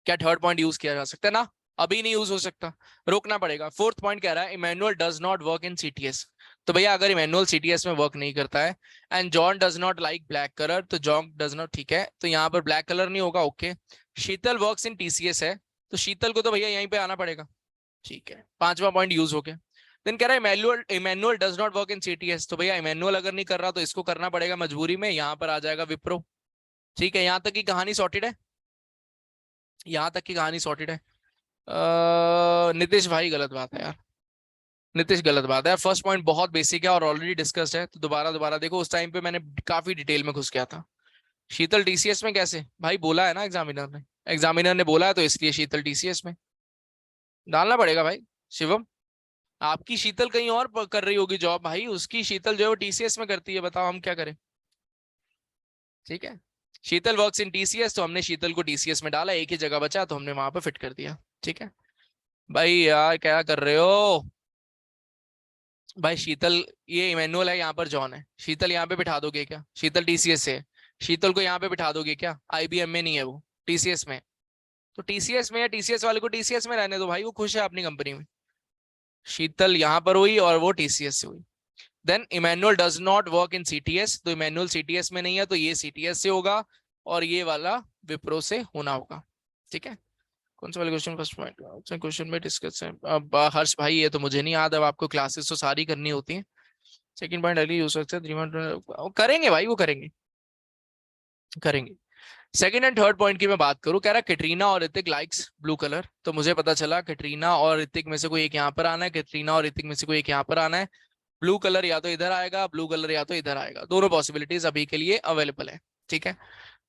क्या थर्ड पॉइंट यूज किया जा सकता है? ना, अभी नहीं यूज हो सकता, रोकना पड़ेगा। फोर्थ पॉइंट कह रहा है Emmanuel does not work in CTS, तो भैया अगर इमैनुअल सीटीएस में वर्क नहीं करता है, and John does not like black colour, तो जॉन डज नॉट, ठीक है, तो यहाँ पर ब्लैक कलर नहीं होगा, okay. Sheetal works in TCS है, तो शीतल को तो भैया यहीं पे आना पड़ेगा, ठीक है, पांचवा पॉइंट यूज हो गया। देन कह रहा है Emmanuel Emmanuel does not work in CTS, तो भैया इमैनुअल अगर नहीं कर रहा तो इसको करना पड़ेगा मजबूरी में, यहाँ पर आ जाएगा विप्रो। ठीक है, यहाँ तक की कहानी सॉर्टेड है, यहाँ तक की कहानी सॉर्टेड है। नीतीश भाई गलत बात है यार, नीतीश गलत बात है, फर्स्ट पॉइंट बहुत बेसिक है और ऑलरेडी डिस्कस्ड है, तो दोबारा दोबारा देखो, उस टाइम पे मैंने काफी डिटेल में घुस गया था। शीतल टीसीएस में कैसे भाई, बोला है ना एग्जामिनर ने, एग्जामिनर ने बोला है तो इसलिए शीतल टीसीएस में डालना पड़ेगा भाई। शिवम, आपकी शीतल कहीं और कर रही होगी जॉब भाई, उसकी शीतल जो है वो टीसीएस में करती है, बताओ हम क्या करें। ठीक है, शीतल वर्क्स इन टीसीएस, तो हमने शीतल को टीसीएस में डाला, एक ही जगह बचा तो हमने वहां पे फिट कर दिया। ठीक है भाई, यार क्या कर रहे हो भाई। शीतल, ये इमैनुअल है, यहाँ पर जॉन है, शीतल यहाँ पे बिठा दोगे क्या, शीतल टीसीएस से है। शीतल को यहाँ पे बिठा दोगे क्या, आईबीएम में नहीं है वो, टीसीएस में है। तो टीसीएस में या टीसीएस वाले को टीसीएस में रहने दो भाई, वो खुश है अपनी कंपनी में। शीतल यहाँ पर हुई और वो टीसीएस से हुई। Then Emmanuel does not work in CTS, तो इमैनुअल सीटीएस में नहीं है, तो ये सीटीएस से होगा और ये वाला विप्रो से होना होगा। ठीक है, कौन सा वाला क्वेश्चन फर्स्ट पॉइंट क्वेश्चन में डिस्कस है। अब हर्ष भाई ये तो मुझे नहीं याद, अब आपको क्लासेस तो सारी करनी होती हैं। सेकंड पॉइंट अली यूज सकते हैं, करेंगे भाई, वो करेंगे करेंगे। सेकंड एंड थर्ड पॉइंट की मैं बात करूं, कह रहा कैटरीना और ऋतिक लाइक्स ब्लू कलर, तो मुझे पता चला कैटरीना और ऋतिक में से कोई एक यहाँ पर आना है, कैटरीना और ऋतिक में से कोई एक यहाँ पर आना है। ब्लू कलर या तो इधर आएगा, ब्लू कलर या तो इधर आएगा, दोनों पॉसिबिलिटीज अभी के लिए अवेलेबल है। ठीक है,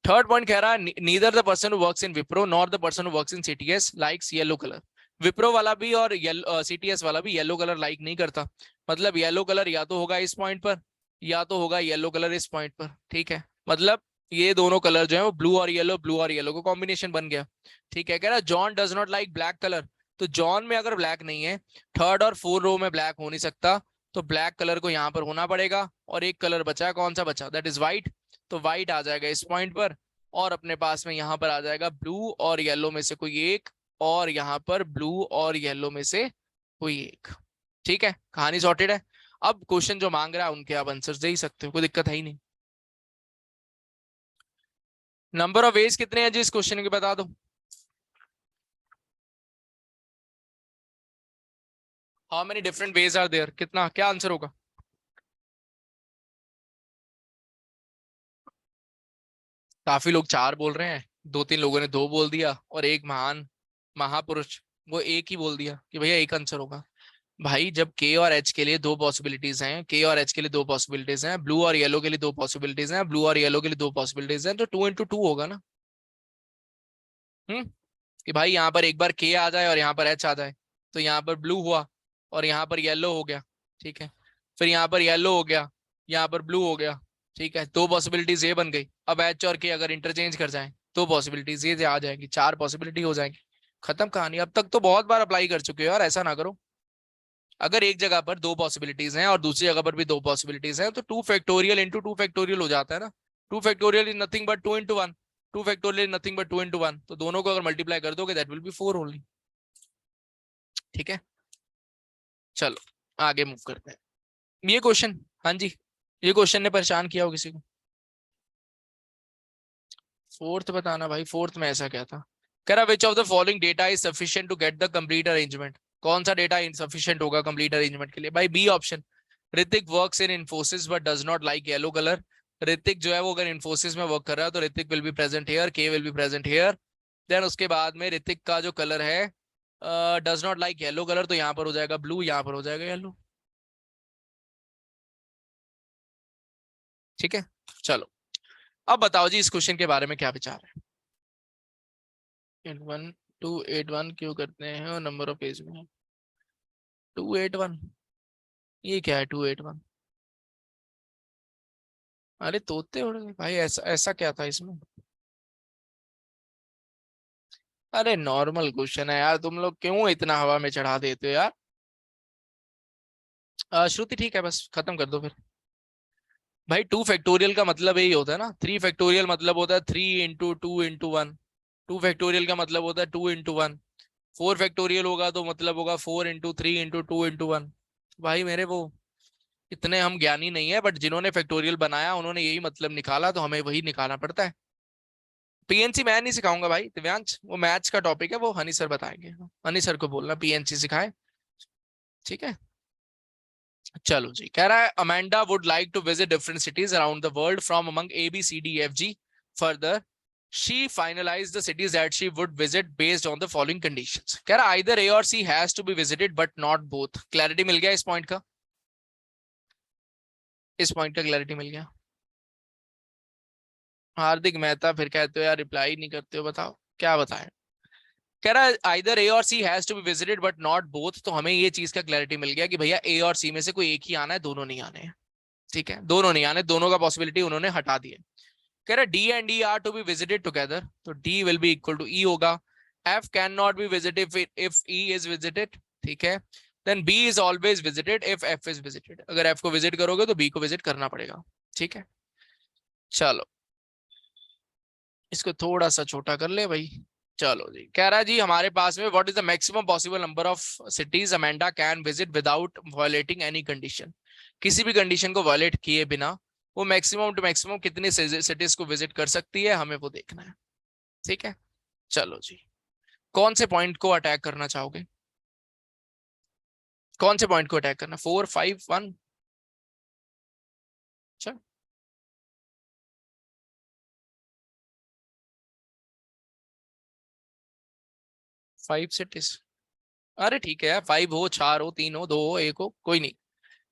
थर्ड पॉइंट कह रहा है neither the person who works in Wipro nor the person who works in CTS likes yellow colour. Wipro वाला भी और सीटीएस वाला भी येलो कलर लाइक नहीं करता, मतलब येलो कलर या तो होगा इस पॉइंट पर या तो होगा येलो कलर इस पॉइंट पर। ठीक है, मतलब ये दोनों कलर जो है वो ब्लू और येलो का कॉम्बिनेशन बन गया। ठीक है, कह रहा John does not like black colour, तो जॉन में अगर ब्लैक नहीं है, थर्ड और फोर्थ रो में ब्लैक हो नहीं सकता, तो ब्लैक कलर को यहाँ पर होना पड़ेगा, और एक कलर बचा, कौन सा बचा, दैट इज व्हाइट, तो व्हाइट आ जाएगा इस पॉइंट पर, और अपने पास में यहाँ पर आ जाएगा ब्लू और येलो में से कोई एक, और यहाँ पर ब्लू और येलो में से कोई एक। ठीक है, कहानी सॉर्टेड है। अब क्वेश्चन जो मांग रहा है उनके आप आंसर दे ही सकते हो, कोई दिक्कत है ही नहीं। नंबर ऑफ वेज कितने हैं जी इस क्वेश्चन के, बता दो। How many different ways are there, कितना, क्या आंसर होगा। काफी लोग चार बोल रहे हैं, दो तीन लोगों ने दो बोल दिया, और एक महान महापुरुष वो एक ही बोल दिया कि भैया एक आंसर होगा। भाई जब के और एच के लिए दो पॉसिबिलिटीज हैं, के और एच के लिए दो पॉसिबिलिटीज हैं, ब्लू और येलो के लिए दो पॉसिबिलिटीज हैं, ब्लू और येलो के लिए दो पॉसिबिलिटीज हैं, तो 2 into 2 होगा ना। हम्म, कि भाई यहाँ पर एक बार के आ जाए और यहाँ पर एच आ जाए, तो यहाँ पर ब्लू हुआ और यहाँ पर येलो हो गया। ठीक है, फिर यहाँ पर येलो हो गया, यहाँ पर ब्लू हो गया। ठीक है, दो पॉसिबिलिटीज ये बन गई। अब एच और के अगर इंटरचेंज कर जाएं, दो पॉसिबिलिटीज ये आ जाएंगी, चार पॉसिबिलिटी हो जाएंगी। खत्म कहानी, अब तक तो बहुत बार अप्लाई कर चुके हो यार, ऐसा ना करो। अगर एक जगह पर दो पॉसिबिलिटीज हैं और दूसरी जगह पर भी दो पॉसिबिलिटीज हैं, तो 2 फैक्टोरियल हो जाता है ना। 2 factorial is nothing but 2 into 1, 2 factorial is nothing but 2 into 1, तो दोनों को अगर मल्टीप्लाई कर दोगे दैट विल बी 4 ओनली। ठीक है, चलो आगे मूव करते हैं। ये क्वेश्चन, हाँ जी, ये क्वेश्चन ने परेशान किया हो किसी को। फोर्थ बताना भाई, फोर्थ में ऐसा क्या था। कह रहा which of the following data is sufficient to get the complete arrangement, कौन सा डेटा इनसफिशिएंट होगा कंप्लीट अरेंजमेंट के लिए। भाई B option, Hrithik works in Infosys but does not like yellow colour. Hrithik जो है वो अगर इन्फोसिस में वर्क कर रहा है तो Hrithik will be present here, K will be present here. Then उसके बाद में ऋतिक का जो कलर है does not like yellow colour, तो यहाँ पर हो जाएगा ब्लू, यहाँ पर हो जाएगा येलो। ठीक है, चलो अब बताओ जी इस क्वेश्चन के बारे में क्या विचार है। 1281 क्यों करते हैं और नंबर ऑफ पेज में 281, ये क्या है 281। अरे तोते उड़ गए भाई, ऐसा ऐसा क्या था इसमें। अरे नॉर्मल क्वेश्चन है यार, तुम लोग क्यों इतना हवा में चढ़ा देते हो यार। श्रुति ठीक है, बस खत्म कर दो फिर। भाई 2 फैक्टोरियल का मतलब यही होता है ना, 3 फैक्टोरियल मतलब होता है 3 into 2 into 1, 2 फैक्टोरियल का मतलब होता है 2 into 1, 4 फैक्टोरियल होगा तो मतलब होगा 4 into 3 into 2 into 1। भाई मेरे वो इतने हम ज्ञानी नहीं है, बट जिन्होंने फैक्टोरियल बनाया उन्होंने यही मतलब निकाला, तो हमें वही निकालना पड़ता है। पीएनसी मैं नहीं सिखाऊंगा भाई दिव्यांश, वो मैथ्स का टॉपिक है, वो हनी सर बताएंगे, हनी सर को बोलना पीएनसी सिखाए। ठीक है, चलो जी, कह रहा है Amanda would like to visit different cities around the world from among A B C D F G. Further she finalized the cities that she would visit based on the following conditions। कह रहा either A और C has to be visited but not both। Clarity मिल गया इस point का, इस point का clarity मिल गया। हार्दिक मेहता फिर कहते हो यार रिप्लाई नहीं करते हो, बताओ क्या बताएं। कह रहा है आइदर ए और C has to be visited but not both, तो हमें ये चीज का क्लैरिटी मिल गया कि भैया ए और सी में से कोई एक ही आना है, दोनों नहीं आने हैं। ठीक है, दोनों नहीं आने, दोनों का पॉसिबिलिटी उन्होंने हटा दी है। कह रहा है D and E are to be visited together, तो D will be equal to E होगा। F can not be visited if E is visited, ठीक है। Then B is always visited if F is visited, अगर F को visit करोगे तो B को visit करना पड़ेगा। ठीक है, चलो इसको थोड़ा सा छोटा कर ले भाई। चलो जी, कह रहा है जी हमारे पास में what is the maximum possible number of cities Amanda can visit without violating any condition, किसी भी कंडीशन को वायलेट किए बिना वो मैक्सिमम टू मैक्सिमम कितनी सिटीज को विजिट कर सकती है, हमें वो देखना है। ठीक है, चलो जी, कौन से पॉइंट को अटैक करना चाहोगे, कौन से पॉइंट को अटैक करना, 4 5 1? अच्छा, 5 सिटीज, अरे ठीक है, 5 हो, 4 हो, 3 हो, 2 हो, 1 हो, कोई नहीं।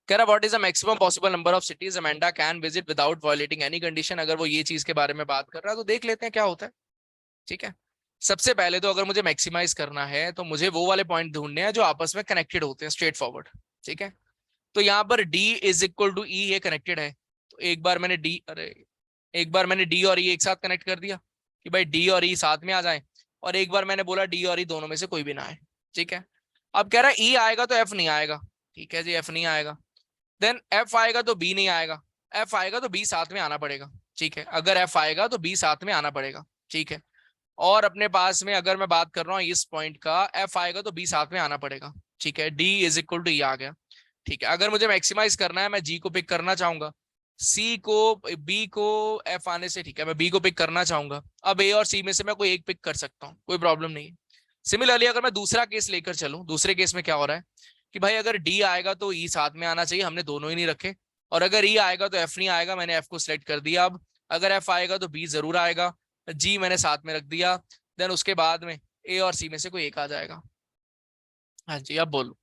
कह रहा what is the maximum possible number of cities Amanda can visit without violating any condition, अगर वो ये चीज के बारे में बात कर रहा है तो देख लेते हैं क्या होता है। ठीक है, सबसे पहले तो अगर मुझे मैक्सिमाइज करना है तो मुझे वो वाले पॉइंट ढूंढने हैं जो आपस में कनेक्टेड होते हैं, स्ट्रेट फॉरवर्ड। ठीक है, तो यहाँ पर D इज इक्वल टू ई, ये कनेक्टेड है, तो एक बार मैंने डी, अरे एक बार मैंने डी और ई एक साथ कनेक्ट कर दिया कि भाई डी और ई साथ में आ जाए, और एक बार मैंने बोला डी और ई दोनों में से कोई भी ना आए। ठीक है, अब कह रहा है ई आएगा तो एफ नहीं आएगा, ठीक है जी, एफ नहीं आएगा। देन एफ आएगा तो बी नहीं आएगा, एफ आएगा तो बी साथ में आना पड़ेगा। ठीक है, अगर एफ आएगा तो बी साथ में आना पड़ेगा। ठीक है, और अपने पास में अगर मैं बात कर रहा हूँ इस पॉइंट का, एफ आएगा तो बी साथ में आना पड़ेगा। ठीक है, डी इज इक्वल टू ई आ गया। ठीक है, अगर मुझे मैक्सिमाइज करना है मैं जी को पिक करना चाहूंगा, सी को, बी को एफ आने से, ठीक है मैं बी को पिक करना चाहूंगा। अब ए और सी में से मैं कोई एक पिक कर सकता हूँ, कोई प्रॉब्लम नहीं है। सिमिलरली अगर मैं दूसरा केस लेकर चलूं, दूसरे केस में क्या हो रहा है कि भाई अगर डी आएगा तो ई साथ में आना चाहिए, हमने दोनों ही नहीं रखे, और अगर ई आएगा तो एफ नहीं आएगा, मैंने एफ को सिलेक्ट कर दिया। अब अगर एफ आएगा तो बी जरूर आएगा, जी मैंने साथ में रख दिया। देन उसके बाद में ए और सी में से कोई एक आ जाएगा। हाँ जी, अब बोलो,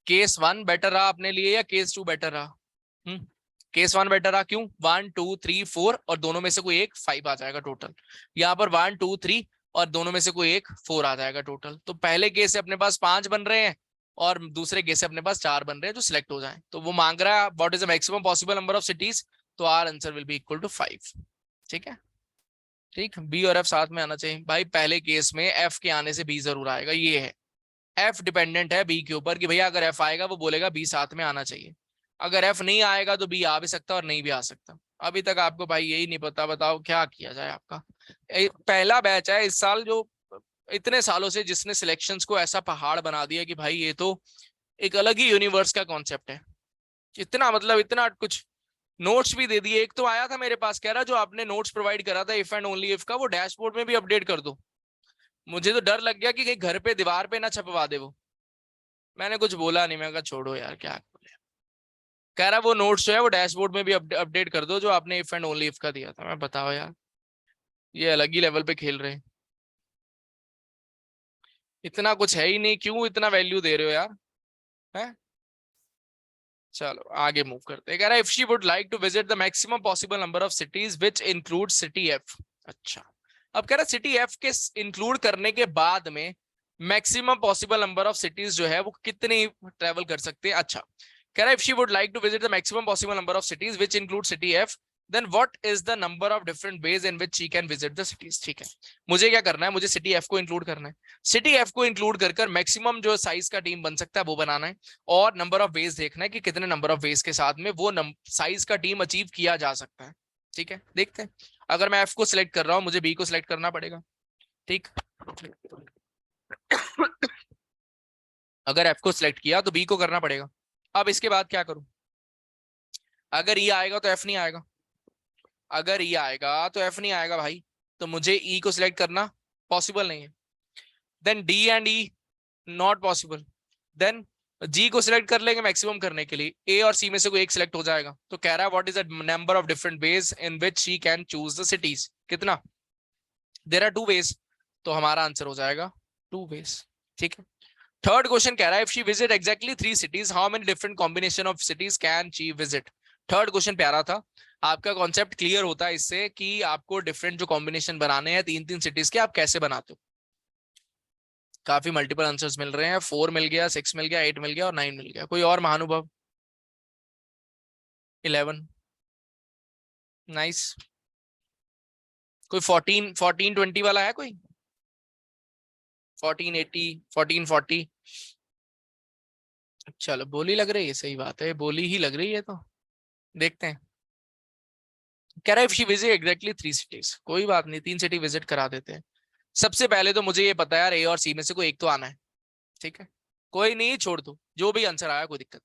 केस 1 बेटर रहा अपने लिए या केस 2 बेटर रहा? केस 1 बेटर रहा, क्यों? 1 2 3 4 और दोनों में से कोई एक 5 आ जाएगा टोटल। यहाँ पर 1 2 3 और दोनों में से कोई एक 4 आ जाएगा टोटल। तो पहले केस से अपने पास 5 बन रहे हैं और दूसरे केस से अपने पास 4 बन रहे हैं जो सिलेक्ट हो जाए। तो वो मांग रहा है what is the maximum possible number of cities, तो our answer will be equal to 5। ठीक है, ठीक, बी और एफ साथ में आना चाहिए भाई। पहले केस में एफ के आने से बी जरूर आएगा, ये है, एफ डिपेंडेंट है बी के ऊपर कि भैया अगर एफ आएगा वो बोलेगा बी साथ में आना चाहिए। अगर एफ नहीं आएगा तो बी आ भी सकता और नहीं भी आ सकता। अभी तक आपको भाई यही नहीं पता, बताओ क्या किया जाए आपका। पहला बैच है इस साल जो इतने सालों से जिसने सिलेक्शंस को ऐसा पहाड़ बना दिया कि भाई ये तो एक अलग ही यूनिवर्स का कॉन्सेप्ट है। इतना मतलब इतना कुछ, नोट्स भी दे दिए। एक तो आया था मेरे पास कह रहा जो आपने नोट्स प्रोवाइड करा था इफ एंड ओनली इफ का, वो डैशबोर्ड में भी अपडेट कर दो। मुझे तो डर लग गया कि कहीं घर पे दीवार पे ना छपवा दे वो। मैंने कुछ बोला नहीं, मैं कहा छोड़ो यार क्या बोले। कह रहा वो नोट्स जो है वो डैशबोर्ड में भी अपडेट कर दो जो आपने इफ एंड ओनली इफ का दिया था। मैं बताओ यार, ये अलग ही लेवल पे खेल रहे हैं। इतना कुछ है ही नहीं, क्यों इतना वैल्यू दे रहे हो यार, है? चलो आगे मूव करते हैं। कह रहा है if she would like to visit the maximum possible number of cities which include city F. अच्छा, अब कह रहा है सिटी एफ के इंक्लूड करने के बाद में maximum possible number of cities जो है वो कितनी ट्रेवल कर सकते हैं। अच्छा, कह रहा है if she would like to visit the maximum possible number of cities which include city F then what is the number of different ways in which she can visit the cities. ठीक है, मुझे क्या करना है, मुझे city F को include करना है। सिटी एफ को इंक्लूड कर मैक्सिमम जो साइज का टीम बन सकता है वो बनाना है, और नंबर ऑफ वेज देखना है कि कितने नंबर ऑफ वेज के साथ में वो साइज का टीम अचीव किया जा सकता है। ठीक है, देखते हैं। अगर मैं एफ को सिलेक्ट कर रहा हूं मुझे बी को सिलेक्ट करना पड़ेगा। ठीक, अगर एफ को सिलेक्ट किया तो बी को करना पड़ेगा। अब इसके बाद क्या करूं? अगर ई आएगा तो एफ नहीं आएगा, अगर ई आएगा तो एफ नहीं आएगा भाई, तो मुझे ई को सिलेक्ट करना पॉसिबल नहीं है। Then D and E not possible. Then G को सिलेक्ट कर लेंगे मैक्सिमम करने के लिए, ए और सी में से कोई एक सिलेक्ट हो जाएगा। तो कह रहा है what is the number of different ways in which she can choose the cities, कितना? देयर आर 2 वेज, तो हमारा आंसर हो जाएगा 2 वेज। ठीक है, थर्ड क्वेश्चन कह रहा है if she visit exactly 3 cities how many different combination of cities can she visit. Third question प्यारा था, आपका कॉन्सेप्ट क्लियर होता है इससे कि आपको डिफरेंट जो कॉम्बिनेशन बनाने हैं 3 3 सिटीज के, आप कैसे बनाते हो। काफी मल्टीपल आंसर्स मिल रहे हैं, 4 मिल गया, 6 मिल गया, 8 मिल गया और 9 मिल गया। कोई और महानुभव? 11। नाइस। कोई 14 20 वाला है कोई? 1480, 1440? चलो बोली लग रही है, सही बात है, बोली ही लग रही है, तो देखते हैं। कह रहा है if she visit exactly 3 cities, कोई बात नहीं, 3 सिटी विजिट करा देते हैं। सबसे पहले तो मुझे ये पता है यार, ए और सी में से कोई एक तो आना है, ठीक है? कोई नहीं, छोड़ दो, जो भी आंसर आया कोई दिक्कत,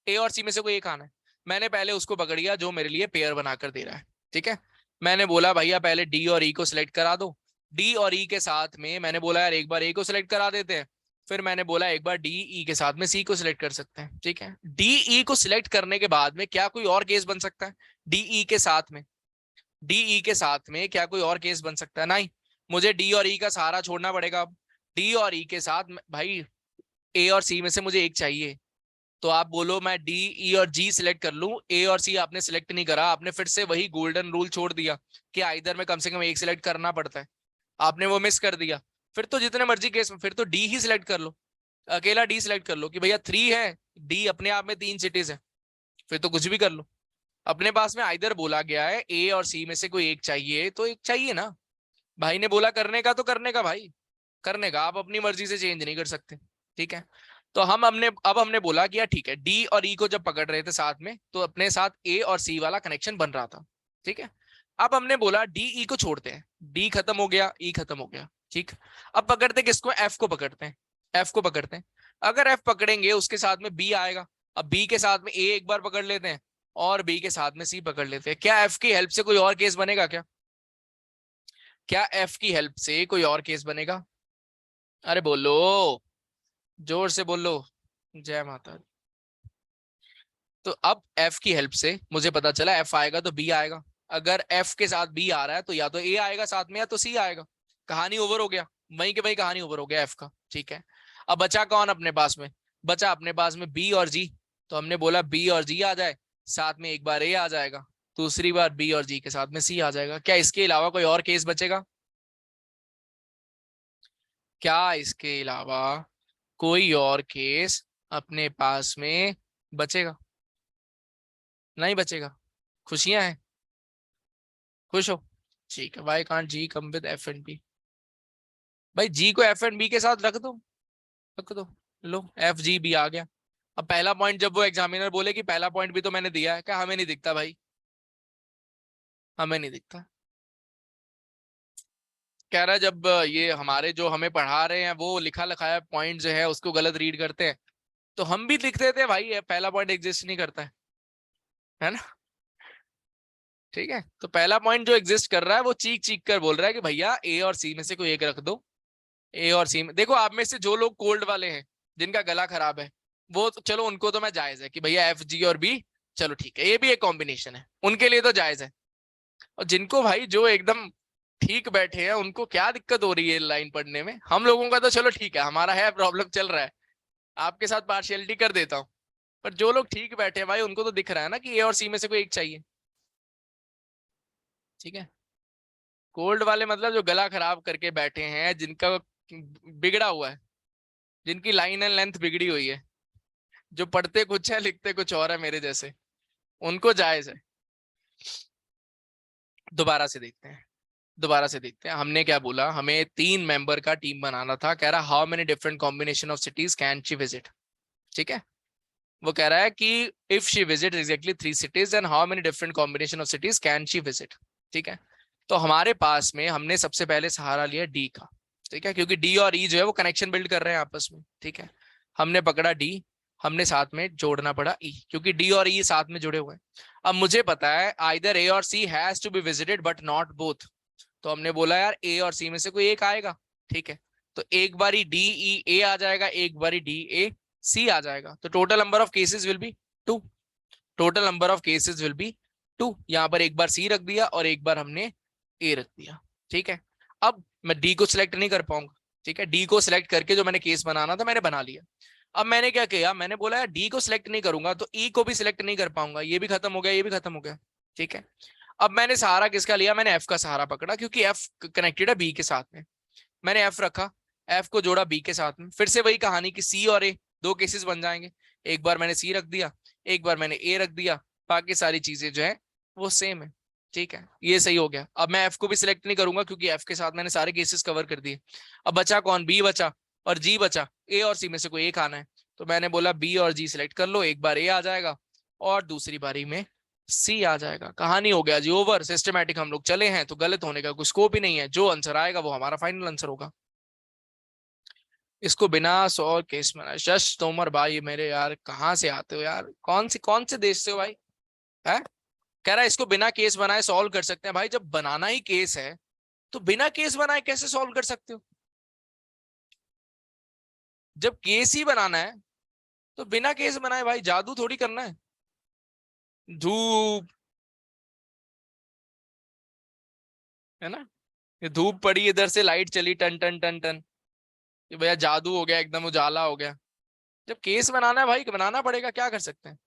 ए और सी में से कोई एक आना है। मैंने पहले उसको पकड़ लिया जो मेरे लिए पेयर बनाकर दे रहा है, ठीक है? मैंने बोला भैया पहले डी और ई को सिलेक्ट करा दो। डी और ई के साथ में मैंने बोला यार एक बार ए को सिलेक्ट करा देते हैं, फिर मैंने बोला एक बार डी ई के साथ में सी को सिलेक्ट कर सकते हैं, ठीक है? डी ई को सिलेक्ट करने के बाद में क्या कोई और केस बन सकता है? डी ई के साथ में, डीई के साथ में क्या कोई और केस बन सकता है? नहीं, मुझे डी और ई का सहारा छोड़ना पड़ेगा। अब डी और ई के साथ भाई ए और सी में से मुझे एक चाहिए, तो आप बोलो मैं डी ई और जी सिलेक्ट कर लूं, ए और सी आपने सिलेक्ट नहीं करा, आपने फिर से वही गोल्डन रूल छोड़ दिया कि आइदर में कम से कम एक सिलेक्ट करना पड़ता है, आपने वो मिस कर दिया। फिर तो जितने मर्जी केस में फिर तो डी ही सिलेक्ट कर लो, अकेला डी सिलेक्ट कर लो कि भैया 3 है, डी अपने आप में 3 सिटीज है, फिर तो कुछ भी कर लो। अपने पास में आइदर बोला गया है ए और सी में से कोई एक चाहिए, तो एक चाहिए ना। भाई ने बोला करने का तो करने का भाई, करने का, आप अपनी मर्जी से चेंज नहीं कर सकते, ठीक है? तो अब हमने बोला कि यार ठीक है, डी और ई को जब पकड़ रहे थे साथ में तो अपने साथ ए और सी वाला कनेक्शन बन रहा था, ठीक है? अब हमने बोला डी ई को छोड़ते हैं, डी खत्म हो गया, ई खत्म हो गया, ठीक। अब पकड़ते किसको? एफ को पकड़ते हैं, एफ को पकड़ते हैं। अगर एफ पकड़ेंगे उसके साथ में बी आएगा, अब बी के साथ में ए एक बार पकड़ लेते हैं और बी के साथ में सी पकड़ लेते हैं। क्या एफ की हेल्प से कोई और केस बनेगा क्या? क्या एफ की हेल्प से कोई और केस बनेगा? अरे बोलो, जोर से बोलो, जय माता दी। तो अब एफ की हेल्प से मुझे पता चला एफ आएगा तो बी आएगा, अगर एफ के साथ बी आ रहा है तो या तो ए आएगा साथ में या तो सी आएगा। कहानी ओवर हो गया, वहीं के वहीं कहानी ओवर हो गया एफ का, ठीक है? अब बचा कौन अपने पास में? बचा अपने पास में बी और जी, तो हमने बोला बी और जी आ जाए, साथ में एक बार ए आ जाएगा, दूसरी बार बी और जी के साथ में सी आ जाएगा। क्या इसके अलावा कोई और केस बचेगा? क्या इसके अलावा कोई और केस अपने पास में बचेगा? नहीं बचेगा। खुशियां हैं? खुश हो? ठीक है, why can't G come with F and B? भाई जी को एफ एंड बी के साथ रख दो, रख दो, लो एफ जी बी आ गया। अब पहला पॉइंट जब वो एग्जामिनर बोले कि पहला पॉइंट भी तो मैंने दिया है, क्या हमें नहीं दिखता भाई? हमें नहीं दिखता। कह रहा है जब ये हमारे जो हमें पढ़ा रहे हैं वो लिखा लिखाया पॉइंट जो है उसको गलत रीड करते हैं, तो हम भी लिख देते हैं भाई ये पहला पॉइंट एग्जिस्ट नहीं करता है ना? ठीक है, तो पहला पॉइंट जो एग्जिस्ट कर रहा है वो चीख चीख कर बोल रहा है कि भैया ए और सी में से कोई एक रख दो। ए और सी में देखो, आप में से जो लोग कोल्ड वाले हैं जिनका गला खराब है, वो तो चलो उनको तो मैं जायज है कि भैया एफ जी और बी, चलो ठीक है, ये भी एक कॉम्बिनेशन है, उनके लिए तो जायज है। और जिनको भाई जो एकदम ठीक बैठे हैं उनको क्या दिक्कत हो रही है लाइन पढ़ने में? हम लोगों का तो चलो ठीक है, हमारा है प्रॉब्लम चल रहा है, आपके साथ पार्शियलिटी कर देता हूँ, पर जो लोग ठीक बैठे हैं भाई उनको तो दिख रहा है ना कि ए और सी में से कोई एक चाहिए, ठीक है? कोल्ड वाले मतलब जो गला खराब करके बैठे हैं, जिनका बिगड़ा हुआ है, जिनकी लाइन एंड लेंथ बिगड़ी हुई है, जो पढ़ते कुछ है लिखते कुछ और है मेरे जैसे, उनको जायज है। दोबारा से देखते हैं, दोबारा से देखते हैं। हमने क्या बोला, हमें 3 मेंबर का टीम बनाना था। कह रहा how many different combination of cities can she visit, ठीक है? वो कह रहा है कि if she visit exactly 3 cities and how many different combination of cities can she visit, ठीक है? तो हमारे पास में हमने सबसे पहले सहारा लिया डी का, ठीक है? क्योंकि डी और ई जो है वो कनेक्शन बिल्ड कर रहे हैं आपस में, ठीक है? हमने पकड़ा डी, हमने साथ में जोड़ना पड़ा ई, क्योंकि डी और ई साथ में जुड़े हुए हैं। अब मुझे पता है आइदर ए और C has to be visited but not both, तो हमने बोला यार ए और सी में से कोई एक आएगा, ठीक है? तो एक बारी डी ई ए आ जाएगा, एक बारी डी ए सी आ जाएगा, तो total number of cases will be 2। Total number of cases will be 2। यहाँ पर एक बार सी रख दिया और एक बार हमने ए रख दिया, ठीक है? अब मैं डी को सिलेक्ट नहीं कर पाऊंगा, ठीक है? डी को सिलेक्ट करके जो मैंने केस बनाना था मैंने बना लिया। अब मैंने क्या किया, मैंने बोला यार डी को सिलेक्ट नहीं करूंगा तो ई को भी सिलेक्ट नहीं कर पाऊंगा, ये भी खत्म हो गया, ये भी खत्म हो गया, ठीक है? अब मैंने सहारा किसका लिया? मैंने एफ का सहारा पकड़ा, क्योंकि एफ कनेक्टेड है बी के साथ में। मैंने एफ रखा, एफ को जोड़ा बी के साथ में, फिर से वही कहानी कि सी और ए दो केसेस बन जाएंगे। एक बार मैंने सी रख दिया, एक बार मैंने ए रख दिया, बाकी सारी चीजें जो है वो सेम है। ठीक है, ये सही हो गया। अब मैं एफ को भी सिलेक्ट नहीं करूंगा क्योंकि एफ के साथ मैंने सारे केसेस कवर कर दिए। अब बचा कौन, बी बचा और जी बचा। ए और सी में से कोई एक आना है, तो मैंने बोला बी और जी सिलेक्ट कर लो। एक बार ए आ जाएगा और दूसरी बारी में सी आ जाएगा। कहानी हो गया जी ओवर। सिस्टमैटिक हम लोग चले हैं तो गलत होने का कोई स्कोप ही नहीं है। जो आंसर आएगा वो हमारा फाइनल आंसर होगा। इसको बिना सॉल्व केस में शश तोमर भाई मेरे यार, कहाँ से आते हो यार, कौन से देश से हो भाई? है कह रहा है इसको बिना केस बनाए सॉल्व कर सकते हैं। भाई जब बनाना ही केस है तो बिना केस बनाए कैसे सॉल्व कर सकते हो? जब केस ही बनाना है तो बिना केस बनाए भाई जादू थोड़ी करना है। धूप है ना, ये धूप पड़ी इधर से लाइट चली टन टन टन टन, ये भैया जादू हो गया, एकदम उजाला हो गया। जब केस बनाना है भाई बनाना पड़ेगा, क्या कर सकते हैं।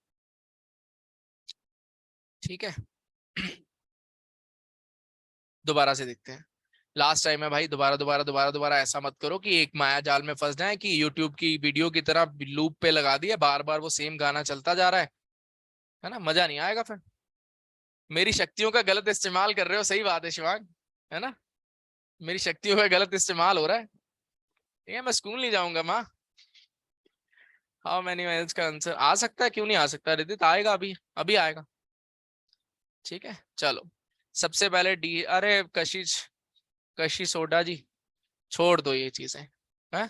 ठीक है दोबारा से देखते हैं। लास्ट टाइम है भाई, दोबारा दोबारा दोबारा दोबारा ऐसा मत करो कि एक माया जाल में फंस जाए कि यूट्यूब की वीडियो की तरह लूप पे लगा दिया, बार बार वो सेम गाना चलता जा रहा है ना, मजा नहीं आएगा फिर। मेरी शक्तियों का गलत इस्तेमाल कर रहे हो, सही बात है शिवांग, है ना, मेरी शक्तियों का गलत इस्तेमाल हो रहा है। ठीक है, मैं स्कूल नहीं जाऊंगा माँ। हाउ मैनी माइल्स का आंसर आ सकता है, क्यों नहीं आ सकता रिदित, आएगा अभी, अभी आएगा। ठीक है चलो, सबसे पहले डी, अरे कशिश, कशी सोडा जी, छोड़ दो ये चीजें, हैं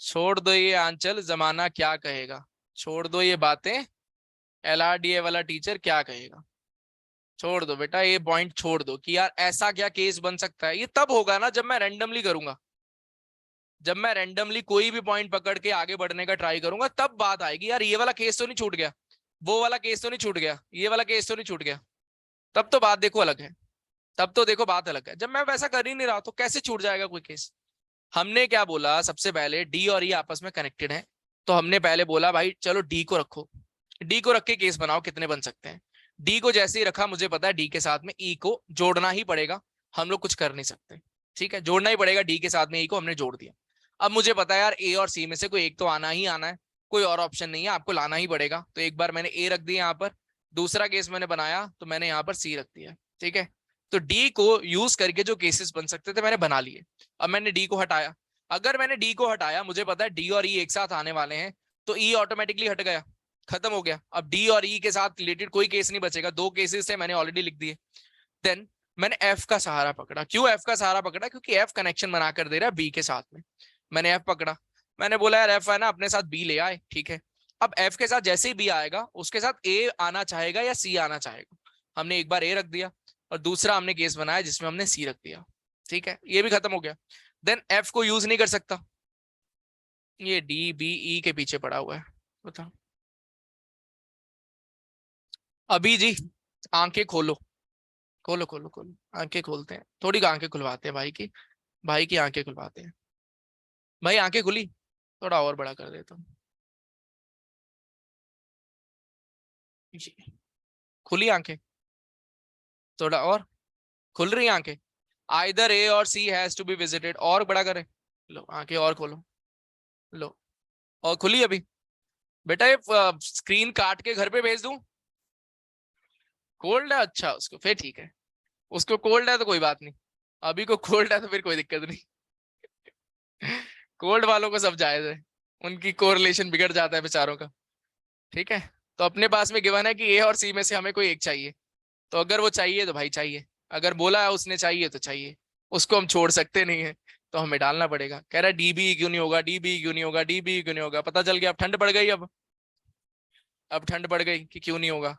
छोड़ दो ये आंचल, जमाना क्या कहेगा, छोड़ दो ये बातें, LRDA वाला टीचर क्या कहेगा। छोड़ दो बेटा, ये पॉइंट छोड़ दो कि यार ऐसा क्या केस बन सकता है। ये तब होगा ना जब मैं रैंडमली करूंगा, जब मैं रैंडमली कोई भी पॉइंट पकड़ के आगे बढ़ने का ट्राई करूंगा, तब बात आएगी यार ये वाला केस तो नहीं छूट गया, वो वाला केस तो नहीं छूट गया, ये वाला केस तो नहीं छूट गया। तब तो बात देखो अलग है, तब तो देखो बात अलग है। जब मैं वैसा कर ही नहीं रहा तो कैसे छूट जाएगा कोई केस। हमने क्या बोला, सबसे पहले डी और ई आपस में कनेक्टेड है, तो हमने पहले बोला भाई चलो डी को रखो, डी को रख के केस बनाओ कितने बन सकते हैं। डी को जैसे ही रखा, मुझे पता है डी के साथ में ई को जोड़ना ही पड़ेगा, हम लोग कुछ कर नहीं सकते। ठीक है, जोड़ना ही पड़ेगा, डी के साथ में ई को हमने जोड़ दिया। अब मुझे पता है यार ए और सी में से कोई एक तो आना ही आना है, कोई और ऑप्शन नहीं है, आपको लाना ही पड़ेगा। तो एक बार मैंने ए रख दिया यहाँ पर, दूसरा केस मैंने बनाया तो मैंने यहाँ पर सी रख दिया। ठीक है, तो डी को यूज करके जो केसेस बन सकते थे मैंने बना लिए। अब मैंने डी को हटाया, अगर मैंने डी को हटाया, मुझे पता है डी और ई एक साथ आने वाले हैं, तो ई ऑटोमेटिकली हट गया, खत्म हो गया। अब डी और ई के साथ रिलेटेड कोई केस नहीं बचेगा, दो केसेस थे मैंने ऑलरेडी लिख दिए। देन मैंने एफ का सहारा पकड़ा। क्यों एफ का सहारा पकड़ा? क्योंकि एफ कनेक्शन बना कर दे रहा है बी के साथ में। मैंने एफ पकड़ा, मैंने बोला यार एफ है ना, अपने साथ बी ले आए। ठीक है, अब एफ के साथ जैसे ही बी आएगा उसके साथ ए आना चाहेगा या सी आना चाहेगा। हमने एक बार ए रख दिया और दूसरा हमने केस बनाया जिसमें हमने सी रख दिया। ठीक है, ये भी खत्म हो गया। देन एफ को यूज नहीं कर सकता, ये डी बी ई के पीछे पड़ा हुआ है, बताओ। अभी जी आंखें खोलो, खोलो खोलो खोलो, आंखें खोलते हैं, थोड़ी आंखें खुलवाते हैं भाई की, भाई की आंखें खुलवाते हैं। भाई आंखें खुली, थोड़ा और बड़ा कर देता हूँ जी। खुली आंखें, थोड़ा और, खुल रही आंखें। आइदर ए और C has to be visited, और बड़ा करें, लो आंखें और खोलो, लो और खुली अभी। बेटा ये स्क्रीन काट के घर पे भेज दूं? कोल्ड है, अच्छा उसको फिर ठीक है, उसको कोल्ड है तो कोई बात नहीं, अभी को कोल्ड है तो फिर कोई दिक्कत नहीं। कोल्ड वालों को सब जायज है, उनकी कोरिलेशन बिगड़ जाता है बेचारों का। ठीक है, तो अपने पास में गिवन है कि ए और सी में से हमें कोई एक चाहिए, तो अगर वो चाहिए तो भाई चाहिए, अगर बोला है उसने चाहिए तो चाहिए, उसको हम छोड़ सकते नहीं है, तो हमें डालना पड़ेगा। कह रहा है डीबी क्यों नहीं होगा, डीबी क्यों नहीं होगा, डीबी क्यों नहीं होगा, पता चल गया, अब ठंड पड़ गई, अब ठंड पड़ गई कि क्यों नहीं होगा।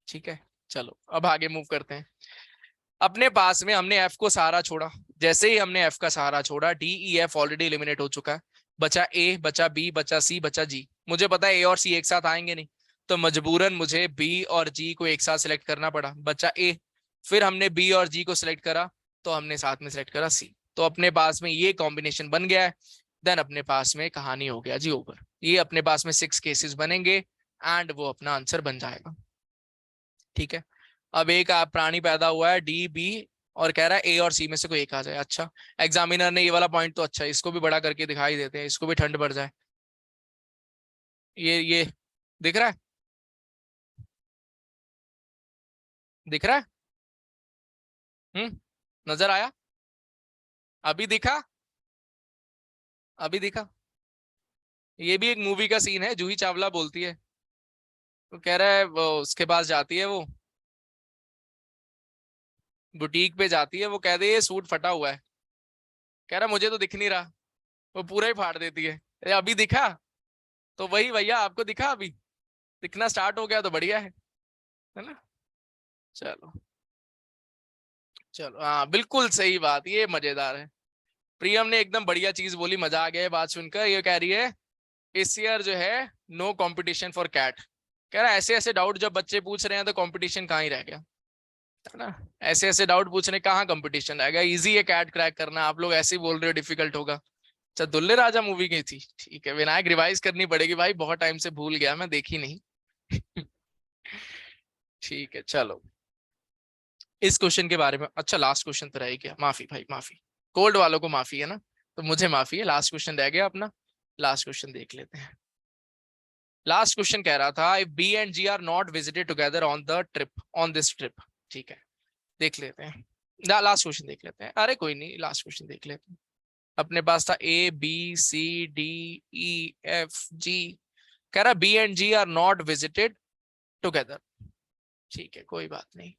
ठीक है चलो अब आगे मूव करते हैं। अपने पास में हमने एफ को सहारा छोड़ा, जैसे ही हमने एफ का सहारा छोड़ा D E F already eliminate हो चुका है, बचा ए, बचा बी, बचा सी, बचा जी। मुझे पता है ए और सी एक साथ आएंगे नहीं, तो मजबूरन मुझे बी और जी को एक साथ सिलेक्ट करना पड़ा, बचा ए। फिर हमने बी और जी को सिलेक्ट करा, तो हमने साथ में सिलेक्ट करा सी, तो अपने पास में ये कॉम्बिनेशन बन गया है। देन अपने पास में कहानी हो गया जी ओवर, ये अपने पास में 6 केसेस बनेंगे एंड वो अपना आंसर बन जाएगा। ठीक है, अब एक प्राणी पैदा हुआ है डी बी और कह रहा है ए और सी में से कोई एक आ जाए। अच्छा, एग्जामिनर ने ये वाला पॉइंट तो अच्छा है, इसको भी बड़ा करके दिखाई देते हैं, इसको भी ठंड पड़ जाए। ये दिख रहा है, दिख रहा है। नजर आया? अभी दिखा? अभी दिखा? ये भी एक मूवी का सीन है, जूही चावला बोलती है, तो कह रहा है वो उसके पास जाती है, वो बुटीक पे जाती है, वो कह दे ये सूट फटा हुआ है, कह रहा मुझे तो दिख नहीं रहा, वो पूरा ही फाड़ देती है। अभी दिखा? तो वही भैया, आपको दिखा? अभी दिखना स्टार्ट हो गया तो बढ़िया है ना। चलो चलो, हाँ बिल्कुल सही बात, ये मजेदार है। प्रियम ने एकदम बढ़िया चीज बोली, मजा आ गया है बात सुनकर। ये कह रही है इस ईयर जो है नो कंपटीशन फॉर कैट। कह रहा है ऐसे ऐसे डाउट जब बच्चे पूछ रहे हैं तो कंपटीशन कहाँ ही रह गया, है ना। ऐसे ऐसे डाउट पूछने कहाँ कंपटीशन रह गया, इजी है कैट क्रैक करना, आप लोग ऐसे ही बोल रहे हो डिफिकल्ट होगा। अच्छा, दुल्ले राजा मूवी की थी, ठीक है, विनायक रिवाइज करनी पड़ेगी भाई, बहुत टाइम से भूल गया मैं, देखी नहीं। ठीक है चलो, इस क्वेश्चन के बारे में, अच्छा लास्ट क्वेश्चन तो रह गया, माफी भाई माफी, कोल्ड वालों को माफी है ना, तो मुझे माफी है, लास्ट क्वेश्चन रह गया अपना। लास्ट क्वेश्चन देख लेते हैं। लास्ट क्वेश्चन कह रहा था if B and G are not visited together on the trip, on this trip, ठीक है, देख लेते हैं। लास्ट क्वेश्चन देख लेते हैं, अरे कोई नहीं, लास्ट क्वेश्चन देख लेते हैं। अपने पास था A B C D E F G, कह रहा B and G are not visited together, ठीक है कोई बात नहीं।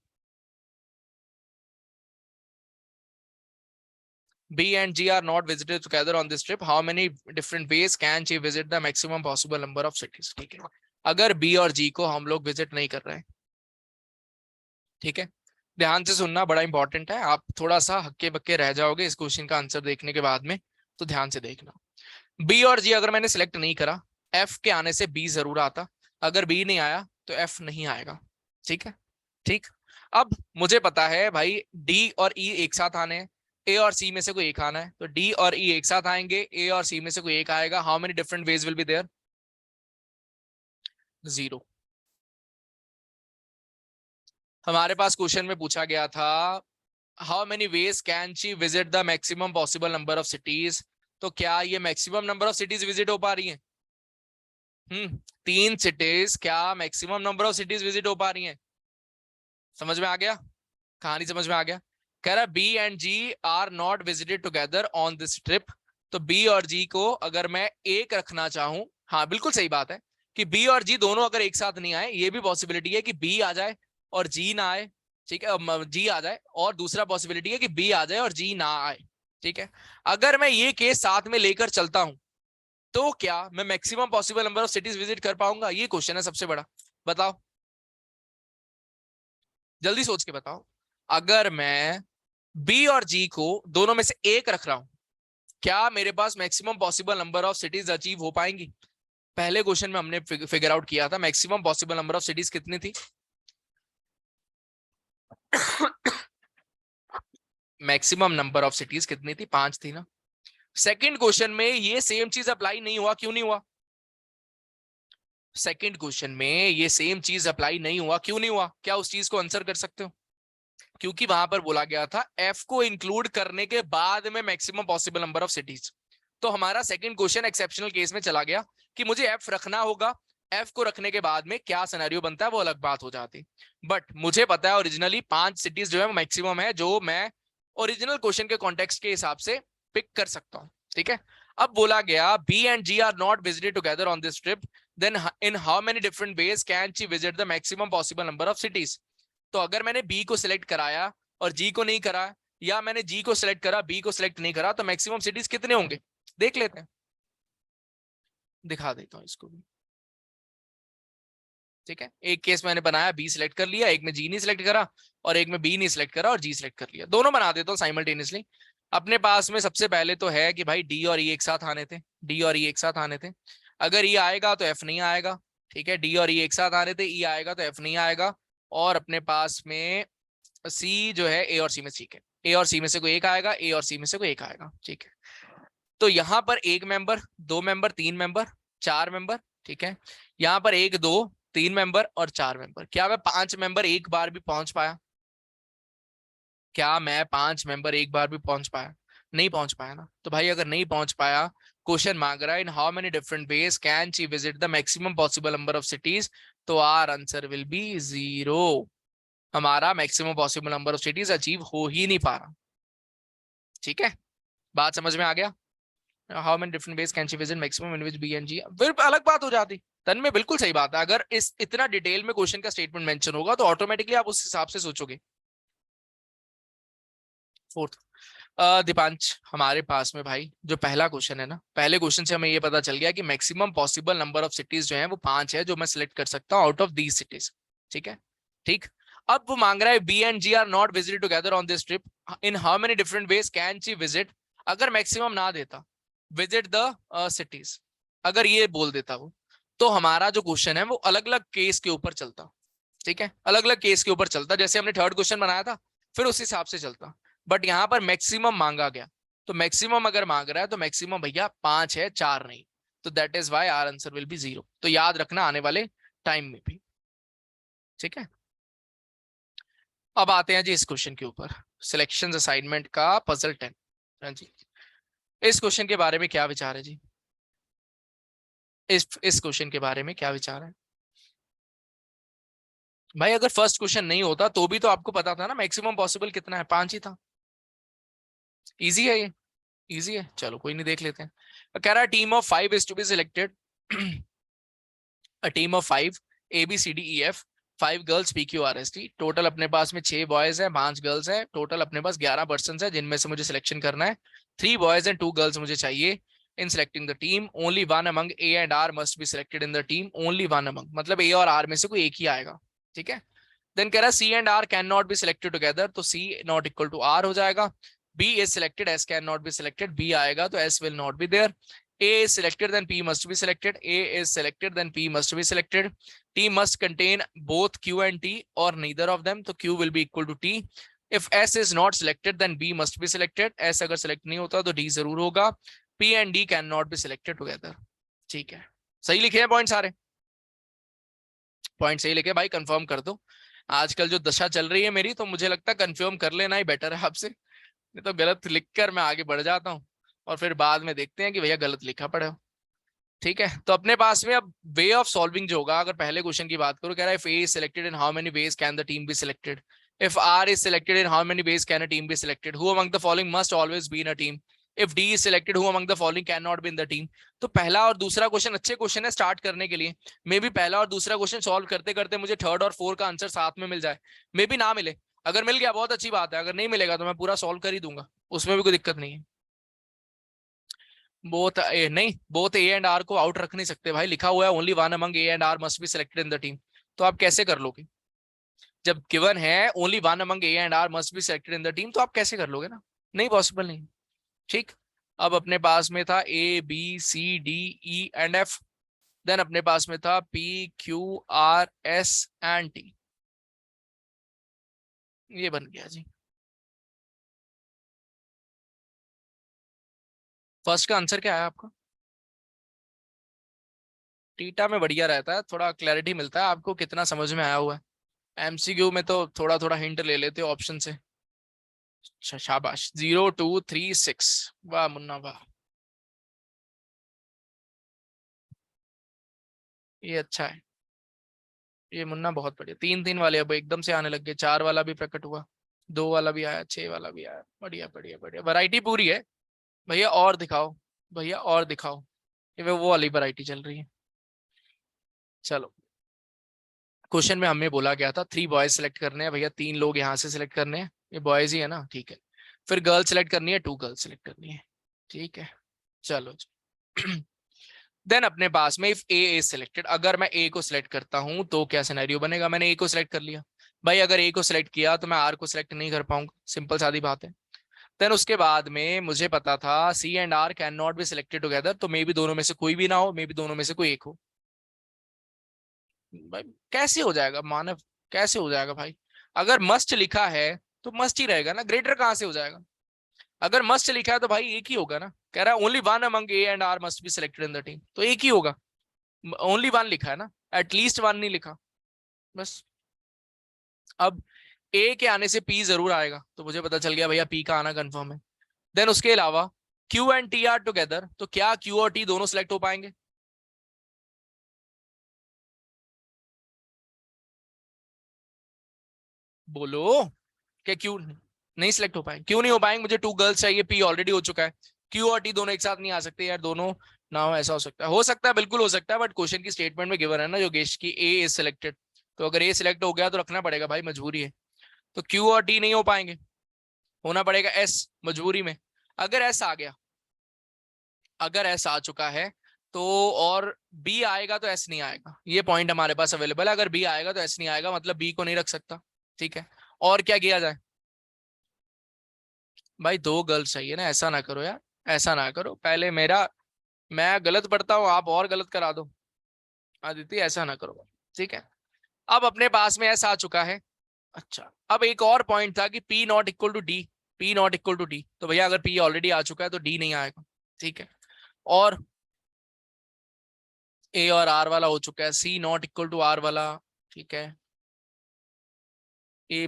B and G are not visited together on this trip. How many different ways can she visit the maximum possible number of cities? ठीक है, अगर B और G को हम लोग विजिट नहीं कर रहे हैं, ठीक है, ध्यान से सुनना, बड़ा इंपॉर्टेंट है, आप थोड़ा सा हक्के बक्के रह जाओगे इस क्वेश्चन का आंसर देखने के बाद में, तो ध्यान से देखना। बी और जी अगर मैंने सिलेक्ट नहीं करा, एफ के आने से बी जरूर आता, अगर बी नहीं आया तो एफ नहीं आएगा, ठीक है। ठीक, अब मुझे पता है भाई डी और ई एक साथ आने हैं, ए और सी में से कोई एक आना है, तो डी और ई एक साथ आएंगे, ए और सी में से कोई एक आएगा। How many different ways will be there? Zero. हमारे पास क्वेश्चन में पूछा गया था how many ways can she visit the maximum possible number of cities, तो क्या ये maximum number of cities visit हो पा रही हैं? 3 सिटीज, क्या maximum number of cities visit हो पा रही हैं? समझ में आ गया? कहानी समझ में आ गया? कह रहा B and G are not visited together on this trip, तो बी और जी को अगर मैं एक रखना चाहूं, हाँ बिल्कुल सही बात है कि बी और जी दोनों अगर एक साथ नहीं आए, ये भी पॉसिबिलिटी है कि बी आ जाए और जी ना आए, ठीक है, जी आ जाए, और दूसरा पॉसिबिलिटी है कि बी आ जाए और जी ना आए, ठीक है। अगर मैं ये केस साथ में लेकर चलता हूं, तो क्या मैं maximum possible number of cities visit कर पाऊंगा? ये क्वेश्चन है सबसे बड़ा, बताओ, जल्दी सोच के बताओ। अगर मैं बी और जी को दोनों में से एक रख रहा हूं, क्या मेरे पास maximum possible number of cities achieve हो पाएंगी? पहले क्वेश्चन में हमने फिगर आउट किया था maximum possible number of cities कितनी थी। मैक्सिमम नंबर ऑफ सिटीज कितनी थी? 5 थी ना। सेकंड क्वेश्चन में ये सेम चीज अप्लाई नहीं हुआ, क्यों नहीं हुआ? सेकंड क्वेश्चन में ये सेम चीज अप्लाई नहीं हुआ, क्यों नहीं हुआ? क्या उस चीज को आंसर कर सकते हो? क्योंकि वहां पर बोला गया था एफ को इंक्लूड करने के बाद में maximum possible number of cities. तो हमारा सेकंड क्वेश्चन एक्सेप्शनल केस में चला गया कि मुझे एफ रखना होगा, एफ को रखने के बाद में क्या सिनेरियो बनता है वो अलग बात हो जाती। बट मुझे पता है ओरिजिनली 5 सिटीज जो है मैक्सिमम है, जो मैं ओरिजिनल क्वेश्चन के कॉन्टेक्स्ट के हिसाब से पिक कर सकता हूं, ठीक है। अब बोला गया B and G are not visited together on this trip, then in how many different ways can she visit the maximum possible number of cities. तो अगर मैंने बी को सिलेक्ट कराया और जी को नहीं करा, या मैंने जी को सिलेक्ट करा बी को सिलेक्ट नहीं करा, तो मैक्सिमम सिटीज कितने होंगे देख लेते हैं। दिखा देता हूं इसको भी, ठीक है। एक केस मैंने बनाया बी सिलेक्ट कर लिया, एक में जी नहीं सिलेक्ट करा, और एक में बी नहीं सिलेक्ट करा और जी सिलेक्ट कर लिया, दोनों बना देता हूं साइमल्टेनियसली। अपने पास में सबसे पहले तो है कि भाई डी और ई एक साथ आने थे, डी और ई एक साथ आने थे, अगर ई आएगा तो एफ नहीं आएगा, ठीक है। डी और ई एक साथ आने थे, ई आएगा तो एफ नहीं आएगा। और अपने पास में सी जो है ए और सी में, ठीक है, ए और सी में से कोई एक आएगा, ए और सी में से कोई एक आएगा, ठीक है। तो यहां पर एक मेंबर, दो मेंबर, तीन मेंबर, चार मेंबर, ठीक है। यहां पर एक, दो, तीन मेंबर और चार मेंबर, क्या मैं 5 मेंबर एक बार भी पहुंच पाया? क्या मैं 5 मेंबर एक बार भी पहुंच पाया? नहीं पहुंच पाया ना। तो भाई अगर नहीं पहुंच पाया, क्वेश्चन मांग रहा है in how many different ways can she visit the maximum possible number of cities, तो आर आंसर विल बी 0। हमारा maximum possible number of cities achieve हो ही नहीं पा रहा। ठीक है, बात समझ में आ गया? How many different ways can she visit maximum in which B and G, फिर अलग बात हो जाती। तन में बिल्कुल सही बात है, अगर इस इतना डिटेल में क्वेश्चन का स्टेटमेंट मेंशन होगा तो ऑटोमेटिकली आप उस हिसाब से सोचोगे। फोर्थ, दीपांश, हमारे पास में भाई जो पहला क्वेश्चन है ना, पहले क्वेश्चन से हमें ये पता चल गया कि maximum possible number of cities जो है वो 5 है, जो मैं सिलेक्ट कर सकता हूँ आउट ऑफ दीज सिटीज। ठीक है, ठीक। अब वो मांग रहा है B and G are not visited together on this trip, in how many different ways can she visit. अगर मैक्सिमम ना देता विजिट द सिटीज, अगर ये बोल देता वो, तो हमारा जो क्वेश्चन है वो अलग अलग केस के ऊपर चलता। ठीक है, अलग अलग केस के ऊपर चलता, जैसे हमने थर्ड क्वेश्चन बनाया था फिर उस हिसाब से चलता। बट यहां पर मैक्सिमम मांगा गया, तो मैक्सिमम अगर मांग रहा है तो मैक्सिमम भैया 5 है, 4 नहीं। तो that is why our answer will be 0। तो याद रखना आने वाले टाइम में भी। ठीक है, अब आते हैं जी इस क्वेश्चन के ऊपर, सिलेक्शन असाइनमेंट का पजल 10। हाँ जी, इस क्वेश्चन के बारे में क्या विचार है जी? इस क्वेश्चन के बारे में क्या विचार है भाई? अगर फर्स्ट क्वेश्चन नहीं होता तो भी तो आपको पता था ना मैक्सिमम पॉसिबल कितना है, 5 ही था। इजी है ये, इजी है। चलो कोई नहीं, देख लेते हैं। कह रहा है team of 5 is to be selected, a team of 5 A B C D E F, 5 girls P Q R S T. Total अपने पास में 6 बॉयज है, 5 गर्ल्स है। टोटल अपने पास 11 पर्सन है जिनमें से मुझे सिलेक्शन करना है। 3 बॉयज एंड 2 गर्ल्स मुझे चाहिए। In selecting the team only one among A and R must be selected in the team, only one among, मतलब ए और आर में से कोई एक ही आएगा। ठीक है, देन कह रहा है C and R can not be selected together, तो C not equal to R हो जाएगा। B is selected, S can not be selected, B आएगा तो S will not be there. A is selected, then P must be selected. A is selected, then P must be selected. T must contain both Q and T or neither of them. तो Q will be equal to T. If S is not selected, then B must be selected. S अगर select नहीं होता तो D जरूर होगा. P and D can not be selected together. ठीक है, सही लिखे हैं पॉइंट सारे? पॉइंट सही लिखे भाई, कंफर्म कर दो। आजकल जो दशा चल रही है मेरी, तो मुझे लगता है कंफर्म कर लेना ही बेटर है आपसे, नहीं तो गलत लिखकर मैं आगे बढ़ जाता हूँ और फिर बाद में देखते हैं कि भैया गलत लिखा पड़ा हो। ठीक है, तो अपने पास में अब वे ऑफ सॉल्विंग जो होगा, अगर पहले क्वेश्चन की बात करूं, कह रहा है if A is selected in how many ways can the team be selected, if R is selected in how many ways can a team be selected, who among the following must always be in a team, if D is selected who among the following can not in the the team. तो पहला और दूसरा question अच्छे question है start करने के लिए। मे भी पहला और दूसरा क्वेश्चन सॉल्व करते करते मुझे थर्ड और फोर्थ का आंसर साथ में मिल जाए, मे भी ना मिले। अगर मिल गया बहुत अच्छी बात है, अगर नहीं मिलेगा तो मैं पूरा सॉल्व कर ही दूंगा, उसमें भी कोई दिक्कत नहीं है। बोथ ए नहीं, बोथ ए एंड आर को आउट रख नहीं सकते भाई, लिखा हुआ है only one among A and R must be selected in the team. तो आप कैसे कर लोगे? जब गिवन है only one among A and R must be selected in the team, तो आप कैसे कर लोगे ना? नहीं, पॉसिबल नहीं। ठीक, अब अपने पास में था A B C D E and F, then अपने पास में था P Q R S and T, ये बन गया जी। फर्स्ट का आंसर क्या है आपका? टीटा में बढ़िया रहता है, थोड़ा क्लैरिटी मिलता है आपको कितना समझ में आया हुआ है। एमसीक्यू में तो थोड़ा थोड़ा हिंट ले लेते हो ऑप्शन से। अच्छा शाबाश, 0236, वाह मुन्ना वाह, ये अच्छा है। ये मुन्ना बहुत बढ़िया, 3 3 वाले अब एकदम से आने लग गए, 4 वाला भी प्रकट हुआ, 2 वाला भी आया, 6 वाला भी आया, बढ़िया बढ़िया बढ़िया, वैरायटी पूरी है। भैया और दिखाओ, भैया और दिखाओ, ये वो वाली वैरायटी चल रही है। चलो, क्वेश्चन में हमें बोला गया था 3 बॉयज सेलेक्ट करने हैं भैया, 3 लोग यहाँ से सिलेक्ट करने हैं, ये बॉयज ही है ना, ठीक है। फिर गर्ल सेलेक्ट करनी है, 2 गर्ल्स सेलेक्ट करनी है, ठीक है। चलो देन अपने पास में इफ ए इज सिलेक्टेड, अगर मैं ए को सिलेक्ट करता हूं तो क्या सिनेरियो बनेगा? मैंने ए को सिलेक्ट कर लिया भाई, अगर ए को सिलेक्ट किया तो मैं आर को सिलेक्ट नहीं कर पाऊंगा, सिंपल सादी बात है। देन उसके बाद में मुझे पता था C and R can not be selected together, तो मे बी दोनों में से कोई भी ना हो, मे बी दोनों में से कोई एक हो। भाई कैसे हो जाएगा मानव, कैसे हो जाएगा भाई? अगर मस्ट लिखा है तो मस्ट ही रहेगा ना, ग्रेटर कहां से हो जाएगा? अगर मस्ट लिखा है तो भाई एक ही होगा ना, कह रहा है only one among A and R must be selected in the team, तो एक ही होगा। ओनली वन लिखा है ना, एटलीस्ट वन नहीं लिखा, बस। अब ए के आने से पी जरूर आएगा, तो मुझे पता चल गया भैया पी का आना कंफर्म है। देन उसके अलावा Q and T R together, तो क्या क्यू और टी दोनों सिलेक्ट हो पाएंगे? बोलो, क्या क्यू नहीं सिलेक्ट हो पाएंगे? क्यों नहीं हो पाएंगे? मुझे टू गर्ल्स चाहिए, पी ऑलरेडी हो चुका है, क्यू और टी दोनों एक साथ नहीं आ सकते यार, दोनों ना हो, ऐसा हो सकता है, बिल्कुल हो सकता है, बट क्वेश्चन की स्टेटमेंट में गिवन है ना योगेश की ए इज सिलेक्टेड, तो अगर ए सिलेक्ट हो गया तो रखना पड़ेगा भाई, मजबूरी है। तो क्यू और टी नहीं हो पाएंगे, होना पड़ेगा एस मजबूरी में। अगर एस आ गया, अगर एस आ चुका है तो, और बी आएगा तो एस नहीं आएगा, ये पॉइंट हमारे पास अवेलेबल है। अगर बी आएगा तो एस नहीं आएगा, मतलब बी को नहीं रख सकता, ठीक है। और क्या किया जाए भाई? दो गर्ल्स चाहिए ना, ऐसा ना करो यार, ऐसा ना करो, पहले मेरा, मैं गलत पढ़ता हूँ आप और गलत करा दो, आदित्य ऐसा ना करो, ठीक है। अब अपने पास में एस आ चुका है। अच्छा, अब एक और पॉइंट था कि P not equal to D, P not equal to D, तो भैया अगर पी ऑलरेडी आ चुका है तो डी नहीं आएगा, ठीक है। और ए और आर वाला हो चुका है, सी नॉट इक्वल टू आर वाला, ठीक है। ए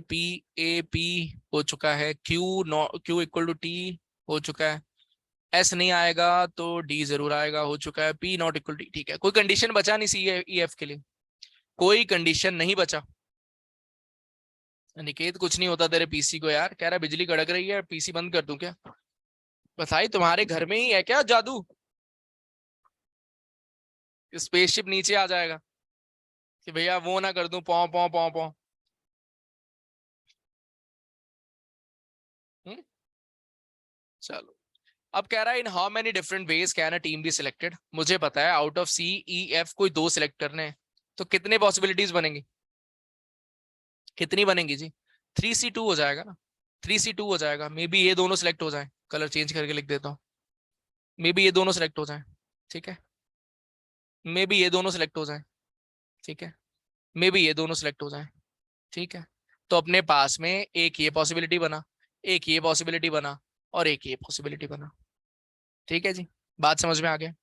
पी हो चुका है, क्यू नॉ क्यू इक्वल टू टी हो चुका है, एस नहीं आएगा तो डी जरूर आएगा, हो चुका है, पी नॉट इक्वल टी, ठीक है। कोई कंडीशन बचा नहीं सी ई एफ के लिए, कोई कंडीशन नहीं बचा। निकेत कुछ नहीं होता तेरे पीसी को यार, कह रहा बिजली कड़क रही है, पीसी बंद कर दूं क्या? बताइए, तुम्हारे घर में ही है क्या जादू, स्पेसशिप नीचे आ जाएगा कि भैया वो ना कर दूं, पौ पौ पौ पौ। हम्म, चलो। अब कह रहा है in how many different ways can a team be selected, मुझे पता है out of C E F कोई दो सिलेक्ट करने हैं, तो कितने पॉसिबिलिटीज बनेंगी? कितनी बनेंगी जी? 3C2 हो जाएगा ना, 3C2 हो जाएगा, मे बी ये दोनों सिलेक्ट हो जाए, कलर चेंज करके लिख देता हूँ, मे बी ये दोनों सिलेक्ट हो जाए, ठीक है। मे बी ये दोनों सिलेक्ट हो जाए, ठीक है। मे बी ये दोनों सिलेक्ट हो जाए, ठीक है। तो अपने पास में एक ये पॉसिबिलिटी बना, एक ये पॉसिबिलिटी बना, और एक ये पॉसिबिलिटी बना, ठीक है जी। बात समझ में आ गया?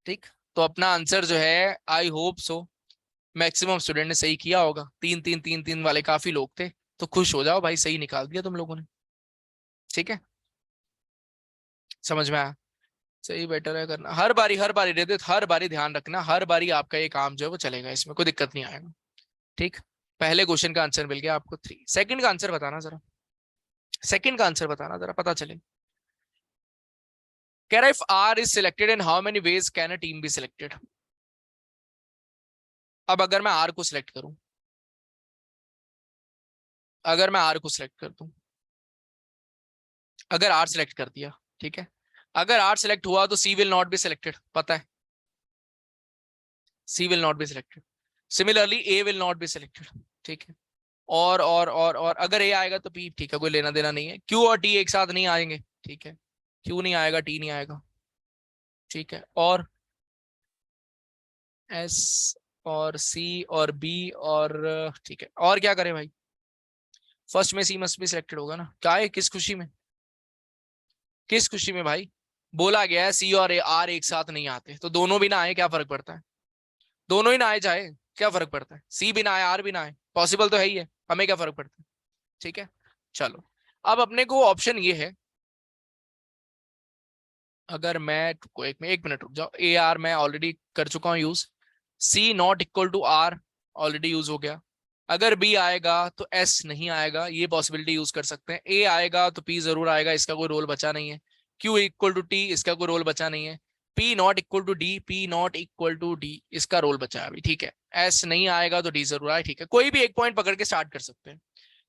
ठीक। तो अपना आंसर जो है, I hope so maximum student ने सही किया होगा, तीन तीन तीन तीन वाले काफी लोग थे, तो खुश हो जाओ भाई, सही निकाल दिया तुम लोगों ने, ठीक है। समझ में आया? सही बेटर है करना, हर बारी रहते, हर बारी ध्यान रखना, हर बारी आपका ये काम जो है वो चलेगा, इसमें कोई दिक्कत नहीं आएगा, ठीक। पहले क्वेश्चन का आंसर मिल गया आपको 3, सेकंड का आंसर बताना जरा, सेकंड का आंसर बताना जरा, पता चले। कह रहा है if R is selected in how many ways can a team be selected. अब अगर मैं आर को सिलेक्ट करूं, अगर मैं आर को सिलेक्ट कर दूं, अगर आर सिलेक्ट कर दिया, ठीक है, अगर आर सिलेक्ट हुआ तो C will not be selected, पता है, C will not be selected. Similarly A will not be selected, ठीक है। और अगर ए आएगा तो पी, ठीक है, कोई लेना देना नहीं है। क्यू और टी एक साथ नहीं आएंगे, ठीक है, क्यू नहीं आएगा, टी नहीं आएगा, ठीक है। और एस और सी और बी और, ठीक है, और क्या करें भाई? फर्स्ट में सी मस्ट भी सिलेक्टेड होगा ना, क्या है, किस खुशी में, किस खुशी में भाई? बोला गया है सी और आर एक साथ नहीं आते, तो दोनों भी ना आए, क्या फर्क पड़ता है? दोनों ही ना आए चाहे, क्या फर्क पड़ता है? सी भी ना आए, आर भी ना आए, पॉसिबल तो है ही है, हमें क्या फर्क पड़ता है, ठीक है। चलो, अब अपने को ऑप्शन ये है, अगर मैं को एक मिनट रुक जाओ, ए आर मैं ऑलरेडी कर चुका हूँ use, C not equal to R already use हो गया। अगर बी आएगा तो एस नहीं आएगा, ये पॉसिबिलिटी यूज कर सकते हैं। ए आएगा तो पी जरूर आएगा, इसका कोई रोल बचा नहीं है। क्यू इक्वल टू टी, इसका कोई रोल बचा नहीं है। P not equal to D, P not equal to D, इसका रोल बचा है अभी, ठीक है। एस नहीं आएगा तो डी जरूर आए, ठीक है। कोई भी एक पॉइंट पकड़ के स्टार्ट कर सकते हैं,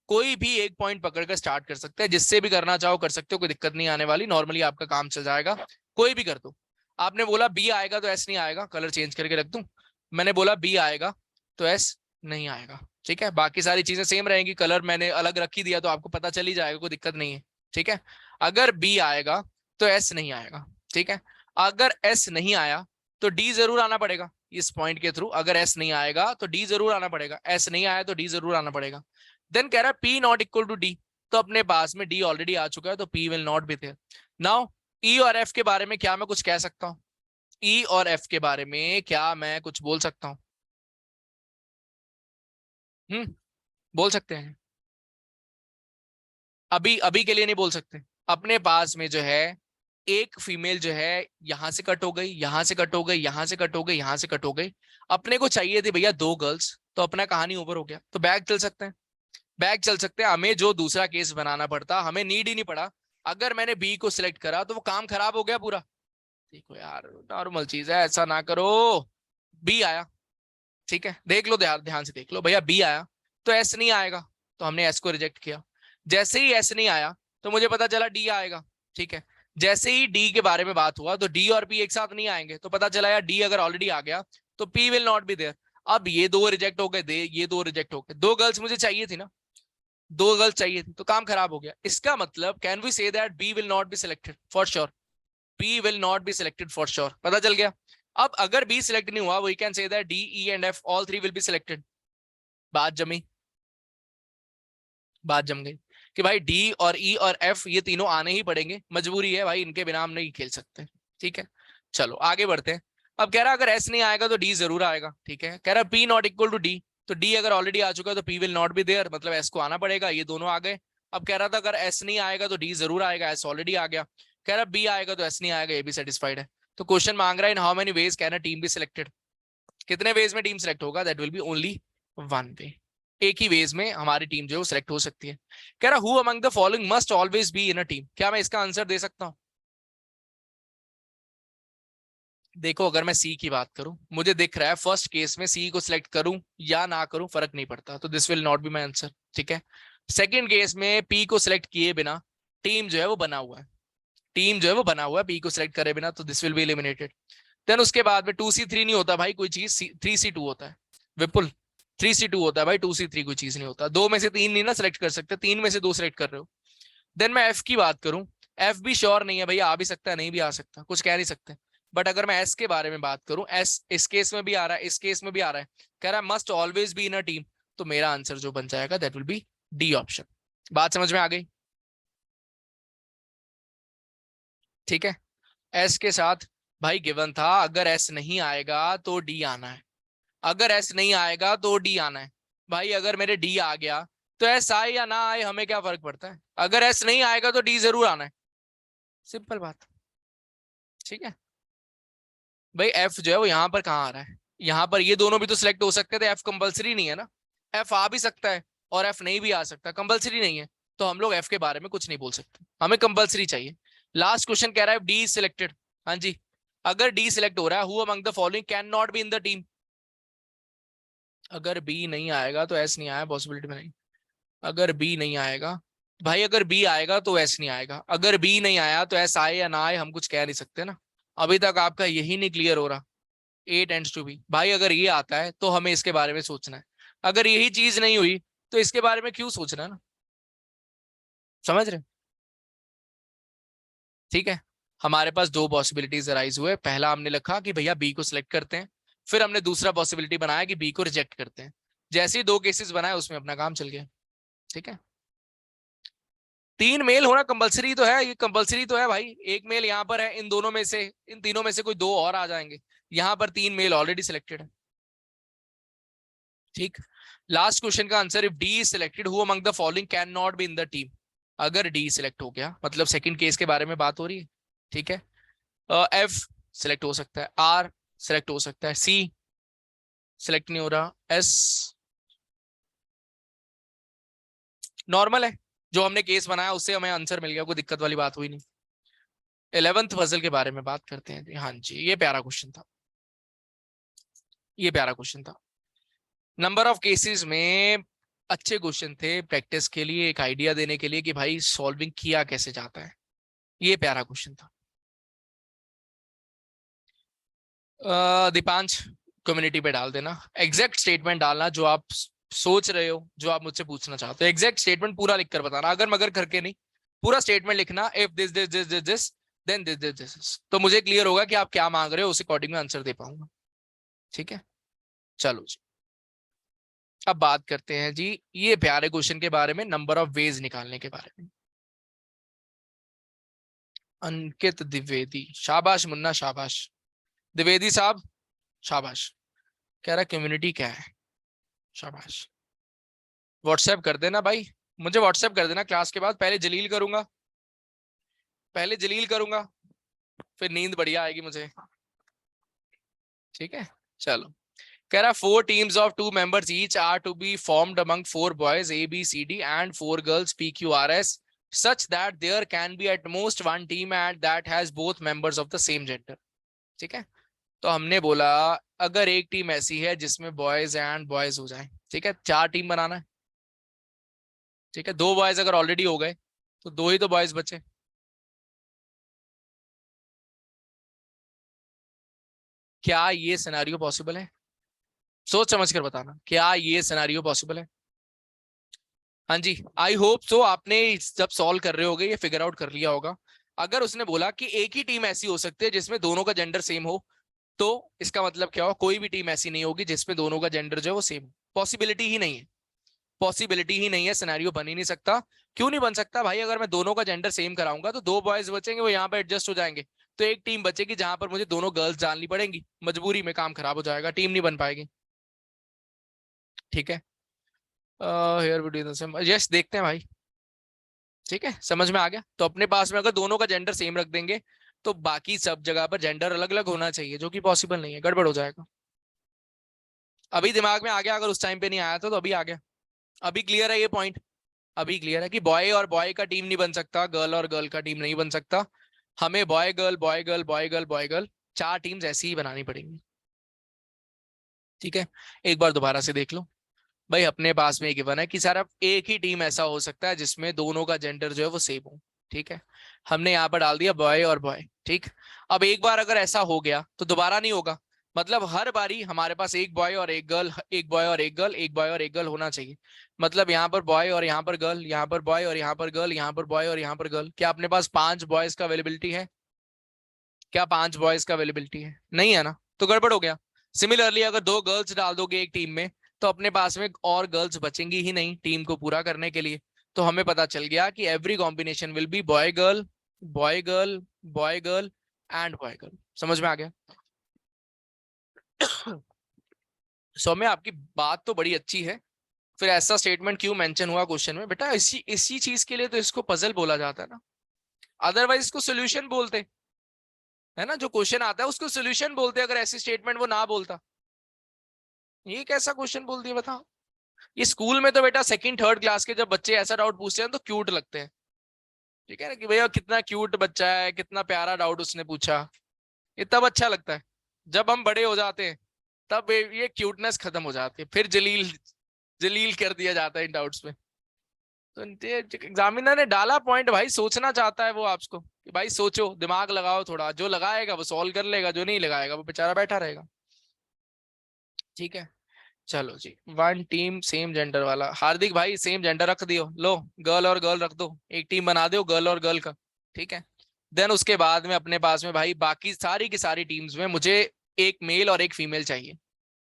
कोई भी एक पॉइंट पकड़कर स्टार्ट कर सकते हैं, जिससे भी करना चाहो कर सकते हो, कोई दिक्कत नहीं आने वाली, नॉर्मली आपका काम चल जाएगा, कोई भी कर दो। आपने बोला बी आएगा तो एस नहीं आएगा, कलर चेंज करके रख दूं, मैंने बोला बी आएगा तो एस नहीं आएगा, ठीक है। बाकी सारी चीजें सेम रहेंगी, कलर मैंने अलग रख ही दिया तो आपको पता चल ही जाएगा, कोई दिक्कत नहीं है, ठीक है। अगर बी आएगा तो एस नहीं आएगा, ठीक है। अगर एस नहीं आया तो डी जरूर आना पड़ेगा, इस पॉइंट के थ्रू अगर एस नहीं आएगा तो डी जरूर आना पड़ेगा, एस नहीं आया तो डी जरूर आना पड़ेगा। देन कह रहा है P not equal to D, तो अपने पास में डी ऑलरेडी आ चुका है, तो P will not be there. Now E और एफ के बारे में क्या मैं कुछ कह सकता हूँ? ई और एफ के बारे में क्या मैं कुछ बोल सकता हूँ? बोल सकते हैं, अभी अभी के लिए नहीं बोल सकते। अपने पास में जो है एक फीमेल जो है यहां से कट हो गई, यहां से कट हो गई, यहां से कट हो गई, यहां से कट हो गई। अपने को चाहिए थी भैया दो गर्ल्स, तो अपना कहानी ओवर हो गया, तो बैग चल सकते हैं। बैग चल सकते हैं। हमें जो दूसरा केस बनाना पड़ता, हमें नीड ही नहीं पड़ा। अगर मैंने बी को सिलेक्ट करा तो वो काम खराब हो गया पूरा। देखो यार नॉर्मल चीज है, ऐसा ना करो। बी आया, ठीक है, देख लो, ध्यान ध्यान से देख लो भैया, बी आया तो एस नहीं आएगा, तो हमने एस को रिजेक्ट किया। जैसे ही एस नहीं आया तो मुझे पता चला डी आएगा, ठीक है। जैसे ही डी के बारे में बात हुआ तो डी और पी एक साथ नहीं आएंगे, तो पता चला यार डी अगर ऑलरेडी आ गया तो P will not be there. अब ये दो रिजेक्ट हो गए, दे ये दो रिजेक्ट हो गए, दो गर्ल्स मुझे चाहिए थी ना, दो गर्ल्स चाहिए थी, तो काम खराब हो गया। इसका मतलब can we say that B will not be selected for sure, B will not be selected for sure, पता चल गया। अब अगर बी सिलेक्ट नहीं हुआ, we can say that D E and F all three will be selected. बात जमी, बात जम गई कि भाई डी और ई और एफ ये तीनों आने ही पड़ेंगे, मजबूरी है भाई, इनके बिना हम नहीं खेल सकते। ठीक है, चलो आगे बढ़ते हैं। अब कह रहा अगर एस नहीं आएगा तो डी जरूर आएगा, ठीक है। कह रहा P not equal to D, तो डी अगर ऑलरेडी आ चुका है तो P will not be there, मतलब एस को आना पड़ेगा, ये दोनों आ गए। अब कह रहा था अगर एस नहीं आएगा तो डी जरूर आएगा, एस ऑलरेडी आ गया। कह रहा बी आएगा तो एस नहीं आएगा, ये भी सेटिस्फाइड है। तो क्वेश्चन मांग रहा है in how many ways can a team be selected, कितने वेज में टीम सेलेक्ट होगा, that will B only one way, एक ही वेज में हमारी टीम जो है वो सिलेक्ट हो सकती है। कह रहा who among the following must always be in a team, क्या मैं इसका आंसर दे सकता हूं? देखो अगर मैं सी की बात करूं, मुझे दिख रहा है फर्स्ट केस में सी को सिलेक्ट करूं या ना करूं फर्क नहीं पड़ता, तो this will not be my answer, ठीक है। सेकंड केस में पी को सिलेक्ट किए बिना टीम जो है वो बना हुआ है, टीम जो है वो बना हुआ है, पी को सिलेक्ट करे बिना, तो this will be eliminated. Then उसके बाद में 2C3 नहीं होता भाई कोई चीज, 3C2 होता है विपुल, 3C2 होता है भाई, 2C3 कोई चीज नहीं होता। दो में से तीन नहीं ना सिलेक्ट कर सकते, तीन में से दो सिलेक्ट कर रहे हो। देन मैं एफ की बात करूं, एफ भी श्योर नहीं है भैया, आ भी सकता है नहीं भी आ सकता, कुछ कह नहीं सकते। बट अगर मैं एस के बारे में बात करूं, एस इस केस में भी आ रहा है, इस केस में भी आ रहा है, कह रहा है must always be in a team, तो मेरा आंसर जो बन जाएगा that will B D option. बात समझ में आ गई? ठीक है। एस के साथ भाई गिवन था अगर एस नहीं आएगा तो डी आना है, अगर एस नहीं आएगा तो डी आना है। भाई अगर मेरे डी आ गया तो एस आए या ना आए हमें क्या फर्क पड़ता है, अगर एस नहीं आएगा तो डी जरूर आना है, सिंपल बात। ठीक है भाई, एफ जो है वो यहाँ पर कहाँ आ रहा है, यहाँ पर, ये दोनों भी तो सिलेक्ट हो सकते थे, एफ कंपलसरी नहीं है ना, एफ आ भी सकता है और एफ नहीं भी आ सकता, कंपलसरी नहीं है, तो हम लोग एफ के बारे में कुछ नहीं बोल सकते, हमें कंपलसरी चाहिए। लास्ट क्वेश्चन कह रहा है डी सिलेक्टेड, हाँ जी, अगर डी सिलेक्ट हो रहा है who among the following can not in the the team, अगर बी नहीं आएगा तो एस नहीं आया, पॉसिबिलिटी में नहीं। अगर बी नहीं आएगा भाई, अगर बी आएगा तो एस नहीं आएगा, अगर बी नहीं आया तो एस आए या ना आए हम कुछ कह नहीं सकते ना। अभी तक आपका यही नहीं क्लियर हो रहा, ए टेंड्स टू बी, भाई अगर ये आता है तो हमें इसके बारे में सोचना है, अगर यही चीज नहीं हुई तो इसके बारे में क्यों सोचना है ना, समझ रहे? ठीक है, हमारे पास दो पॉसिबिलिटीज अराइज हुए, पहला हमने लिखा कि भैया बी को सिलेक्ट करते हैं, फिर हमने दूसरा पॉसिबिलिटी बनाया कि बी को रिजेक्ट करते हैं। जैसे ही दो केसेस बनाए उसमें अपना काम चल गया। ठीक है, तीन मेल होना कंपलसरी तो है, ये कंपलसरी तो है भाई, एक मेल यहाँ पर है, इन दोनों में से, इन तीनों में से कोई दो और आ जाएंगे, यहाँ पर तीन मेल ऑलरेडी सिलेक्टेड है। ठीक, लास्ट क्वेश्चन का answer, if D is selected who among the following can not in the the team, अगर डी सिलेक्ट हो गया, मतलब सेकंड केस के बारे में बात हो रही है। ठीक है, एफ सिलेक्ट हो सकता है, आर सिलेक्ट हो सकता है, सी सिलेक्ट नहीं हो रहा, एस नॉर्मल है, जो हमने केस बनाया उससे हमें आंसर मिल गया, कोई दिक्कत वाली बात हुई नहीं। 11th पजल के बारे में बात करते हैं, हाँ जी, ये प्यारा क्वेश्चन था, ये प्यारा क्वेश्चन था, नंबर ऑफ केसेस में अच्छे क्वेश्चन थे, प्रैक्टिस के लिए, एक आइडिया देने के लिए कि भाई सॉल्विंग किया कैसे जाता है, ये प्यारा क्वेश्चन था। दीपांश कम्युनिटी पे डाल देना, एग्जैक्ट स्टेटमेंट डालना जो आप सोच रहे हो, जो आप मुझसे पूछना चाहते हो, एग्जैक्ट स्टेटमेंट पूरा लिखकर बताना, अगर मगर करके नहीं, पूरा स्टेटमेंट लिखना, if this this this this this then this this this, तो मुझे क्लियर होगा कि आप क्या मांग रहे हो, उस अकॉर्डिंग में आंसर दे पाऊंगा। ठीक है, चलो जी, अब बात करते हैं जी ये प्यारे क्वेश्चन के बारे में, नंबर ऑफ वेज निकालने के बारे में। अंकित द्विवेदी, शाबाश मुन्ना शाबाश, द्विवेदी साहब शाबाश, कह रहा कम्युनिटी क्या है, शाबाश, व्हाट्सएप कर देना भाई, मुझे व्हाट्सएप कर देना क्लास के बाद, पहले जलील करूंगा, पहले जलील करूंगा, फिर नींद बढ़िया आएगी मुझे। ठीक है चलो, कह रहा 4 teams of 2 members each are to be formed among 4 boys A B C D and 4 girls P Q R S such that there can be at most 1 team and that has both members of the same gender। ठीक है, तो हमने बोला अगर एक team ऐसी है जिसमें बॉयज एंड बॉयज हो जाए, ठीक है, 4 टीम बनाना है। ठीक है, 2 बॉयज अगर ऑलरेडी हो गए तो 2 ही तो बॉयज बचे। क्या ये सिनेरियो पॉसिबल है? सोच समझ कर बताना, क्या ये सिनेरियो पॉसिबल है? हाँ जी, आई होप सो। आपने जब सॉल्व कर रहे होगे ये फिगर आउट कर लिया होगा। अगर उसने बोला कि एक ही टीम ऐसी हो सकती है जिसमें दोनों का जेंडर सेम हो, तो इसका मतलब क्या हो? कोई भी टीम ऐसी नहीं होगी जिसमें दोनों का जेंडर जो है वो सेम हो। पॉसिबिलिटी ही नहीं है, पॉसिबिलिटी ही नहीं है, सिनेरियो बन ही नहीं सकता। क्यों नहीं बन सकता भाई? अगर मैं दोनों का जेंडर सेम कराऊंगा तो 2 बॉयज बचेंगे, वो यहाँ पे एडजस्ट हो जाएंगे, तो एक टीम बचेगी जहां पर मुझे दोनों गर्ल्स डालनी पड़ेंगी, मजबूरी में काम खराब हो जाएगा, टीम नहीं बन पाएगी। ठीक है, here we do the same. Yes, देखते हैं भाई। ठीक है, समझ में आ गया। तो अपने पास में अगर दोनों का जेंडर सेम रख देंगे तो बाकी सब जगह पर जेंडर अलग अलग होना चाहिए, जो कि पॉसिबल नहीं है, गड़बड़ हो जाएगा। अभी दिमाग में आ गया, अगर उस टाइम पे नहीं आया था तो अभी आ गया। अभी क्लियर है ये पॉइंट? अभी क्लियर है कि बॉय और बॉय का टीम नहीं बन सकता, गर्ल और गर्ल का टीम नहीं बन सकता, हमें boy girl boy girl boy girl boy girl 4 teams ऐसी ही बनानी पड़ेंगी। ठीक है, एक बार दोबारा से देख लो भाई। अपने पास में गिवन है कि सर अब एक ही टीम ऐसा हो सकता है जिसमें दोनों का जेंडर जो है वो सेम हो। ठीक है, हमने यहाँ पर डाल दिया बॉय और बॉय। ठीक, अब एक बार अगर ऐसा हो गया तो दोबारा नहीं होगा, मतलब हर बारी हमारे पास एक बॉय और एक गर्ल, एक बॉय और एक गर्ल, एक बॉय और एक गर्ल होना चाहिए। मतलब यहाँ पर बॉय और यहाँ पर गर्ल, यहाँ पर बॉय और यहाँ पर गर्ल, यहाँ पर बॉय और यहाँ पर गर्ल। क्या अपने पास 5 बॉयज का अवेलेबिलिटी है? क्या 5 बॉयज का अवेलेबिलिटी है? नहीं है ना, तो गड़बड़ हो गया। सिमिलरली अगर 2 गर्ल्स डाल दोगे एक टीम में तो अपने पास में और गर्ल्स बचेंगी ही नहीं टीम को पूरा करने के लिए। तो हमें पता चल गया कि every combination will be boy girl boy girl boy girl and boy girl. समझ में आ गया? सौम्य आपकी बात तो बड़ी अच्छी है, फिर ऐसा स्टेटमेंट क्यों मेंशन हुआ क्वेश्चन में? बेटा इसी इसी चीज के लिए तो इसको पजल बोला जाता है ना, अदरवाइज इसको सोल्यूशन बोलते, है ना? जो क्वेश्चन आता है उसको सोल्यूशन बोलते, अगर ऐसी स्टेटमेंट वो ना बोलता। ये कैसा क्वेश्चन बोल दिया बताओ? ये स्कूल में तो बेटा सेकंड थर्ड क्लास के जब बच्चे ऐसा डाउट पूछते हैं तो क्यूट लगते हैं। ठीक है ना, कि भैया कितना क्यूट बच्चा है, कितना प्यारा डाउट उसने पूछा, ये तब अच्छा लगता है। जब हम बड़े हो जाते हैं तब ये क्यूटनेस खत्म हो जाती है, फिर जलील जलील कर दिया जाता है इन डाउट्स में। तो एग्जामिनर ने डाला पॉइंट भाई, सोचना चाहता है वो आपको कि भाई सोचो, दिमाग लगाओ थोड़ा, जो लगाएगा वो सॉल्व कर लेगा, जो नहीं लगाएगा वो बेचारा बैठा रहेगा। ठीक है चलो जी, 1 टीम सेम जेंडर वाला। हार्दिक भाई सेम जेंडर रख दियो, लो गर्ल और गर्ल रख दो, एक टीम बना दो गर्ल और गर्ल का। ठीक है, देन उसके बाद में अपने पास में भाई बाकी सारी की सारी टीम्स में मुझे एक मेल और एक फीमेल चाहिए।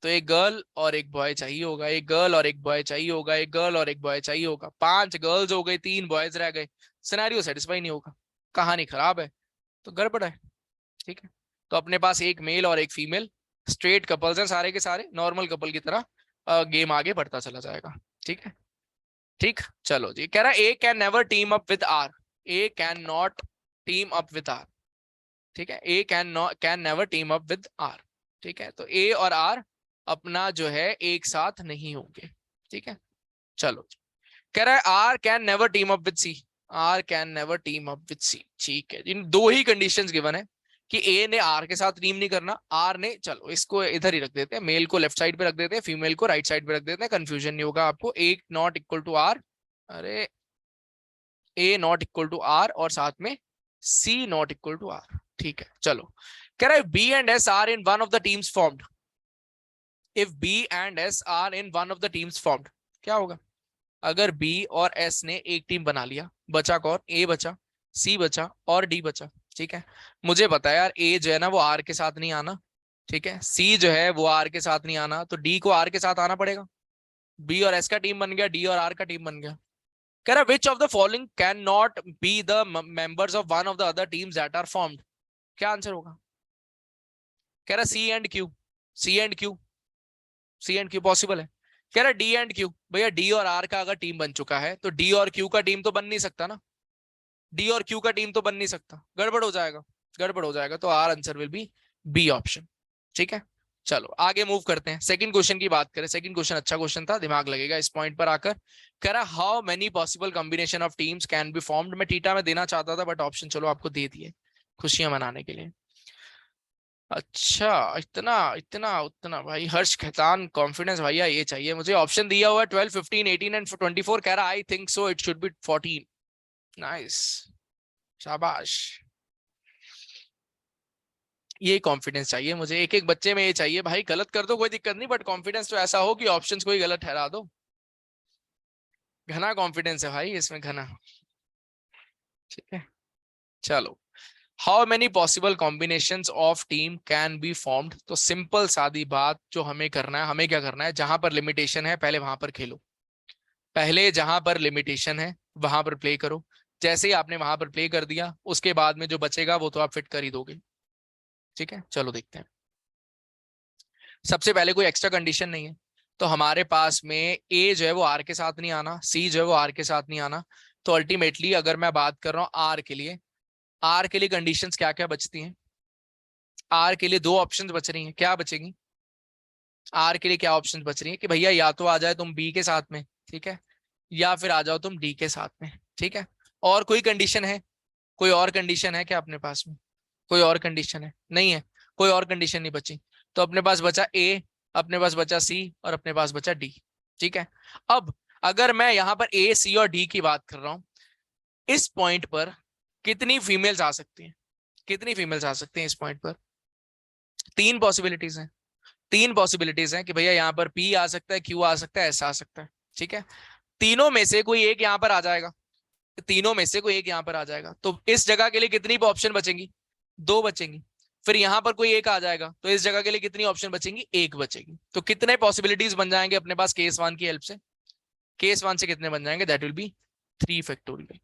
तो एक गर्ल और एक बॉय चाहिए होगा, एक गर्ल और एक बॉय चाहिए होगा, एक गर्ल और एक बॉय चाहिए होगा। 5 गर्ल्स हो गई, 3 बॉयज रह गए, सिनेरियो सेटिस्फाई नहीं होगा, कहानी खराब है, तो गड़बड़ है। ठीक है, तो अपने पास एक मेल और एक फीमेल स्ट्रेट कपल्स हैं, सारे के सारे नॉर्मल कपल की तरह गेम आगे बढ़ता चला जाएगा। ठीक है, ठीक चलो जी। कह रहा है A can never team up with R, A can not team up with R. ठीक है, A can never team up with R. ठीक है, तो ए और आर अपना जो है एक साथ नहीं होंगे। ठीक है चलो, कह रहा है R can never team up with C, R can never team up with C. ठीक है, इन 2 ही कंडीशंस गिवन है कि ए ने आर के साथ टीम नहीं करना, आर ने, चलो इसको इधर ही रख देते हैं, मेल को लेफ्ट साइड पे रख देते हैं, फीमेल को राइट साइड पे रख देते हैं, कंफ्यूजन नहीं होगा आपको। A not equal to R, अरे A not equal to R और साथ में C not equal to R. ठीक है चलो, कह रहा है B and S are in one of the teams formed, if B and S are in one of the teams formed. क्या होगा अगर बी और एस ने एक टीम बना लिया? बचा कौन? ए बचा, सी बचा और डी बचा। ठीक है, मुझे पता है यार ए जो है ना वो आर के साथ नहीं आना, ठीक है, सी जो है वो आर के साथ नहीं आना, तो डी को आर के साथ आना पड़ेगा। बी और एस का टीम बन गया, डी और आर का टीम बन गया। कह रहा which of the following can not be the members of one of the other teams that are formed. क्या आंसर होगा? कह रहा C and Q, C and Q, C and Q possible है। कह रहा डी एंड क्यू, भैया D और R का अगर टीम बन चुका है तो डी और क्यू का टीम तो बन नहीं सकता ना, डी और क्यू का टीम तो बन नहीं सकता, गड़बड़ हो जाएगा, गड़बड़ हो जाएगा। तो our answer will be B option. ठीक है, चलो आगे मूव करते हैं। सेकंड क्वेश्चन की बात करें, सेकंड क्वेश्चन अच्छा क्वेश्चन था, दिमाग लगेगा इस पॉइंट पर आकर। कह रहा how many possible combination of teams can be formed. मैं टीटा में देना चाहता था बट ऑप्शन चलो आपको दे दिए खुशियां मनाने के लिए। अच्छा, इतना इतना उतना भाई, हर्ष खेतान कॉन्फिडेंस भैया ये चाहिए मुझे। ऑप्शन दिया हुआ है 12, 15, 18 एंड 24। कह रहा I think so it should be 14। Nice, शाबाश। ये कॉन्फिडेंस चाहिए मुझे, एक एक बच्चे में ये चाहिए भाई। गलत कर दो कोई दिक्कत नहीं, बट कॉन्फिडेंस तो ऐसा हो कि ऑप्शंस कोई गलत ठहरा दो। घना कॉन्फिडेंस है भाई इसमें, घना। ठीक है, चलो। How many possible combinations of team can be formed. तो सिंपल सादी बात जो हमें करना है, हमें क्या करना है, जहां पर लिमिटेशन है पहले वहां पर खेलो। पहले जहां पर लिमिटेशन है वहां पर प्ले करो। जैसे ही आपने वहां पर प्ले कर दिया उसके बाद में जो बचेगा वो तो आप फिट कर ही दोगे। ठीक है, चलो देखते हैं। सबसे पहले कोई एक्स्ट्रा कंडीशन नहीं है, तो हमारे पास में ए जो है वो आर के साथ नहीं आना, सी जो है वो आर के साथ नहीं आना। तो अल्टीमेटली अगर मैं बात कर रहा हूं आर के लिए, आर के लिए कंडीशंस क्या क्या बचती हैं। आर के लिए दो ऑप्शंस बच रही हैं, क्या बचेगी। आर के लिए क्या ऑप्शंस बच रही हैं कि भैया या तो आ जाए तुम बी के साथ में, ठीक है, या फिर आ जाओ तुम डी के साथ में। ठीक है, और कोई कंडीशन है, कोई और कंडीशन है क्या अपने पास में, कोई और कंडीशन है, नहीं है, कोई और कंडीशन नहीं बची। तो अपने पास बचा ए, अपने पास बचा सी और अपने पास बचा डी। ठीक है, अब अगर मैं यहां पर ए सी और डी की बात कर रहा हूं, इस पॉइंट पर कितनी फीमेल्स आ सकती हैं, कितनी फीमेल्स आ सकती हैं इस पॉइंट पर। तीन पॉसिबिलिटीज हैं, तीन पॉसिबिलिटीज हैं कि भैया यहाँ पर पी आ सकता है, क्यू आ सकता है, एस आ सकता है। ठीक है, तीनों में से कोई एक यहां पर आ जाएगा, तीनों में से कोई एक यहां पर आ जाएगा। तो इस जगह के लिए कितनी ऑप्शन बचेंगी, दो बचेंगी। फिर यहां पर कोई एक आ जाएगा तो इस जगह के लिए कितनी ऑप्शन बचेंगी, एक बचेगी। तो कितने पॉसिबिलिटीज बन जाएंगे अपने पास केस वन की हेल्प से, केस वन से कितने बन जाएंगे, that will B 3 factorial.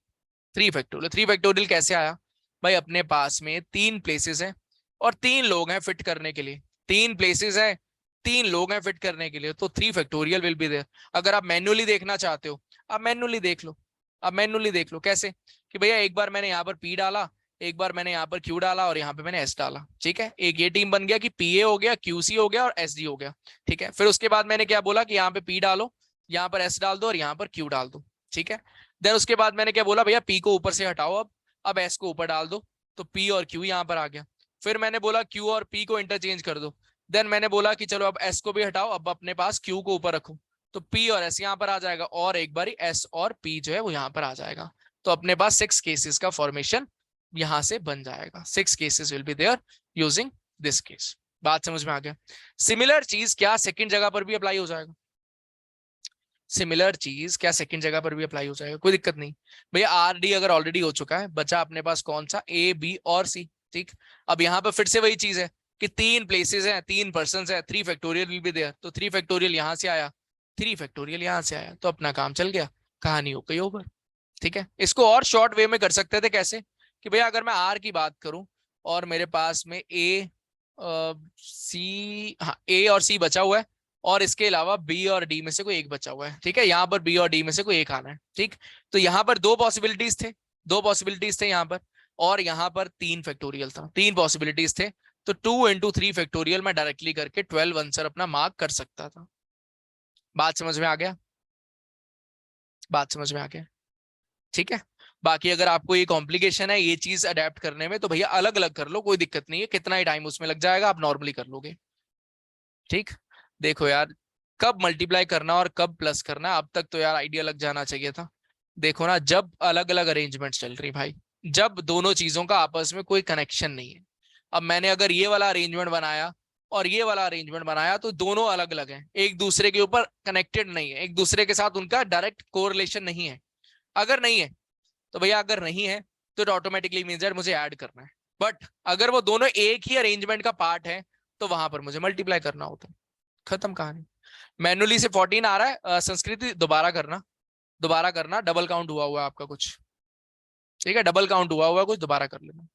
3 factorial, 3 factorial कैसे आया भाई, अपने पास में तीन प्लेसेस हैं और तीन लोग हैं फिट करने के लिए, तीन प्लेसेस हैं, तीन लोग हैं फिट करने के लिए, तो 3 फैक्टोरियल विल बी देयर। अगर आप मैन्युअली देखना चाहते हो आप मैन्युअली देख लो, आप मैन्युअली देख लो कैसे, कि भैया एक बार मैंने यहाँ पर पी डाला, एक बार मैंने यहाँ पर क्यू डाला और यहाँ पे मैंने एस डाला। ठीक है, एक ये टीम बन गया कि पीए हो गया, क्यूसी हो गया और एसडी हो गया। ठीक है, फिर उसके बाद मैंने क्या बोला कि यहाँ पे पी डालो, यहाँ पर एस डाल दो और यहाँ पर क्यू डाल दो। ठीक है, देन उसके बाद मैंने क्या बोला, भैया पी को ऊपर से हटाओ, अब एस को ऊपर डाल दो, तो पी और क्यू यहाँ पर आ गया। फिर मैंने बोला क्यू और पी को इंटरचेंज कर दो। देन मैंने बोला कि चलो अब एस को भी हटाओ, अब अपने पास क्यू को ऊपर रखो, तो पी और एस यहाँ पर आ जाएगा और एक बारी एस और पी जो है वो यहाँ पर आ जाएगा। तो अपने पास 6 केसेस का फॉर्मेशन यहां से बन जाएगा। 6 cases will be there using this case. बात समझ में आ गया। सिमिलर चीज क्या सेकंड जगह पर भी अप्लाई हो जाएगा, सिमिलर चीज क्या सेकंड जगह पर भी अप्लाई हो जाएगा, कोई दिक्कत नहीं। भैया आर डी अगर ऑलरेडी हो चुका है, बचा अपने पास कौन सा, ए बी और सी। ठीक, अब यहाँ पर फिर से वही चीज है कि तीन प्लेसेस हैं, तीन पर्सन है, 3 फैक्टोरियल विल बी देयर। तो 3 फैक्टोरियल यहां से आया, 3 फैक्टोरियल यहां से आया, तो अपना काम चल गया, कहानी हो गई ओवर। ठीक है, इसको और शॉर्ट वे में कर सकते थे कैसे, कि भैया अगर मैं आर की बात करूं और मेरे पास में ए सी, हाँ ए और सी बचा हुआ है और इसके अलावा बी और डी में से कोई एक बचा हुआ है। ठीक है, यहाँ पर बी और डी में से कोई एक आना है। ठीक, तो यहाँ पर दो पॉसिबिलिटीज थे, दो पॉसिबिलिटीज थे यहाँ पर, और यहाँ पर 3 फैक्टोरियल था, 3 पॉसिबिलिटीज थे। तो 2 इंटू 3 फैक्टोरियल मैं डायरेक्टली करके 12 आंसर अपना मार्क कर सकता था। बात समझ में आ गया, बात समझ में आ गया। ठीक है, बाकी अगर आपको ये कॉम्प्लिकेशन है ये चीज अडेप्ट करने में, तो भैया अलग अलग कर लो, कोई दिक्कत नहीं है, कितना ही टाइम उसमें लग जाएगा आप नॉर्मली कर लोगे। ठीक, देखो यार, कब मल्टीप्लाई करना और कब प्लस करना अब तक तो यार आइडिया लग जाना चाहिए था। देखो ना, जब अलग अलग अरेंजमेंट्स चल रही भाई, जब दोनों चीजों का आपस में कोई कनेक्शन नहीं है। अब मैंने अगर ये वाला अरेंजमेंट बनाया और ये वाला अरेंजमेंट बनाया तो दोनों अलग अलग हैं, एक दूसरे के ऊपर कनेक्टेड नहीं है, एक दूसरे के साथ उनका डायरेक्ट कोरिलेशन नहीं है। अगर नहीं है तो भैया, अगर नहीं है तो इट ऑटोमेटिकली मींस दैट मुझे ऐड करना है। बट अगर वो दोनों एक ही अरेंजमेंट का पार्ट है तो वहां पर मुझे मल्टीप्लाई करना होता है, खत्म कहानी। मैनुअली से 14 आ रहा है, संस्कृति दोबारा करना, दोबारा करना, डबल काउंट हुआ हुआ है आपका कुछ। ठीक है, डबल काउंट हुआ हुआ कुछ, दोबारा कर लेना।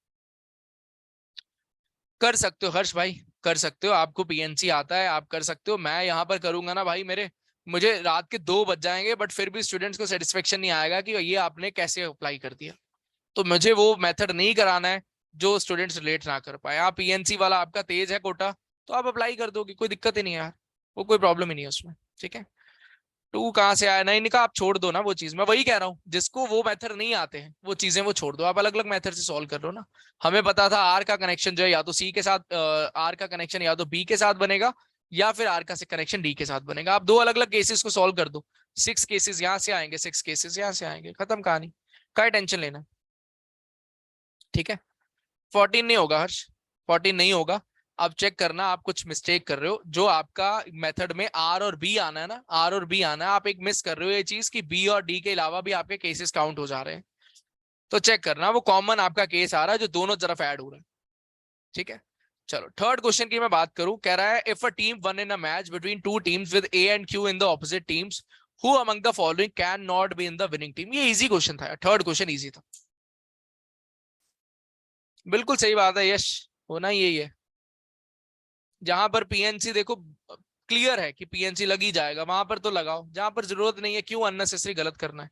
कर सकते हो हर्ष भाई, कर सकते हो, आपको पीएनसी आता है, आप कर सकते हो। मैं यहाँ पर करूंगा ना भाई, मेरे मुझे रात के 2 बज जाएंगे बट फिर भी स्टूडेंट्स को सेटिस्फेक्शन नहीं आएगा कि ये आपने कैसे अप्लाई कर दिया। तो मुझे वो मेथड नहीं कराना है जो स्टूडेंट्स रिलेट ना कर पाए। आप पीएनसी वाला आपका तेज है कोटा तो आप अप्लाई कर दोगे, कोई दिक्कत ही नहीं है यार, वो कोई प्रॉब्लम ही नहीं है उसमें। ठीक है, टू कहाँ से आया, नहीं निका, आप छोड़ दो ना वो चीज। मैं वही कह रहा हूँ, जिसको वो मेथड नहीं आते हैं वो चीजें वो छोड़ दो, आप अलग अलग मेथड से सॉल्व कर लो ना। हमें पता था आर का कनेक्शन जो है या तो सी के साथ, आर का कनेक्शन या तो बी के साथ बनेगा या फिर आर का कनेक्शन डी के साथ बनेगा। आप दो अलग अलग केसेस को सॉल्व कर दो, 6 केसेस यहाँ से आएंगे, 6 केसेस यहाँ से आएंगे, खत्म कहानी, क्या टेंशन लेना। ठीक है, 14 नहीं होगा हर्ष, 14 नहीं होगा। अब चेक करना आप कुछ मिस्टेक कर रहे हो, जो आपका मेथड में आर और बी आना है ना, आर और बी आना है, आप एक मिस कर रहे हो ये चीज कि बी और डी के अलावा भी आपके केसेस काउंट हो जा रहे हैं। तो चेक करना वो कॉमन आपका केस आ रहा है जो दोनों तरफ ऐड हो रहा है। ठीक है, चलो थर्ड क्वेश्चन की मैं बात करूं, कह रहा है if a team one in a match between two teams with A and Q in the opposite teams, who among the following can not in the the winning team. ये easy question था, third question easy था। बिल्कुल सही बात है यश, होना यही है। जहां पर पीएनसी देखो क्लियर है कि पीएनसी लग ही जाएगा, वहां पर तो लगाओ, जहां पर जरूरत नहीं है क्यों अननेसेसरी गलत करना है।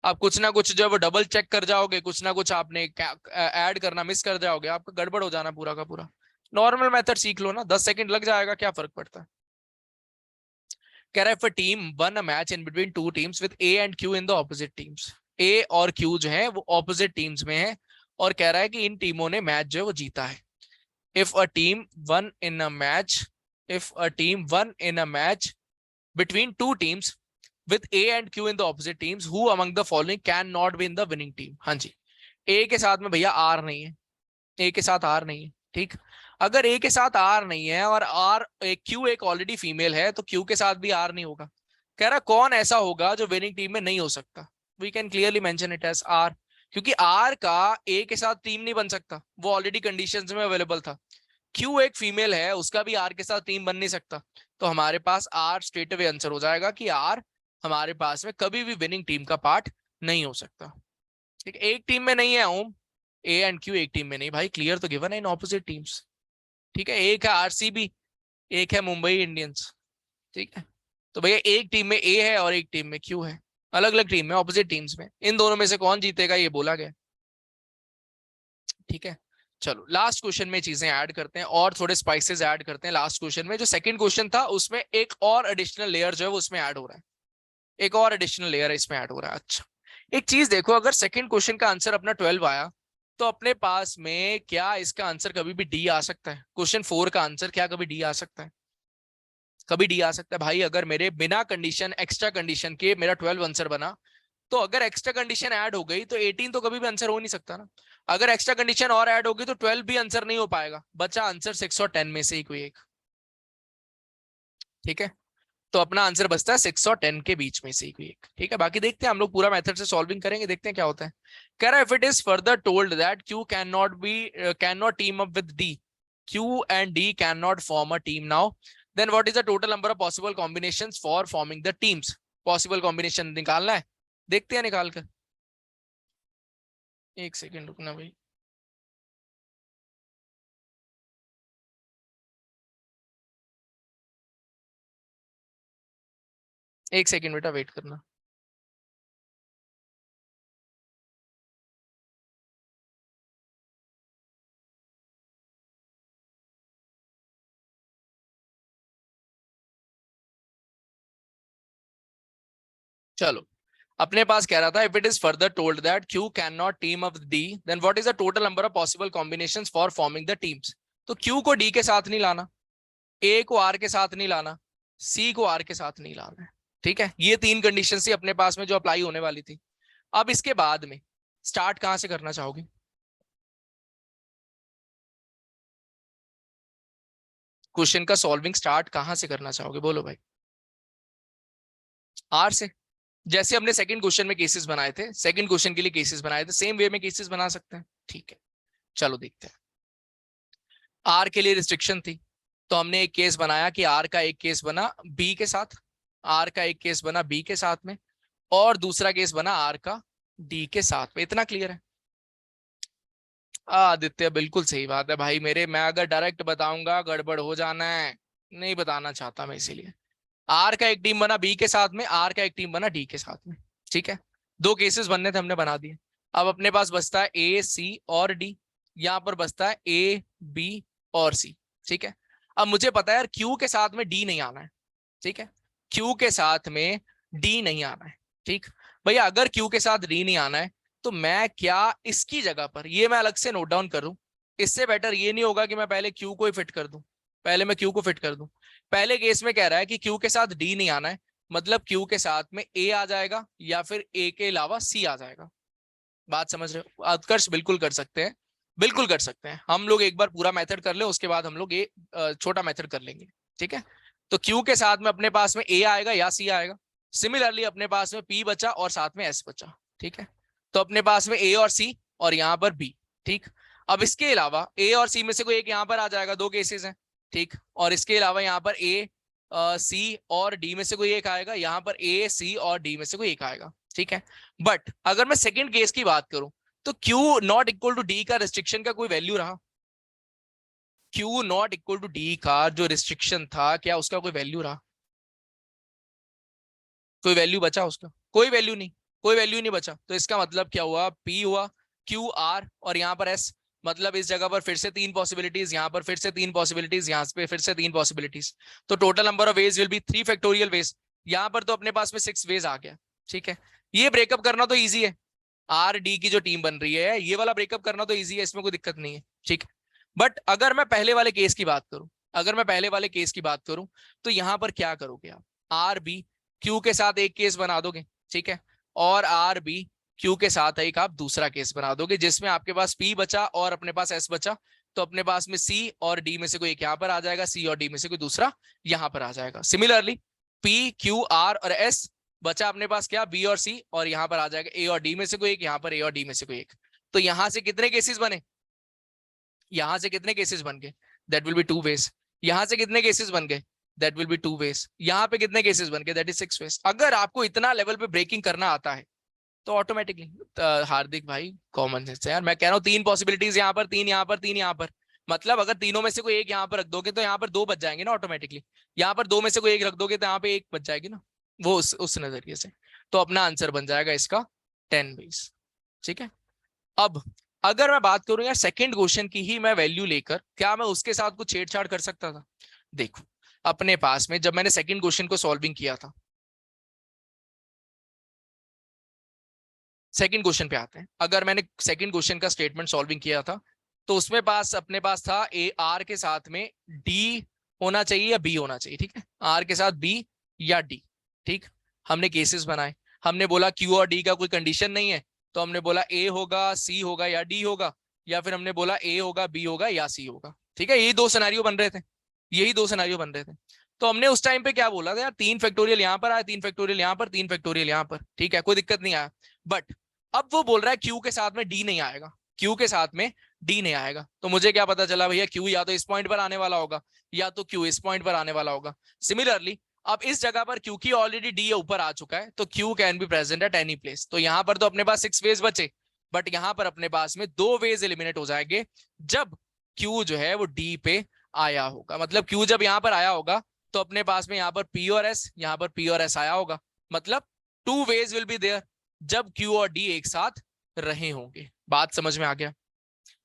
आप कुछ ना कुछ जब डबल चेक कर जाओगे, कुछ ना कुछ आपने ऐड करना मिस कर जाओगे, आपका गड़बड़ हो जाना पूरा का पूरा। नॉर्मल मेथड सीख लो ना, 10 सेकंड लग जाएगा, क्या फर्क पड़ता है। कह रहा है team won a match in between two teams with A and Q in the opposite teams, A और क्यू जो है वो ऑपोजिट टीम्स में है, और कह रहा है कि इन टीमों ने मैच जो है वो जीता है। if a team won in a match if a team won in a match between two teams with A and Q in the opposite teams, who among the following can not be in the winning team। हाँ जी, A के साथ में भैया R नहीं है, A के साथ R नहीं है। ठीक, अगर A के साथ R नहीं है और R Q एक ऑलरेडी फीमेल है तो Q के साथ भी R नहीं होगा। कह रहा कौन ऐसा होगा जो विनिंग टीम में नहीं हो सकता। We can clearly mention it as R, क्योंकि R का A के साथ टीम नहीं बन सकता, वो ऑलरेडी कंडीशंस में अवेलेबल था। क्यू एक फीमेल है, उसका भी आर के साथ टीम बन नहीं सकता, तो हमारे पास आर स्ट्रेट अवे आंसर हो जाएगा कि आर हमारे पास में कभी भी विनिंग टीम का पार्ट नहीं हो सकता। ठीक है, एक टीम में नहीं है ओम, ए एंड क्यू एक टीम में नहीं भाई, क्लियर तो गिवन है इन ऑपोजिट टीम्स। ठीक है, एक है आरसीबी, एक है मुंबई इंडियंस। ठीक है, तो भैया एक टीम में ए है और एक टीम में क्यू है, अलग अलग टीम में, ऑपोजिट टीम्स में, इन दोनों में से कौन जीतेगा ये बोला गया। ठीक है, चलो लास्ट क्वेश्चन में चीजें ऐड करते हैं और थोड़े स्पाइसेस ऐड करते हैं लास्ट क्वेश्चन में। जो सेकंड क्वेश्चन था उसमें एक और एडिशनल लेयर जो है वो उसमें ऐड हो रहा है, एक और एडिशनल लेयर है इसमें ऐड हो रहा है। अच्छा, एक चीज देखो, अगर सेकंड क्वेश्चन का आंसर अपना 12 आया तो अपने पास में क्या इसका आंसर कभी भी डी आ सकता है? क्वेश्चन 4 का आंसर क्या कभी डी आ सकता है? कभी डी आ सकता है भाई। अगर मेरे बिना कंडीशन एक्स्ट्रा कंडीशन के मेरा 12 आंसर बना, तो अगर एक्स्ट्रा कंडीशन ऐड हो गई तो 18 तो कभी भी आंसर हो नहीं सकता ना। अगर एक्स्ट्रा कंडीशन और ऐड होगी तो 12 भी आंसर नहीं हो पाएगा, बचा आंसर 6 और 10 में से ही कोई एक। ठीक है, तो अपना आंसर बचता है 6 और 10 के बीच में से ही कोई एक। ठीक है, बाकी देखते हैं हम लोग पूरा मेथड से सॉल्विंग करेंगे, देखते हैं क्या होता है। कह रहा है if it is further told that Q can not team up with D, Q and D can not form a team now, then what is the total number of possible combinations for forming the teams. Possible combination निकालना है, देखते हैं निकाल कर। एक second रुकना भाई। एक सेकेंड बेटा वेट करना। चलो, अपने पास कह रहा था if it is further told that Q can not team up D, then what is the total number of possible combinations for forming the teams. तो क्यू को डी के साथ नहीं लाना, ए को आर के साथ नहीं लाना, सी को आर के साथ नहीं लाना है। ठीक है, ये तीन कंडीशन थी अपने पास में जो अप्लाई होने वाली थी। अब इसके बाद में स्टार्ट कहां से करना चाहोगे? क्वेश्चन का सॉल्विंग स्टार्ट कहां से करना चाहोगे बोलो भाई? आर से। जैसे हमने सेकंड क्वेश्चन में केसेस बनाए थे, सेकंड क्वेश्चन के लिए केसेस बनाए थे, सेम वे में केसेस बना सकते हैं। ठीक है, चलो देखते हैं। आर के लिए रिस्ट्रिक्शन थी, तो हमने एक केस बनाया कि आर का एक केस बना बी के साथ, आर का एक केस बना बी के साथ में, और दूसरा केस बना आर का डी के साथ में। इतना क्लियर है? आदित्य बिल्कुल सही बात है भाई मेरे, मैं अगर डायरेक्ट बताऊंगा गड़बड़ हो जाना है, नहीं बताना चाहता मैं इसीलिए। आर का एक टीम बना बी के साथ में, आर का एक टीम बना डी के साथ में, ठीक है। दो केसेस बनने थे, हमने बना दिए। अब अपने पास बचता है ए सी और डी, यहां पर बचता है ए बी और सी, ठीक है। अब मुझे पता है यार क्यू के साथ में डी नहीं आना है, ठीक है। क्यू के साथ में डी नहीं आना है, ठीक। भैया अगर क्यू के साथ डी नहीं आना है तो मैं क्या इसकी जगह पर, ये मैं अलग से नोट डाउन करूं, इससे बेटर ये नहीं होगा कि मैं पहले क्यू को ही फिट कर दूं, पहले मैं क्यू को फिट कर दूं। पहले केस में कह रहा है कि क्यू के साथ डी नहीं आना है, मतलब क्यू के साथ में ए आ जाएगा या फिर ए के अलावा सी आ जाएगा। बात समझ रहे हो? उत्कर्ष बिल्कुल कर सकते हैं, बिल्कुल कर सकते हैं। हम लोग एक बार पूरा मेथड कर ले, उसके बाद हम लोग ये छोटा मेथड कर लेंगे, ठीक है। तो क्यू के साथ में अपने पास में ए आएगा या सी आएगा। सिमिलरली अपने पास में पी बचा और साथ में एस बचा, ठीक है। तो अपने पास में ए और सी और यहाँ पर बी, ठीक। अब इसके अलावा ए और सी में से कोई एक यहाँ पर आ जाएगा, दो केसेस हैं, ठीक। और इसके अलावा यहाँ पर ए सी और डी में से कोई एक आएगा, यहाँ पर ए सी और डी में से कोई एक आएगा, ठीक है। बट अगर मैं सेकंड केस की बात करूं तो Q not equal to D का रिस्ट्रिक्शन का कोई वैल्यू रहा? Q not equal to D का जो रिस्ट्रिक्शन था, क्या उसका कोई वैल्यू रहा? कोई वैल्यू बचा उसका? कोई वैल्यू नहीं, कोई वैल्यू नहीं बचा। तो इसका मतलब क्या हुआ? पी हुआ, क्यू आर और यहाँ पर एस। मतलब इस जगह पर फिर से तीन पॉसिबिलिटीज, यहाँ पर फिर से तीन पॉसिबिलिटीज, यहाँ पे फिर से तीन पॉसिबिलिटीज। तो total number of ways will B 3 factorial veg. यहाँ पर तो अपने पास में 6 वेज आ गया, ठीक है। ये ब्रेकअप करना तो ईजी है, आर डी की जो टीम बन रही है ये वाला ब्रेकअप करना तो ईजी है, इसमें कोई दिक्कत नहीं है, ठीक है। बट अगर मैं पहले वाले केस की बात करूं, अगर मैं पहले वाले केस की बात करूं तो यहां पर क्या करोगे आप? आर बी क्यू के साथ एक केस बना दोगे, ठीक है। और आर बी क्यू के साथ एक आप दूसरा केस बना दोगे, जिसमें आपके पास पी बचा और अपने पास एस बचा। तो अपने पास में सी और डी में से कोई एक यहां पर आ जाएगा, सी और डी में से कोई दूसरा यहां पर आ जाएगा। सिमिलरली पी क्यू आर और एस बचा अपने पास क्या? बी और सी, और यहां पर आ जाएगा ए और डी में से कोई एक, यहां पर ए और डी में से कोई एक। तो यहां से कितने केसेस बने? यहां से कितने केसेस बन गए? That will be 2 ways. यहां से कितने केसेस बन गए? That will be 2 ways. यहां पे कितने केसेस बन गए? That is 6 ways. अगर आपको इतना लेवल पे ब्रेकिंग करना आता है तो ऑटोमेटिकली, हार्दिक भाई कॉमन सेंस है यार, मैं कह रहा हूँ तीन पॉसिबिलिटीज यहाँ पर, तीन यहाँ पर, तीन यहाँ पर। मतलब अगर तीनों में से कोई एक यहाँ पर रख दोगे तो यहाँ पर दो बच जाएंगे ना ऑटोमेटिकली। यहाँ पर दो में से कोई एक रख दोगे तो यहाँ पे एक बच जाएगी ना, वो उस नजरिए से। तो अपना आंसर बन जाएगा इसका 10 वेज, ठीक है। अब अगर मैं बात करूं यार सेकंड क्वेश्चन की ही मैं वैल्यू लेकर, क्या मैं उसके साथ कुछ छेड़छाड़ कर सकता था? देखो अपने पास में जब मैंने सेकंड क्वेश्चन को सॉल्विंग किया था, सेकंड क्वेश्चन पे आते हैं। अगर मैंने सेकंड क्वेश्चन का स्टेटमेंट सॉल्विंग किया था तो उसमें पास अपने पास था ए आर के साथ में डी होना चाहिए या बी होना चाहिए, ठीक है। आर के साथ बी या डी, ठीक। हमने केसेस बनाए, हमने बोला क्यू और डी का कोई कंडीशन नहीं है, तो हमने बोला ए होगा, सी होगा या डी होगा, या फिर हमने बोला ए होगा, बी होगा या सी होगा, ठीक है। यही दो सिनेरियो बन रहे थे, यही दो सिनेरियो बन रहे थे। तो हमने उस टाइम पे क्या बोला था यार, 3 फैक्टोरियल यहाँ पर आया, 3 फैक्टोरियल यहाँ पर, 3 फैक्टोरियल यहाँ पर, ठीक है, कोई दिक्कत नहीं आया। बट अब वो बोल रहा है क्यू के साथ में डी नहीं आएगा, क्यू के साथ में डी नहीं आएगा। तो मुझे क्या पता चला भैया, क्यू या तो इस पॉइंट पर आने वाला होगा या तो क्यू इस पॉइंट पर आने वाला होगा। सिमिलरली अब इस जगह पर क्योंकि ऑलरेडी डी ऊपर आ चुका है तो Q can be present at any place. तो यहां पर तो अपने पास 6 वेज बचे, बट यहां पर अपने पास में 2 वेज एलिमिनेट हो जाएंगे जब क्यू जो है वो डी पे आया होगा। मतलब क्यू जब यहां पर आया होगा तो अपने पास में यहां पर पी और एस, यहां पर पी और एस आया होगा। मतलब 2 वेज विल बी देयर जब क्यू और डी एक साथ रहे होंगे। बात समझ में आ गया?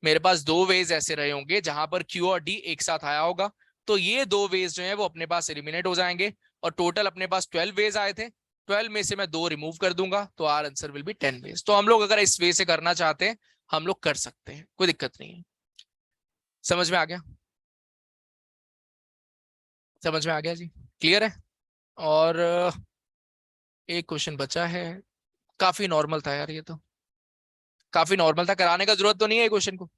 मेरे पास 2 वेज ऐसे रहे होंगे जहां पर क्यू और डी एक साथ आया होगा, तो ये 2 वेज जो है वो अपने पास एलिमिनेट हो जाएंगे। और टोटल अपने पास 12 वेज आए थे, 12 में से मैं 2 रिमूव कर दूंगा तो our answer will be 10 ways. तो हम लोग अगर इस वे से करना चाहते हैं हम लोग कर सकते हैं, कोई दिक्कत नहीं है। समझ में आ गया? समझ में आ गया जी? क्लियर है? और एक क्वेश्चन बचा है, काफी नॉर्मल था यार, ये तो काफी नॉर्मल था, कराने का जरूरत तो नहीं है क्वेश्चन को।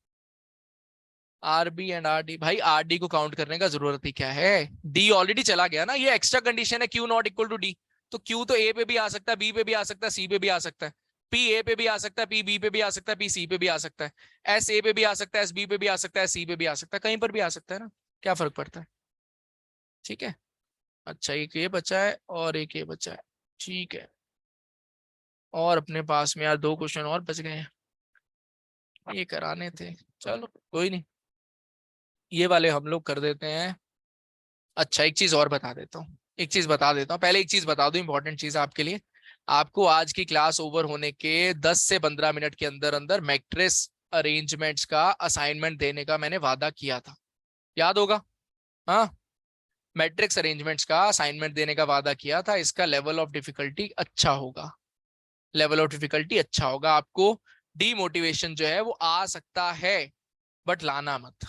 R B and R D, भाई आर डी को काउंट करने का जरूरत ही क्या है? डी ऑलरेडी चला गया ना, ये एक्स्ट्रा कंडीशन है Q not equal to D. तो क्यू तो ए पे भी आ सकता है, बी पे भी आ सकता है, सी पे भी आ सकता है। पी ए पे भी आ सकता है, पी बी पे भी आ सकता है, पी सी पे भी आ सकता है। एस ए पे भी आ सकता है, एस बी पे भी आ सकता है, सी पे भी आ सकता है, कहीं पर भी आ सकता है ना, क्या फर्क पड़ता है? ठीक है। अच्छा एक ये बचा है और एक ये बचा है, ठीक है। और अपने पास में यार 2 क्वेश्चन और बच गए हैं, ये कराने थे, चलो कोई नहीं, ये वाले हम लोग कर देते हैं। अच्छा एक चीज और बता देता हूँ, एक चीज बता देता हूँ, पहले एक चीज बता दूं, इंपॉर्टेंट चीज आपके लिए। आपको आज की क्लास ओवर होने के 10 से 15 मिनट के अंदर अंदर मैट्रिक्स अरेंजमेंट्स का असाइनमेंट देने का मैंने वादा किया था, याद होगा? हाँ, मैट्रिक्स अरेंजमेंट्स का असाइनमेंट देने का वादा किया था। इसका लेवल ऑफ डिफिकल्टी अच्छा होगा, लेवल ऑफ डिफिकल्टी अच्छा होगा। आपको डीमोटिवेशन जो है वो आ सकता है, बट लाना मत।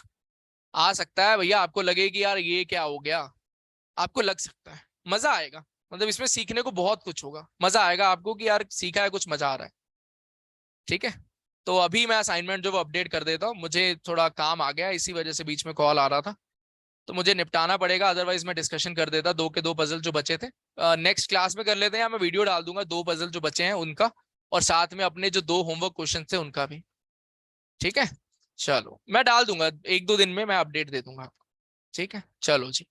आ सकता है भैया, आपको लगे कि यार ये क्या हो गया, आपको लग सकता है, मजा आएगा। मतलब इसमें सीखने को बहुत कुछ होगा, मजा आएगा आपको कि यार सीखा है, कुछ मजा आ रहा है। ठीक है, तो अभी मैं असाइनमेंट जो वो अपडेट कर देता हूँ, मुझे थोड़ा काम आ गया, इसी वजह से बीच में कॉल आ रहा था, तो मुझे निपटाना पड़ेगा। अदरवाइज मैं डिस्कशन कर देता, दो के दो पजल जो बचे थे नेक्स्ट क्लास में कर लेते हैं, या मैं वीडियो डाल दूंगा दो पजल जो बचे हैं उनका, और साथ में अपने जो दो होमवर्क क्वेश्चन थे उनका भी। ठीक है, चलो मैं डाल दूंगा, एक दो दिन में मैं अपडेट दे दूंगा आपको। ठीक है, चलो जी,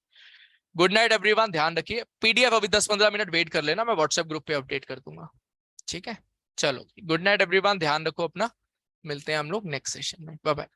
गुड नाइट एवरीवन, ध्यान रखिए। पीडीएफ अभी 10-15 मिनट वेट कर लेना, मैं व्हाट्सएप ग्रुप पे अपडेट कर दूंगा। ठीक है, चलो गुड नाइट एवरीवन, ध्यान रखो अपना, मिलते हैं हम लोग नेक्स्ट सेशन में, बाय बाय।